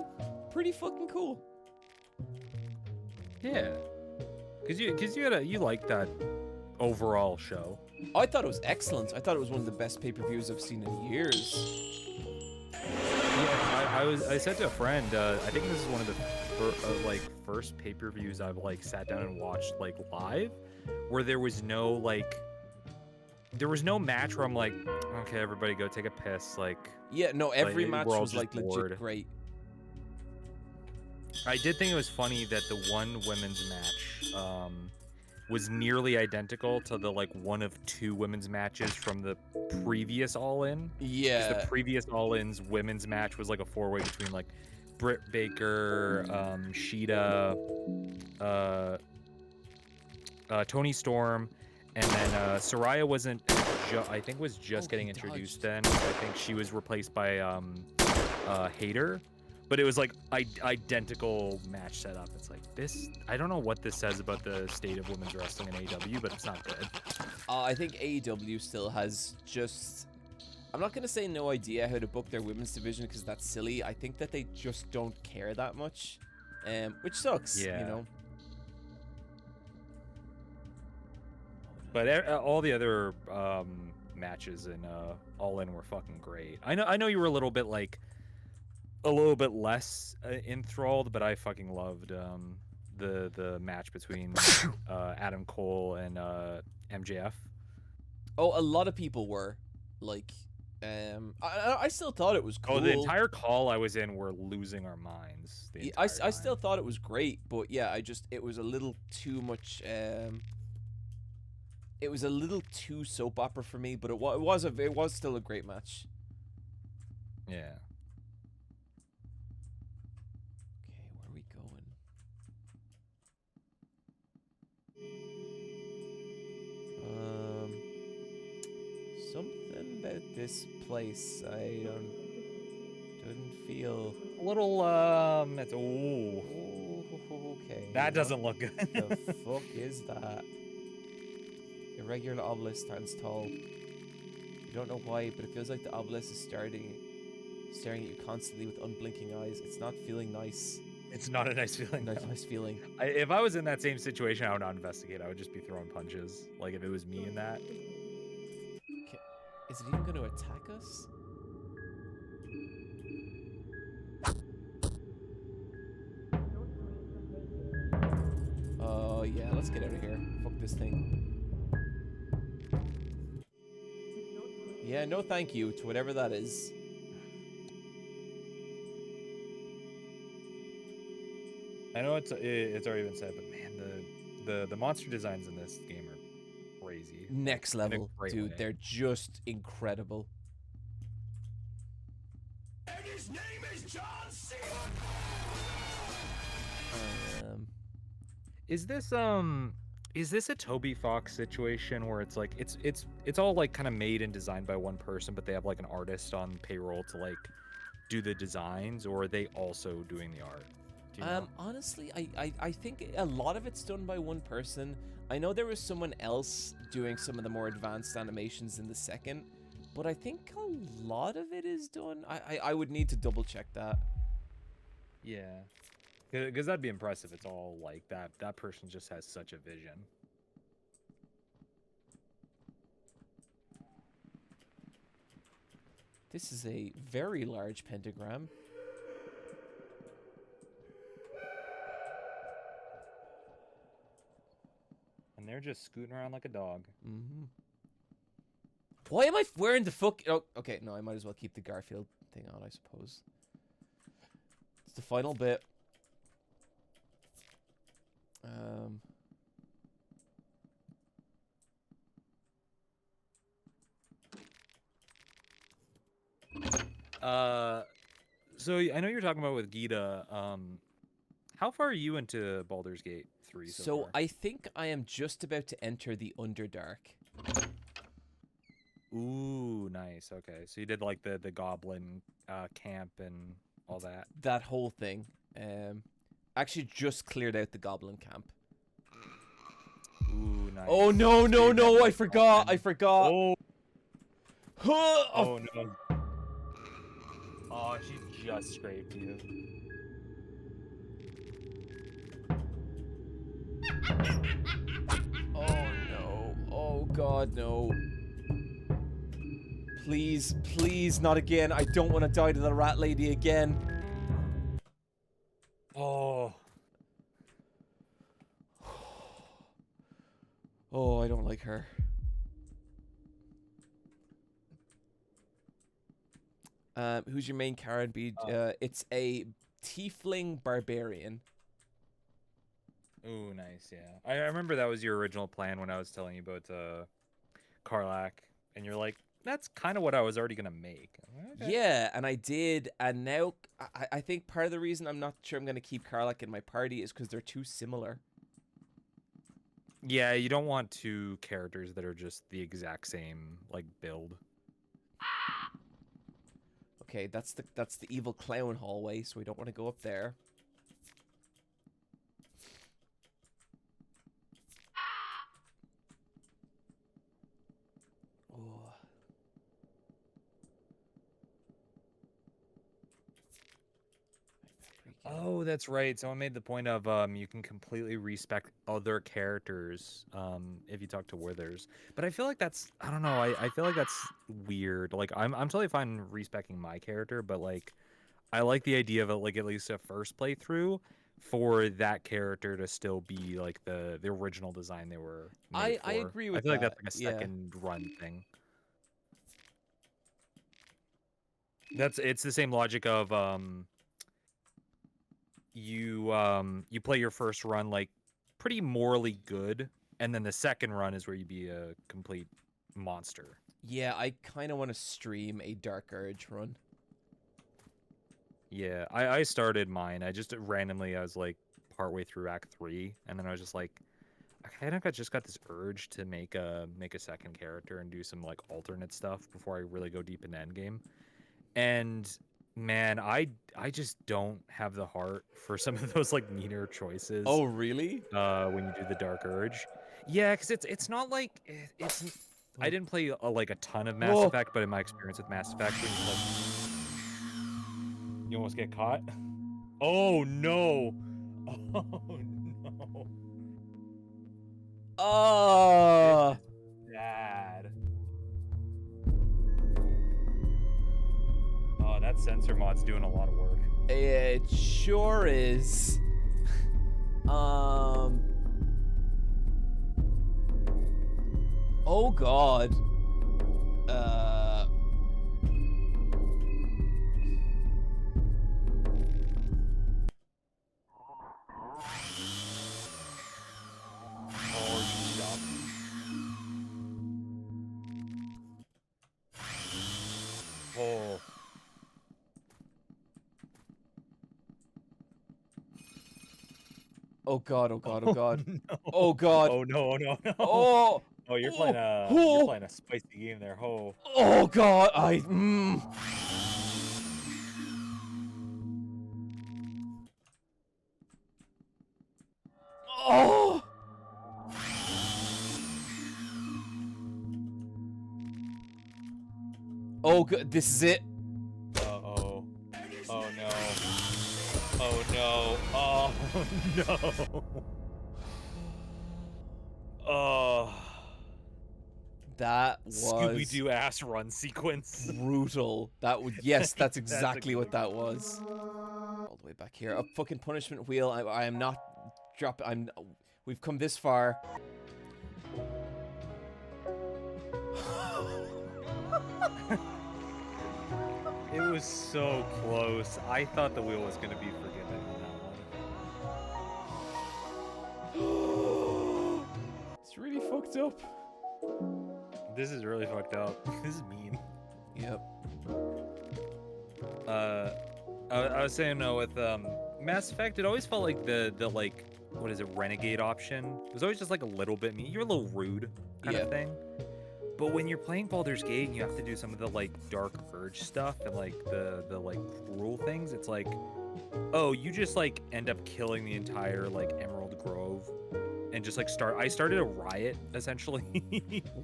pretty fucking cool. Yeah, because you like that overall show. I thought it was excellent. I thought it was one of the best pay-per-views I've seen in years. Yeah, I said to a friend, I think this is one of the first pay-per-views I've like sat down and watched like live, where there was no match where I'm like, okay, everybody go take a piss. Like, Yeah, no, every Like, match we're all was just like legit bored. great. I did think it was funny that the one women's match was nearly identical to the like one of two women's matches from the previous All In. 'Cause Yeah, the previous All In's women's match was like a four-way between like Britt Baker, Sheeta, Tony Storm, and then Soraya wasn't. I think was just Oh, getting he introduced dodged. then. I think she was replaced by Hayter. But it was like identical match setup. It's like this. I don't know what this says about the state of women's wrestling in AEW, but it's not good. I think AEW still has just. I'm not gonna say no idea how to book their women's division because that's silly. I think that they just don't care that much, which sucks. Yeah. You know. But all the other matches in All In were fucking great. I know you were a little bit less enthralled, but I fucking loved the match between Adam Cole and MJF. Oh, a lot of people were like, I still thought it was cool. Oh, the entire call I was in were losing our minds. The I entire still time. thought it was great, but yeah, it was a little too much. It was a little too soap opera for me, but it was still a great match. Yeah. Okay, where are we going? Something about this place I didn't feel. A little it's ooh. Oh, okay. That what doesn't look good. The fuck is that? Irregular obelisk stands tall. You don't know why, but it feels like the obelisk is staring at you constantly with unblinking eyes. It's not feeling nice. It's not a nice feeling. Not a nice feeling. If I was in that same situation, I would not investigate. I would just be throwing punches. Like if it was me in that. Is it even going to attack us? Oh yeah, let's get out of here. Fuck this thing. Yeah, no thank you to whatever that is. I know it's already been said, but man, the monster designs in this game are crazy. Next In a level, great dude. way. They're just incredible. And his name is John Cena. Is this a Toby Fox situation where it's like it's all like kind of made and designed by one person, but they have like an artist on payroll to like do the designs, or are they also doing the art? Do you know? Honestly, I think a lot of it's done by one person. I know there was someone else doing some of the more advanced animations in the second, but I think a lot of it is done. I would need to double check that. Yeah, because that'd be impressive. It's all like that. That person just has such a vision. This is a very large pentagram. They're just scooting around like a dog. Mm-hmm. Why am I wearing the fuck? Oh, okay. No, I might as well keep the Garfield thing on, I suppose. It's the final bit. So I know you're talking about with Gita. How far are you into Baldur's Gate 3 so far? I think I am just about to enter the Underdark. Ooh, nice. Okay, so you did like the goblin camp and all that. That whole thing. Actually just cleared out the goblin camp. Ooh, nice. Oh no, no, no! I forgot. I forgot. Oh. Oh. Oh no. Oh, she just scraped you. Oh no. Oh god, no. Please, please, not again. I don't want to die to the rat lady again. Oh. Oh, I don't like her. Who's your main character? It's a tiefling barbarian. Ooh, nice. Yeah, I remember that was your original plan when I was telling you about Karlak, and you're like, "That's kind of what I was already gonna make." Okay. Yeah, and I did, and now I think part of the reason I'm not sure I'm gonna keep Karlak in my party is because they're too similar. Yeah, you don't want two characters that are just the exact same like build. Okay, that's the evil clown hallway, so we don't want to go up there. Oh. Oh, that's right. Someone made the point of you can completely respec other characters if you talk to withers. But I feel like that's I don't know, I feel like that's weird. Like I'm totally fine respecing my character, but like I like the idea of it, like at least a first playthrough for that character to still be like the original design they were made I for. agree with I feel like that, that's like a yeah. second run thing. It's the same logic of you play your first run like pretty morally good, and then the second run is where you be a complete monster. Yeah, I kind of want to stream a Dark Urge run. Yeah, I started mine. I just randomly I was like partway through Act 3, and then I was just like, I kind of just got this urge to make a second character and do some like alternate stuff before I really go deep into endgame. And man, I just don't have the heart for some of those like meaner choices. Oh, really? When you do the Dark Urge, yeah, because it's not like it's. I didn't play like a ton of Mass Whoa. Effect, but in my experience with Mass Effect, when you, like, you almost get caught. Oh no! Oh no! Oh. Bad. Oh, that sensor mod's doing a lot of work. It sure is. Oh god. Oh, stop. Oh. Oh god, oh god, oh god. No. Oh god. Oh no, oh no, no. Oh. Oh, you're playing a spicy game there. Oh. Oh god, Oh. Oh god, this is it. Oh. Oh no. Oh no. Oh no. Oh. That was Scooby-Doo ass run sequence. brutal. That would yes, that's That's exactly what that was. All the way back here. A fucking punishment wheel. I am not dropping. We've come this far. It was so close. I thought the wheel was going to be forgiven on that one. It's really fucked up. This is really fucked up. This is mean. Yep. I was saying with Mass Effect, it always felt like the like what is it, renegade option? It was always just like a little bit mean. You're a little rude kind of thing. But when you're playing Baldur's Gate and you have to do some of the like Dark Urge stuff and like the like cruel things, it's like, oh, you just like end up killing the entire like Emerald Grove and just like I started a riot essentially.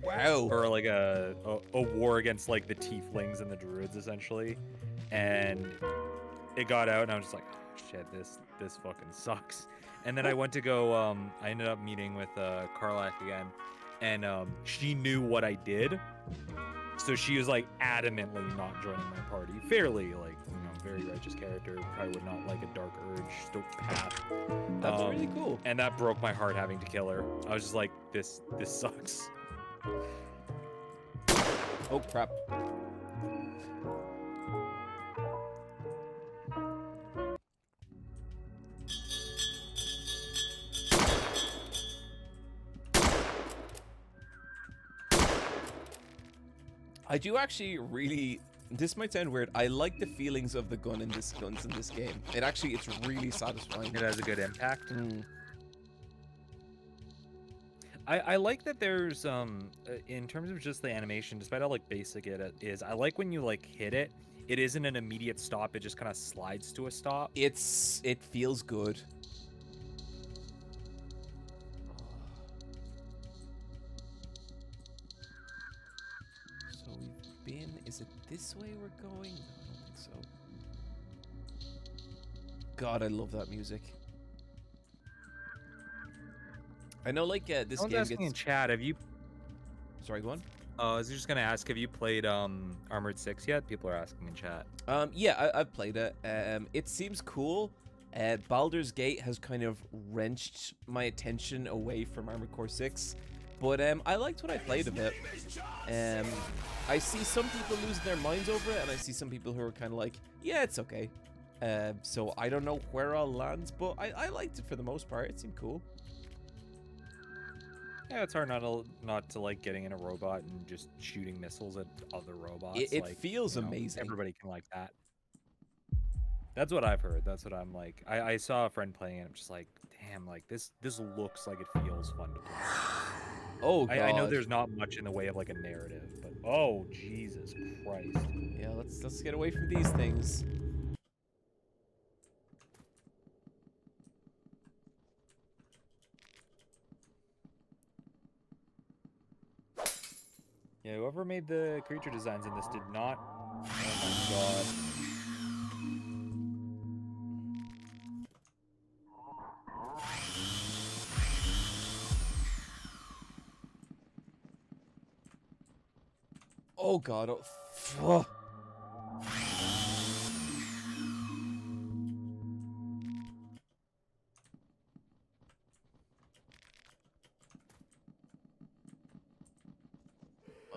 Wow. Or like a war against like the tieflings and the druids essentially. And it got out and I was just like, oh, shit, this fucking sucks. And then I went to go I ended up meeting with Karlak again, and she knew what I did, so she was like adamantly not joining my party. Fairly like, you know, very righteous character, probably would not like a Dark Urge path. That's really cool. And that broke my heart having to kill her. I was just like, this sucks. Oh crap. I do actually really. This might sound weird. I like the feelings of the guns in this game. It's really satisfying. It has a good impact. Mm. I like that there's in terms of just the animation, despite how like basic it is, I like when you like hit it, it isn't an immediate stop, it just kind of slides to a stop. It feels good. So we've been. Is it this way we're going? No, I don't think so. God, I love that music. I know, like this Someone's game asking in gets. chat, have you? Sorry, go on. I was just gonna ask, have you played Armored 6 yet? People are asking in chat. Yeah, I've played it. It seems cool. Baldur's Gate has kind of wrenched my attention away from Armored Core 6, but I liked what I played of it. I see some people losing their minds over it, and I see some people who are kind of like, yeah, it's okay. So I don't know where I'll land, but I liked it for the most part. It seemed cool. Yeah, it's hard not to like getting in a robot and just shooting missiles at other robots. It like, feels you know, amazing. Everybody can like that. That's what I've heard. That's what I'm like. I saw a friend playing it. I'm just like, damn, like this looks like it feels fun to play. Oh God. I know there's not much in the way of like a narrative, but oh Jesus Christ. Yeah, let's get away from these things. Yeah, whoever made the creature designs in this did not. Oh my God. Oh God. Oh.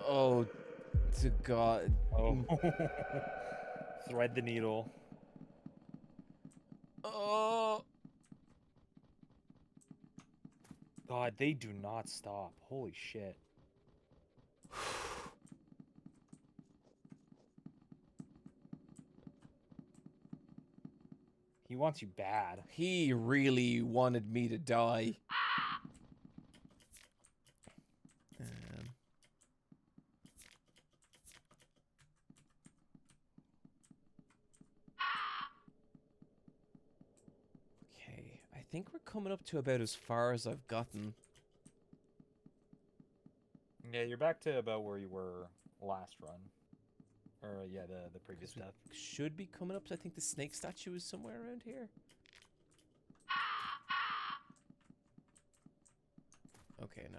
Oh, to God. Oh. Thread the needle. Oh. God, they do not stop. Holy shit. He wants you bad. He really wanted me to die. Okay, I think we're coming up to about as far as I've gotten. Yeah, you're back to about where you were last run. Or, yeah, the previous stuff. Should be coming up to, I think the snake statue is somewhere around here. Okay, no.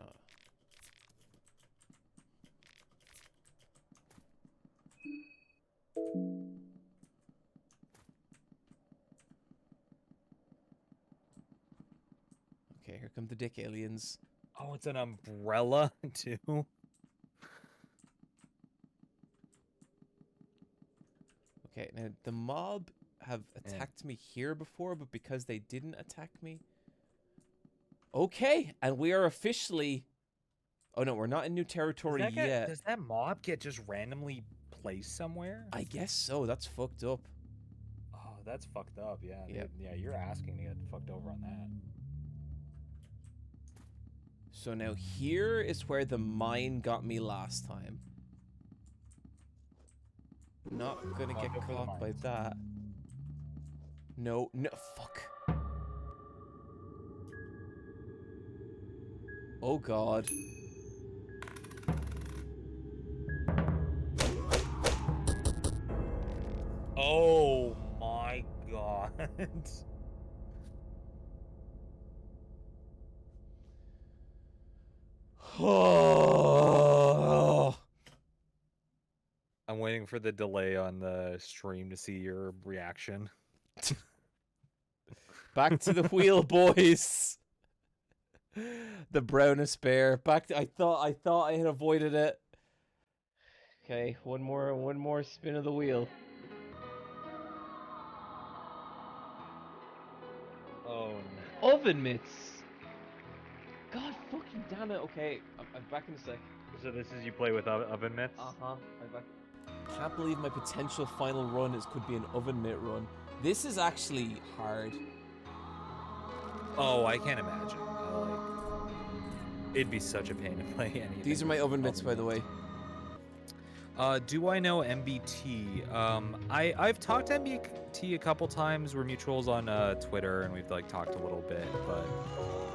Okay, here come the dick aliens. Oh, it's an umbrella, too? Okay, now the mob have attacked me here before, but because they didn't attack me. Okay, and we are officially. Oh no, we're not in new territory yet. Does that mob get just randomly placed somewhere? I guess so. That's fucked up. Oh, that's fucked up. Yeah. Yep. Yeah, you're asking to get fucked over on that. So now here is where the mine got me last time. Not gonna get Go for the caught by mines. that. No, fuck. Oh god. Oh my god. Oh. I'm waiting for the delay on the stream to see your reaction. Back to the wheel, boys. The brownest bear. Back to, I thought I had avoided it. Okay, one more spin of the wheel. Oh no. Oven mitts. God fucking damn it. Okay, I'm back in a sec. So this is you play with oven mitts? I'm back. Can't believe my potential final run could be an oven mitt run. This is actually hard. Oh, I can't imagine. It'd be such a pain to play anything. These are my oven mitts, by the way. Do I know MBT? I've talked to MBT a couple times. We're mutuals on Twitter, and we've like talked a little bit, but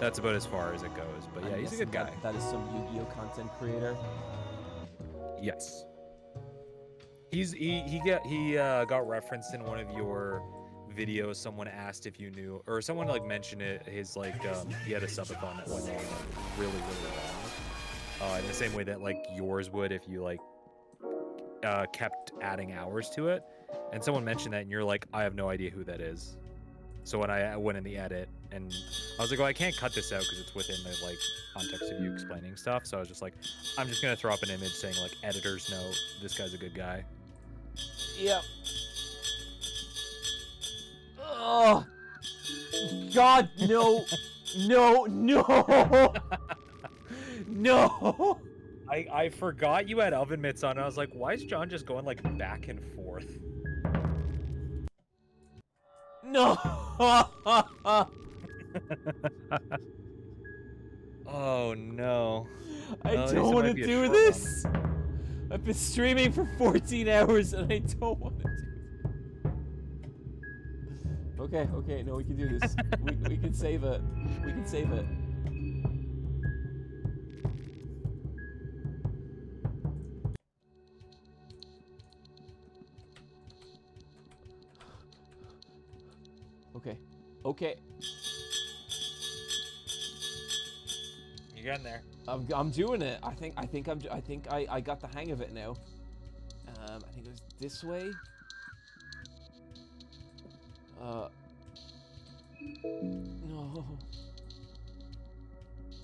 that's about as far as it goes. But yeah, he's a good guy. That is some Yu-Gi-Oh content creator. Yes. He got referenced in one of your videos. Someone asked if you knew, or someone like mentioned it. His like he had a subathon that went on like really long. In the same way that like yours would if you like kept adding hours to it. And someone mentioned that, and you're like, I have no idea who that is. So when I went in the edit, and I was like, well, I can't cut this out because it's within the like context of you explaining stuff. So I was just like, I'm just gonna throw up an image saying like, editors know this guy's a good guy. Yep. Oh God, no, no, no, no. I forgot you had oven mitts on. And I was like, why is John just going like back and forth? No. Oh no. I Well, at least don't it want might to be a do short this. I've been streaming for 14 hours and I don't want to do it. Okay, no, we can do this. we can save it. We can save it. Okay. You getting there? I'm doing it. I think I got the hang of it now. I think it was this way. No.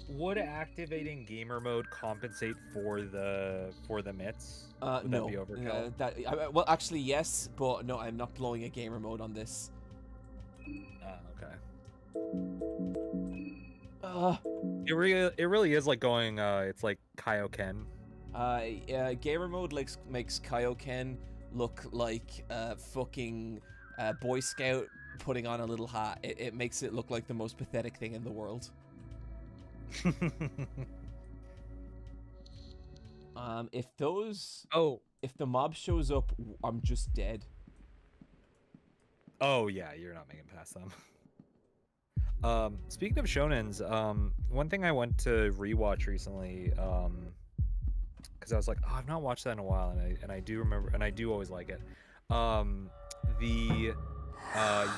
Would activating gamer mode compensate for the mitts? Would No. that be overkill? Well, actually, yes, but no, I'm not blowing a gamer mode on this. Okay. It really is like going. It's like Kaioken. Gamer mode makes Kaioken look like fucking Boy Scout putting on a little hat. It makes it look like the most pathetic thing in the world. If the mob shows up, I'm just dead. Oh yeah, you're not making past them. Speaking of shonens, one thing I went to rewatch recently, because I was like, oh, I've not watched that in a while, and I do remember, and I do always like it. The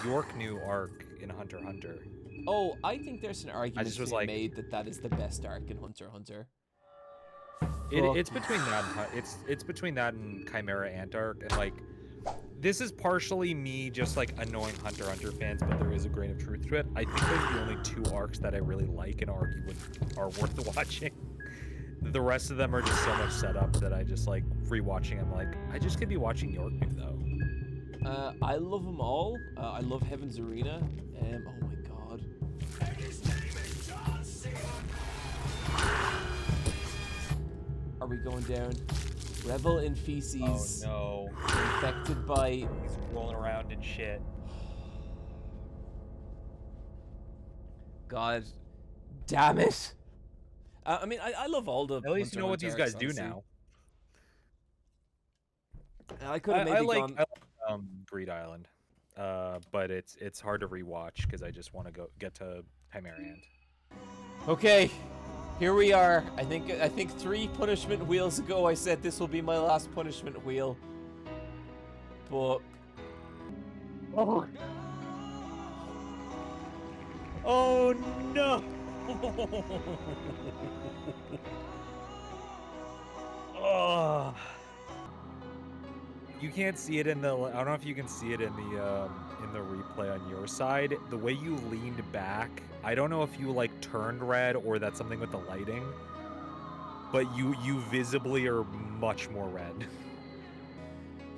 York new arc in Hunter x Hunter. Oh, I think there's an argument to be like, made that is the best arc in Hunter x Hunter. It's between that and, it's between that and Chimera Ant arc, and like this is partially me just like annoying Hunter x Hunter fans, but there is a grain of truth to it. I think those are the only two arcs that I really like and argue are worth watching. The rest of them are just so much setup that I just like rewatching. I'm like, I just could be watching York new though. I love them all. I love Heaven's Arena. Oh my god. And his name is John Cena. Are we going down? Revel in feces. Oh no. Infected by. He's rolling around in shit. God damn it. I mean, I love all the. At least you know what these guys do honestly. now. I could have maybe gone. I like Greed Island, but it's hard to rewatch because I just want to get to Chimera Ant. Okay, here we are. I think 3 punishment wheels ago I said this will be my last punishment wheel. But oh no! Oh. You can't see it in the. I don't know if you can see it in the replay on your side. The way you leaned back, I don't know if you like turned red or that's something with the lighting, but you visibly are much more red.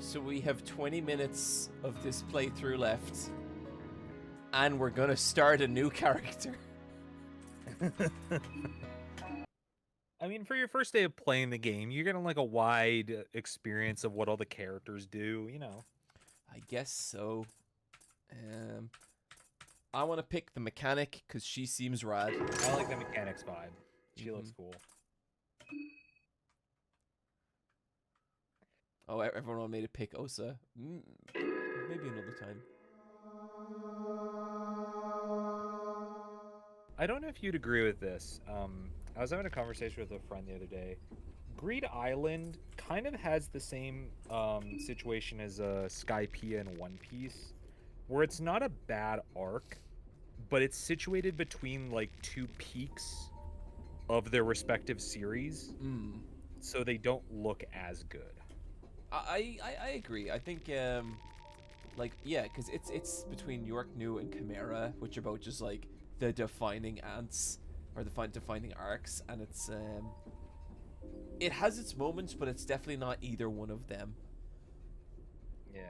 so we have 20 minutes of this playthrough left, and we're gonna start a new character. I mean, for your first day of playing the game, you're getting like a wide experience of what all the characters do, you know. I guess so. I want to pick the mechanic because she seems rad. I like the mechanics vibe. She looks cool. Oh, everyone wanted me to pick Osa. Maybe another time. I don't know if you'd agree with this. I was having a conversation with a friend the other day. Greed Island kind of has the same situation as Skypiea in One Piece, where it's not a bad arc, but it's situated between like 2 peaks of their respective series, so they don't look as good. I agree. I think like yeah, because it's between York New and Chimera, which are both just like the defining ants or the defining arcs, and it's it has its moments, but it's definitely not either one of them. Yeah.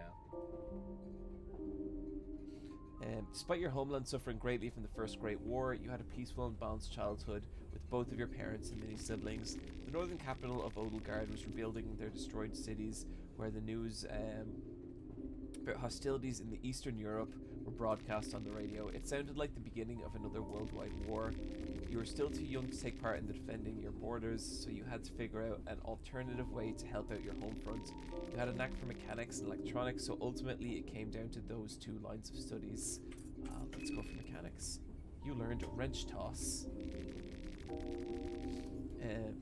Despite your homeland suffering greatly from the First Great War, you had a peaceful and balanced childhood with both of your parents and many siblings. The northern capital of Odelgard was rebuilding their destroyed cities, where the news about hostilities in the Eastern Europe were broadcast on the radio. It sounded like the beginning of another worldwide war. You were still too young to take part in defending your borders, so you had to figure out an alternative way to help out your home front. You had a knack for mechanics and electronics, so ultimately it came down to those 2 lines of studies. Let's go for mechanics. You learned wrench toss.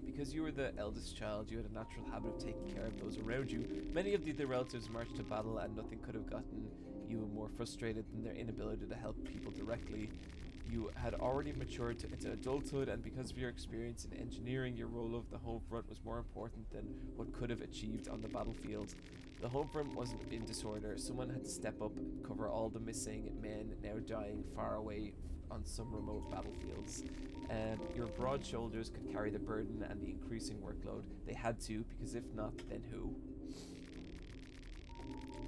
Because you were the eldest child, you had a natural habit of taking care of those around you. Many of the other relatives marched to battle, and nothing could have gotten you more frustrated than their inability to help people directly. You had already matured into adulthood, and because of your experience in engineering, your role of the home front was more important than what could have achieved on the battlefield. The home front wasn't in disorder. Someone had to step up and cover all the missing men now dying far away on some remote battlefields. Your broad shoulders could carry the burden and the increasing workload. They had to, because if not, then who?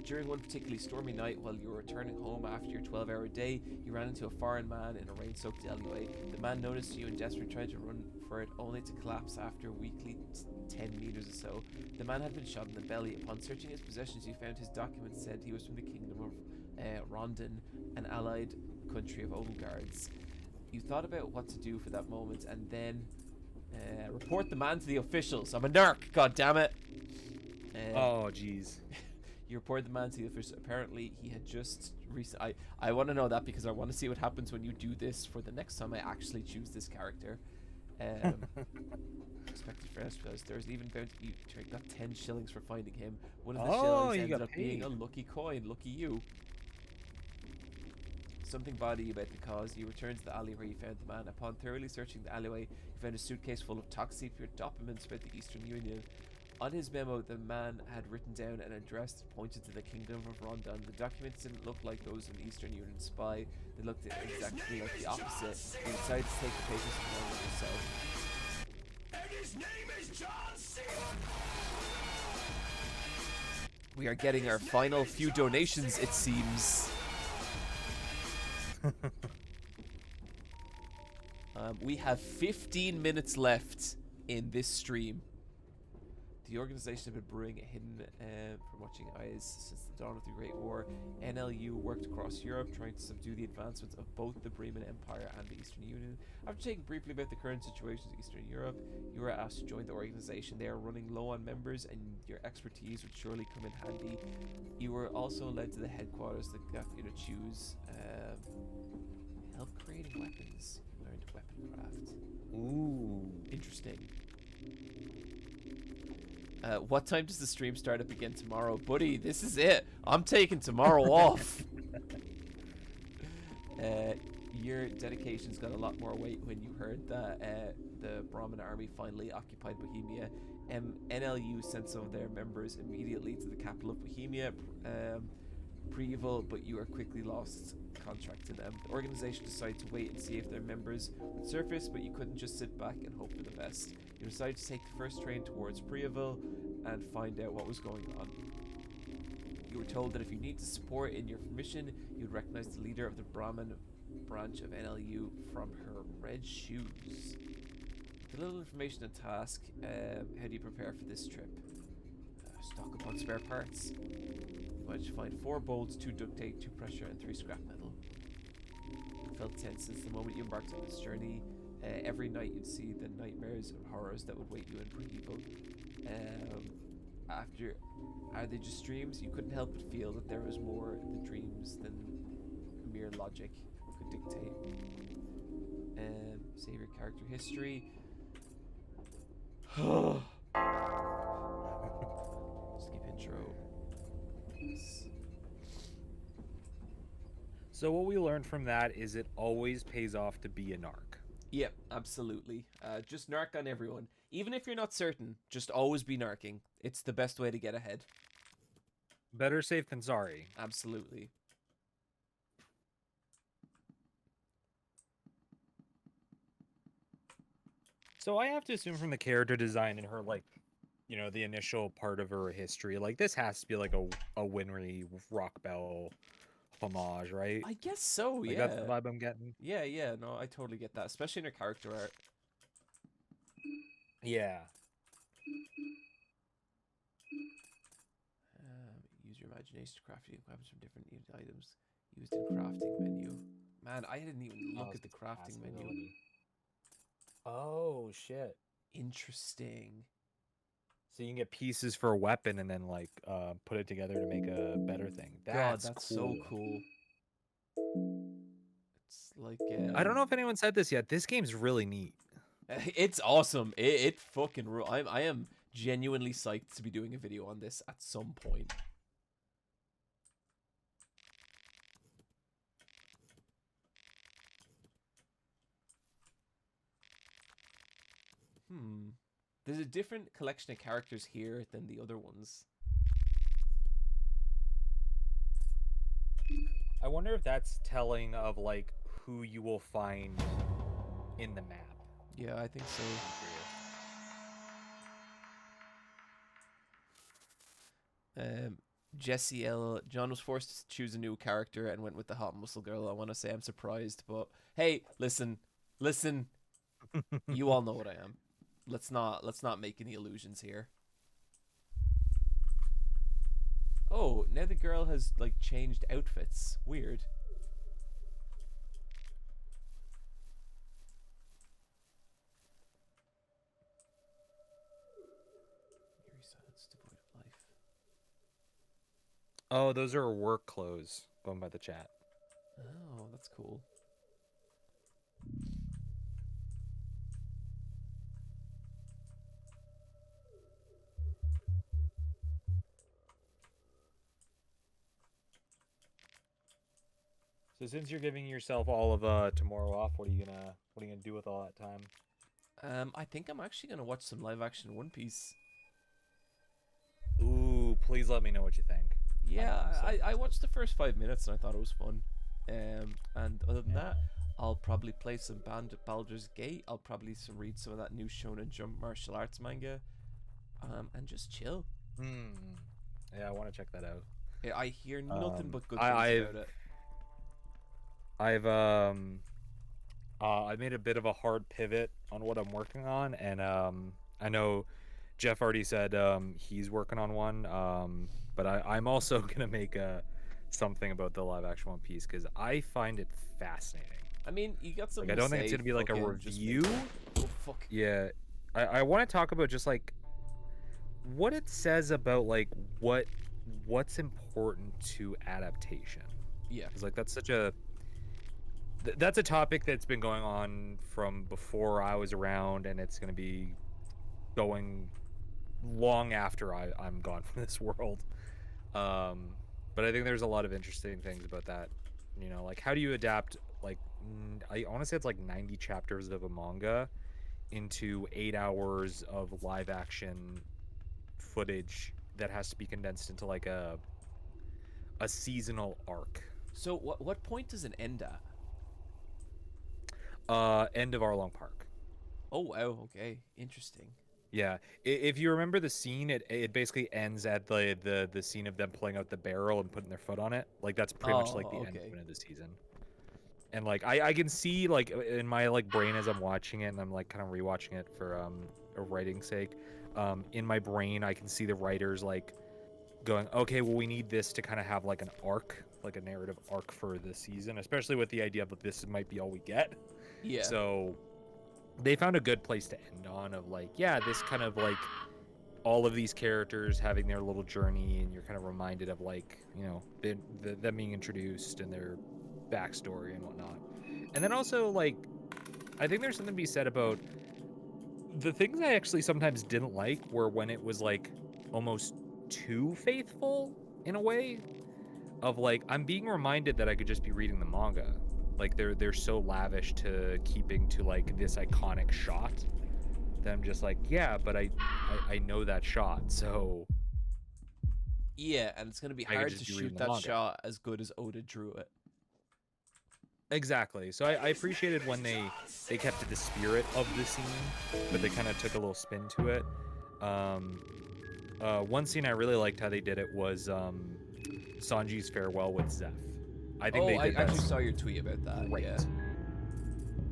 During one particularly stormy night, while you were returning home after your 12-hour day, you ran into a foreign man in a rain-soaked alleyway. The man noticed you and desperately tried to run for it, only to collapse after a weekly 10 meters or so. The man had been shot in the belly. Upon searching his possessions, you found his documents said he was from the kingdom of Rondon, an allied country of Odelgards. You thought about what to do for that moment, and then report the man to the officials. I'm a narc, god damn it. Oh, jeez. You reported the man to the officials. Apparently, he had just recently. I want to know that because I want to see what happens when you do this for the next time I actually choose this character. Expected friends because there's even bound to be got 10 shillings for finding him. One of the shillings ended up being a lucky coin. Lucky you. Something bothered you about the cause. You returned to the alley where you found the man. Upon thoroughly searching the alleyway, you found a suitcase full of top-secret documents about the Eastern Union. On his memo, the man had written down an address that pointed to the Kingdom of Rondon. The documents didn't look like those of an Eastern Union spy. They looked exactly like the opposite. You decided to take the papers and run with yourself. And his name is John Cena. We are getting our final few donations, it seems. We have 15 minutes left in this stream. The organization has been brewing a hidden from watching eyes since the dawn of the Great War. NLU worked across Europe trying to subdue the advancements of both the Bremen Empire and the Eastern Union. After talking briefly about the current situation in Eastern Europe, you were asked to join the organization. They are running low on members and your expertise would surely come in handy. You were also led to the headquarters that got you to choose help creating weapons. You learned weapon craft. Ooh. Interesting. What time does the stream start up again tomorrow? Buddy, this is it. I'm taking tomorrow off. Your dedication's got a lot more weight when you heard that the Brahmin army finally occupied Bohemia. NLU sent some of their members immediately to the capital of Bohemia, Preval, but you are quickly lost contract to them. The organization decided to wait and see if their members would surface, but you couldn't just sit back and hope for the best. You decided to take the first train towards Preval and find out what was going on. You were told that if you need support in your mission, you would recognize the leader of the Brahmin branch of NLU from her red shoes. With a little information and task, how do you prepare for this trip? Stock up on spare parts. You managed to find 4 bolts, 2 duct tape, 2 pressure, and 3 scrap metal. You felt tense since the moment you embarked on this journey. Every night you'd see the nightmares and horrors that would wait you in Preval. Are they just dreams? You couldn't help but feel that there was more in the dreams than mere logic could dictate. Save your character history. Skip intro. Yes. So what we learned from that is it always pays off to be a narc. Yep, absolutely. Just narc on everyone. Even if you're not certain, just always be narking. It's the best way to get ahead. Better safe than sorry. Absolutely. So I have to assume from the character design and her, like, you know, the initial part of her history, like, this has to be like a Winry Rock Bell homage, right? I guess so, Like, yeah. that's the vibe I'm getting. Yeah, no, I totally get that. Especially in her character art. Yeah. Use your imagination to craft unique weapons from different items used in crafting menu. Man, I didn't even look at the crafting menu. Oh, shit. Interesting. So you can get pieces for a weapon and then, like, put it together to make a better thing. That's God, that's cool. so cool. It's like I don't know if anyone said this yet. This game's really neat. it's awesome. It fucking I am genuinely psyched to be doing a video on this at some point. There's a different collection of characters here than the other ones. I wonder if that's telling of, like, who you will find in the map. Yeah, I think so. Jesse L. John was forced to choose a new character and went with the hot muscle girl. I want to say I'm surprised, but hey, listen. You all know what I am. Let's not make any illusions here. Oh, now the girl has, like, changed outfits. Weird. Eerie silence devoid of life. Oh, those are work clothes, going by the chat. Oh, that's cool. So since you're giving yourself all of tomorrow off, what are you gonna do with all that time? I think I'm actually gonna watch some live action One Piece. Ooh, please let me know what you think. Yeah, I watched the first 5 minutes and I thought it was fun. And other than that, I'll probably play some Baldur's Gate. I'll probably read some of that new Shonen Jump martial arts manga. And just chill. Yeah, I want to check that out. Yeah, I hear nothing but good I- things I've- about it. I made a bit of a hard pivot on what I'm working on, and I know Jeff already said he's working on one, but I'm also gonna make something about the live action One Piece because I find it fascinating. I mean, you got some. Like, I don't think it's gonna be like a review. Oh fuck. Yeah, I want to talk about just like what it says about like what's important to adaptation. Yeah. Because like that's such a that's a topic that's been going on from before I was around, and it's going to be going long after I'm gone from this world. But I think there's a lot of interesting things about that. You know, like how do you adapt? Like I want to say it's like 90 chapters of a manga into 8 hours of live action footage that has to be condensed into like a seasonal arc. So what point does it end at? End of Arlong Park. Oh wow. Okay. Interesting. Yeah, if you remember the scene, it basically ends at the scene of them pulling out the barrel and putting their foot on it. Like that's pretty much like the end okay. of the season. And like I can see like in my like brain as I'm watching it, and I'm like kind of rewatching it for a writing sake. In my brain, I can see the writers like going, okay, well we need this to kind of have like an arc, like a narrative arc for the season, especially with the idea that this might be all we get. Yeah. So they found a good place to end on of like, yeah, this kind of like all of these characters having their little journey, and you're kind of reminded of like, you know, them being introduced and their backstory and whatnot. And then also like, I think there's something to be said about the things I actually sometimes didn't like were when it was like almost too faithful in a way of like, I'm being reminded that I could just be reading the manga. Like they're so lavish to keeping to like this iconic shot that I'm just like, yeah, but I know that shot, so Yeah, and it's gonna be I could hard just to be shoot reading the that manga. shot as good as Oda drew it. exactly. So I appreciated when they kept to the spirit of the scene, but they kind of took a little spin to it. One scene I really liked how they did it was Sanji's farewell with Zeph. I think Oh, they I did that actually saw your tweet about that. great. Yeah.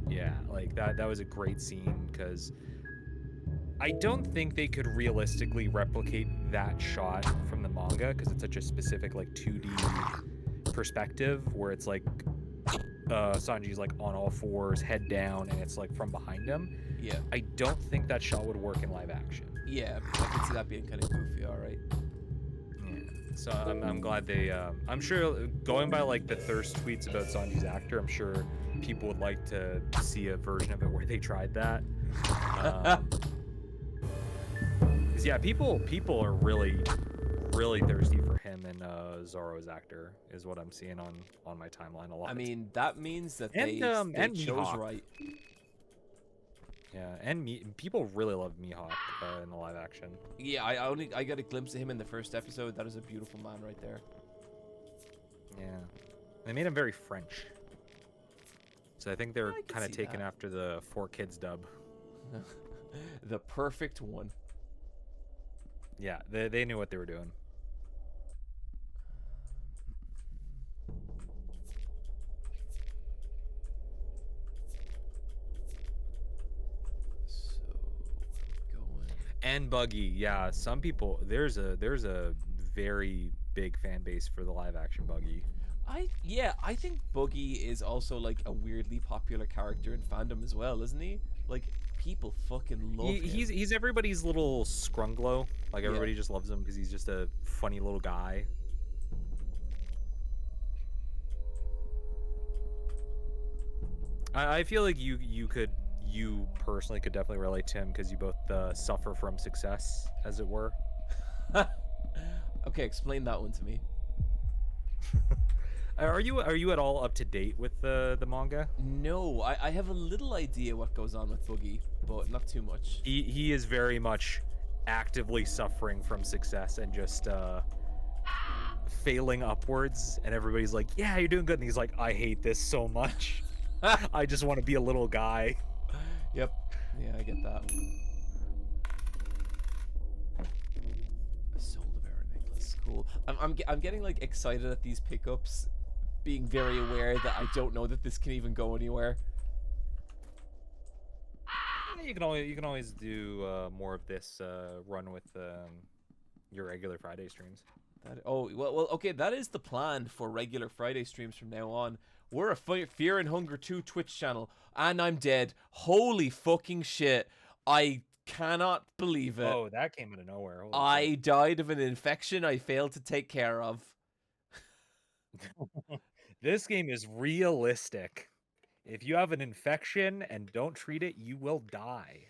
Yeah, like that was a great scene because I don't think they could realistically replicate that shot from the manga because it's such a specific like 2D perspective where it's like Sanji's like on all fours, head down, and it's like from behind him. Yeah. I don't think that shot would work in live action. Yeah. I can see that being kind of goofy. All right. So I'm glad they. I'm sure going by like the thirst tweets about Sanji's actor, I'm sure people would like to see a version of it where they tried that. 'Cause yeah, people are really thirsty for him and Zoro's actor is what I'm seeing on my timeline a lot. I mean, that means that And, they chose Mihawk. right. yeah, and people really love Mihawk in the live action. Yeah, I got a glimpse of him in the first episode. That is a beautiful man right there. Yeah, they made him very French. So I think they're I can kind of see taken that. after the 4Kids dub. The perfect one. Yeah, they knew what they were doing. So going. And Buggy, yeah. Some people there's a very big fan base for the live action Buggy. I think Boogie is also like a weirdly popular character in fandom as well, isn't he? Like people fucking love him. He's everybody's little scrunglow. Like Yeah. everybody just loves him because he's just a funny little guy. I feel like you personally could definitely relate to him because you both suffer from success, as it were. Okay, explain that one to me. Are you at all up to date with the manga? No, I have a little idea what goes on with Boogie, but not too much. He is very much actively suffering from success and just failing upwards, and everybody's like, yeah, you're doing good, and he's like, I hate this so much. I just want to be a little guy. Yep. Yeah, I get that. A soul of Necklace. cool. I'm getting like excited at these pickups, being very aware that I don't know that this can even go anywhere. You can always do more of this run with your regular Friday streams. Okay, that is the plan for regular Friday streams from now on. We're a Fear and Hunger 2 Twitch channel, and I'm dead. Holy fucking shit. I cannot believe it. Oh, that came out of nowhere. Holy I shit. died of an infection I failed to take care of. This game is realistic. If you have an infection and don't treat it, you will die.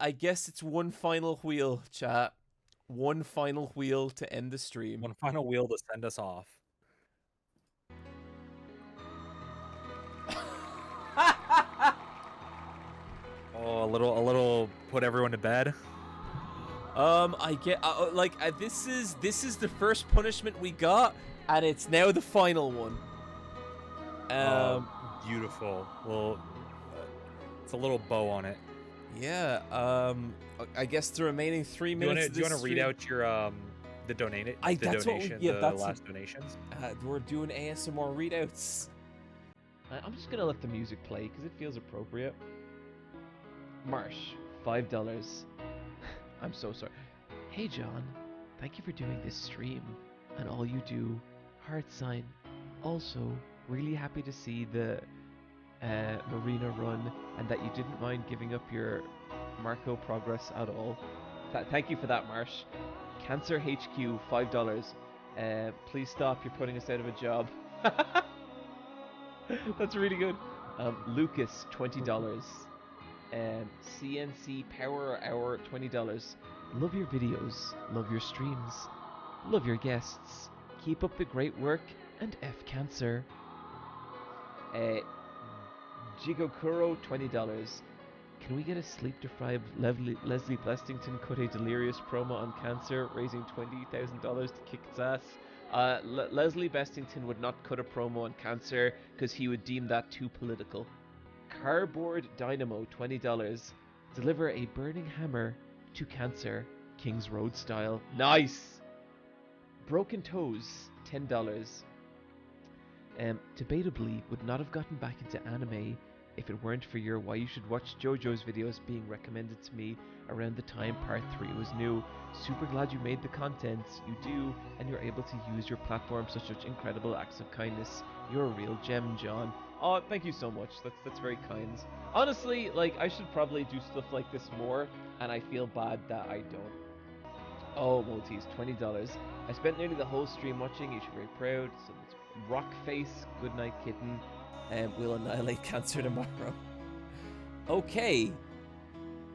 I guess it's one final wheel, chat. One final wheel to end the stream. One final wheel to send us off. Oh, a little put everyone to bed. I get this is the first punishment we got, and it's now the final one. Beautiful. Well, it's a little bow on it. Yeah. I guess the remaining 3 minutes. Do you want to read out your the donation? That's what the last donations. We're doing ASMR readouts. I'm just gonna let the music play because it feels appropriate. Marsh, $5. I'm so sorry. Hey John, thank you for doing this stream and all you do. Heart sign. Also, really happy to see the Marina run and that you didn't mind giving up your Marco progress at all. Thank you for that, Marsh. Cancer HQ, $5. Please stop, you're putting us out of a job. That's really good. Lucas, $20. CNC Power Hour, $20. Love your videos, love your streams, love your guests. Keep up the great work and F cancer. Jigokuro, $20. Can we get a sleep-deprived Leslie Blestington cut a delirious promo on cancer, raising $20,000 to kick its ass? Leslie Blestington would not cut a promo on cancer because he would deem that too political. Cardboard Dynamo, $20. Deliver a burning hammer to cancer, Kings Road style. Nice! Broken Toes, $10. Debatably would not have gotten back into anime if it weren't for your why you should watch JoJo's videos being recommended to me around the time part 3 was new. Super glad you made the content you do and you're able to use your platform for such incredible acts of kindness. You're a real gem, John. Oh, thank you so much. That's very kind. Honestly, like, I should probably do stuff like this more, and I feel bad that I don't. Oh, Maltese, $20. I spent nearly the whole stream watching. You should be very proud. So it's Rockface, good night, kitten. We'll annihilate cancer tomorrow. Okay.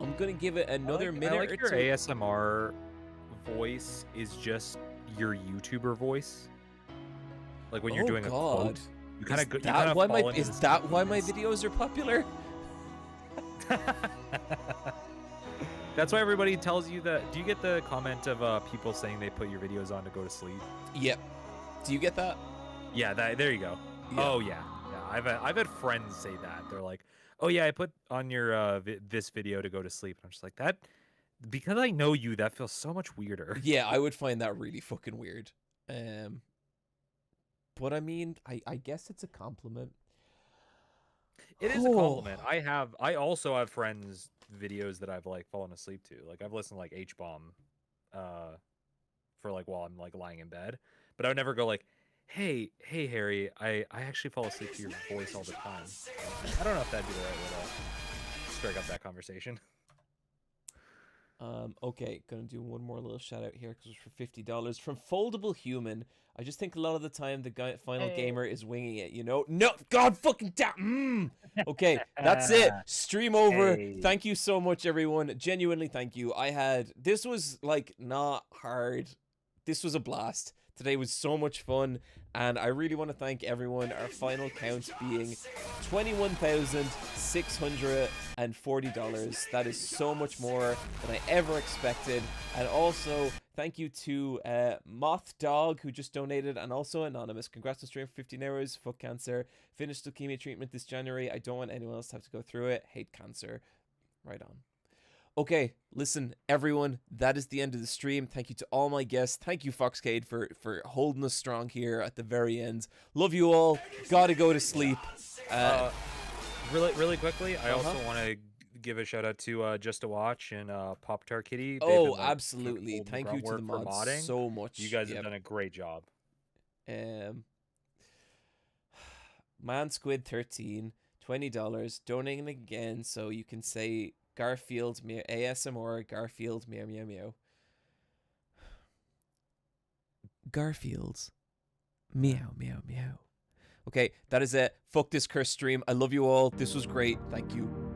I'm gonna give it another minute I like or your two. ASMR voice is just your YouTuber voice. Like when you're doing a quote. You kind of Is that why my videos are popular? That's why everybody tells you that. Do you get the comment of people saying they put your videos on to go to sleep? Yep. Do you get that? Yeah, there you go. Yeah. Oh yeah. I've had friends say that. They're like, "Oh yeah, I put on your this video to go to sleep." And I'm just like, that because I know you, that feels so much weirder. Yeah, I would find that really fucking weird. But I mean, I guess it's a compliment. It is a compliment. I also have friends' videos that I've like fallen asleep to. Like I've listened to like H-Bomb for like while I'm like lying in bed. But I would never go like, hey Harry, I actually fall asleep to your voice all the time. I don't know if that'd be the right way to strike up that conversation. Okay, gonna do one more little shout out here because it's for $50 from Foldable Human. I just think a lot of the time the final gamer is winging it, you know? No, God fucking damn. Okay, that's it. Stream over. Hey. Thank you so much, everyone. Genuinely, thank you. This was like not hard. This was a blast. Today was so much fun, and I really want to thank everyone. Our final count being $21,640. That is so much more than I ever expected. And also, thank you to Moth Dog, who just donated, and also Anonymous. Congrats on stream for 15 hours. Fuck cancer. Finished leukemia treatment this January. I don't want anyone else to have to go through it. Hate cancer. Right on. Okay, listen, everyone, that is the end of the stream. Thank you to all my guests. Thank you, Foxcade, for holding us strong here at the very end. Love you all. Gotta go to sleep. Really quickly, I Uh-huh. also want to give a shout out to Just to Watch and Pop Tart Kitty. They've Oh, been, like, absolutely. holding Thank you to the groundwork for mods modding. so much. You guys Yep. have done a great job. ManSquid13, $20, donating again so you can say Garfield ASMR, Garfield meow meow meow. Garfield's meow meow meow. Okay, that is it. Fuck this curse stream. I love you all. This was great. Thank you.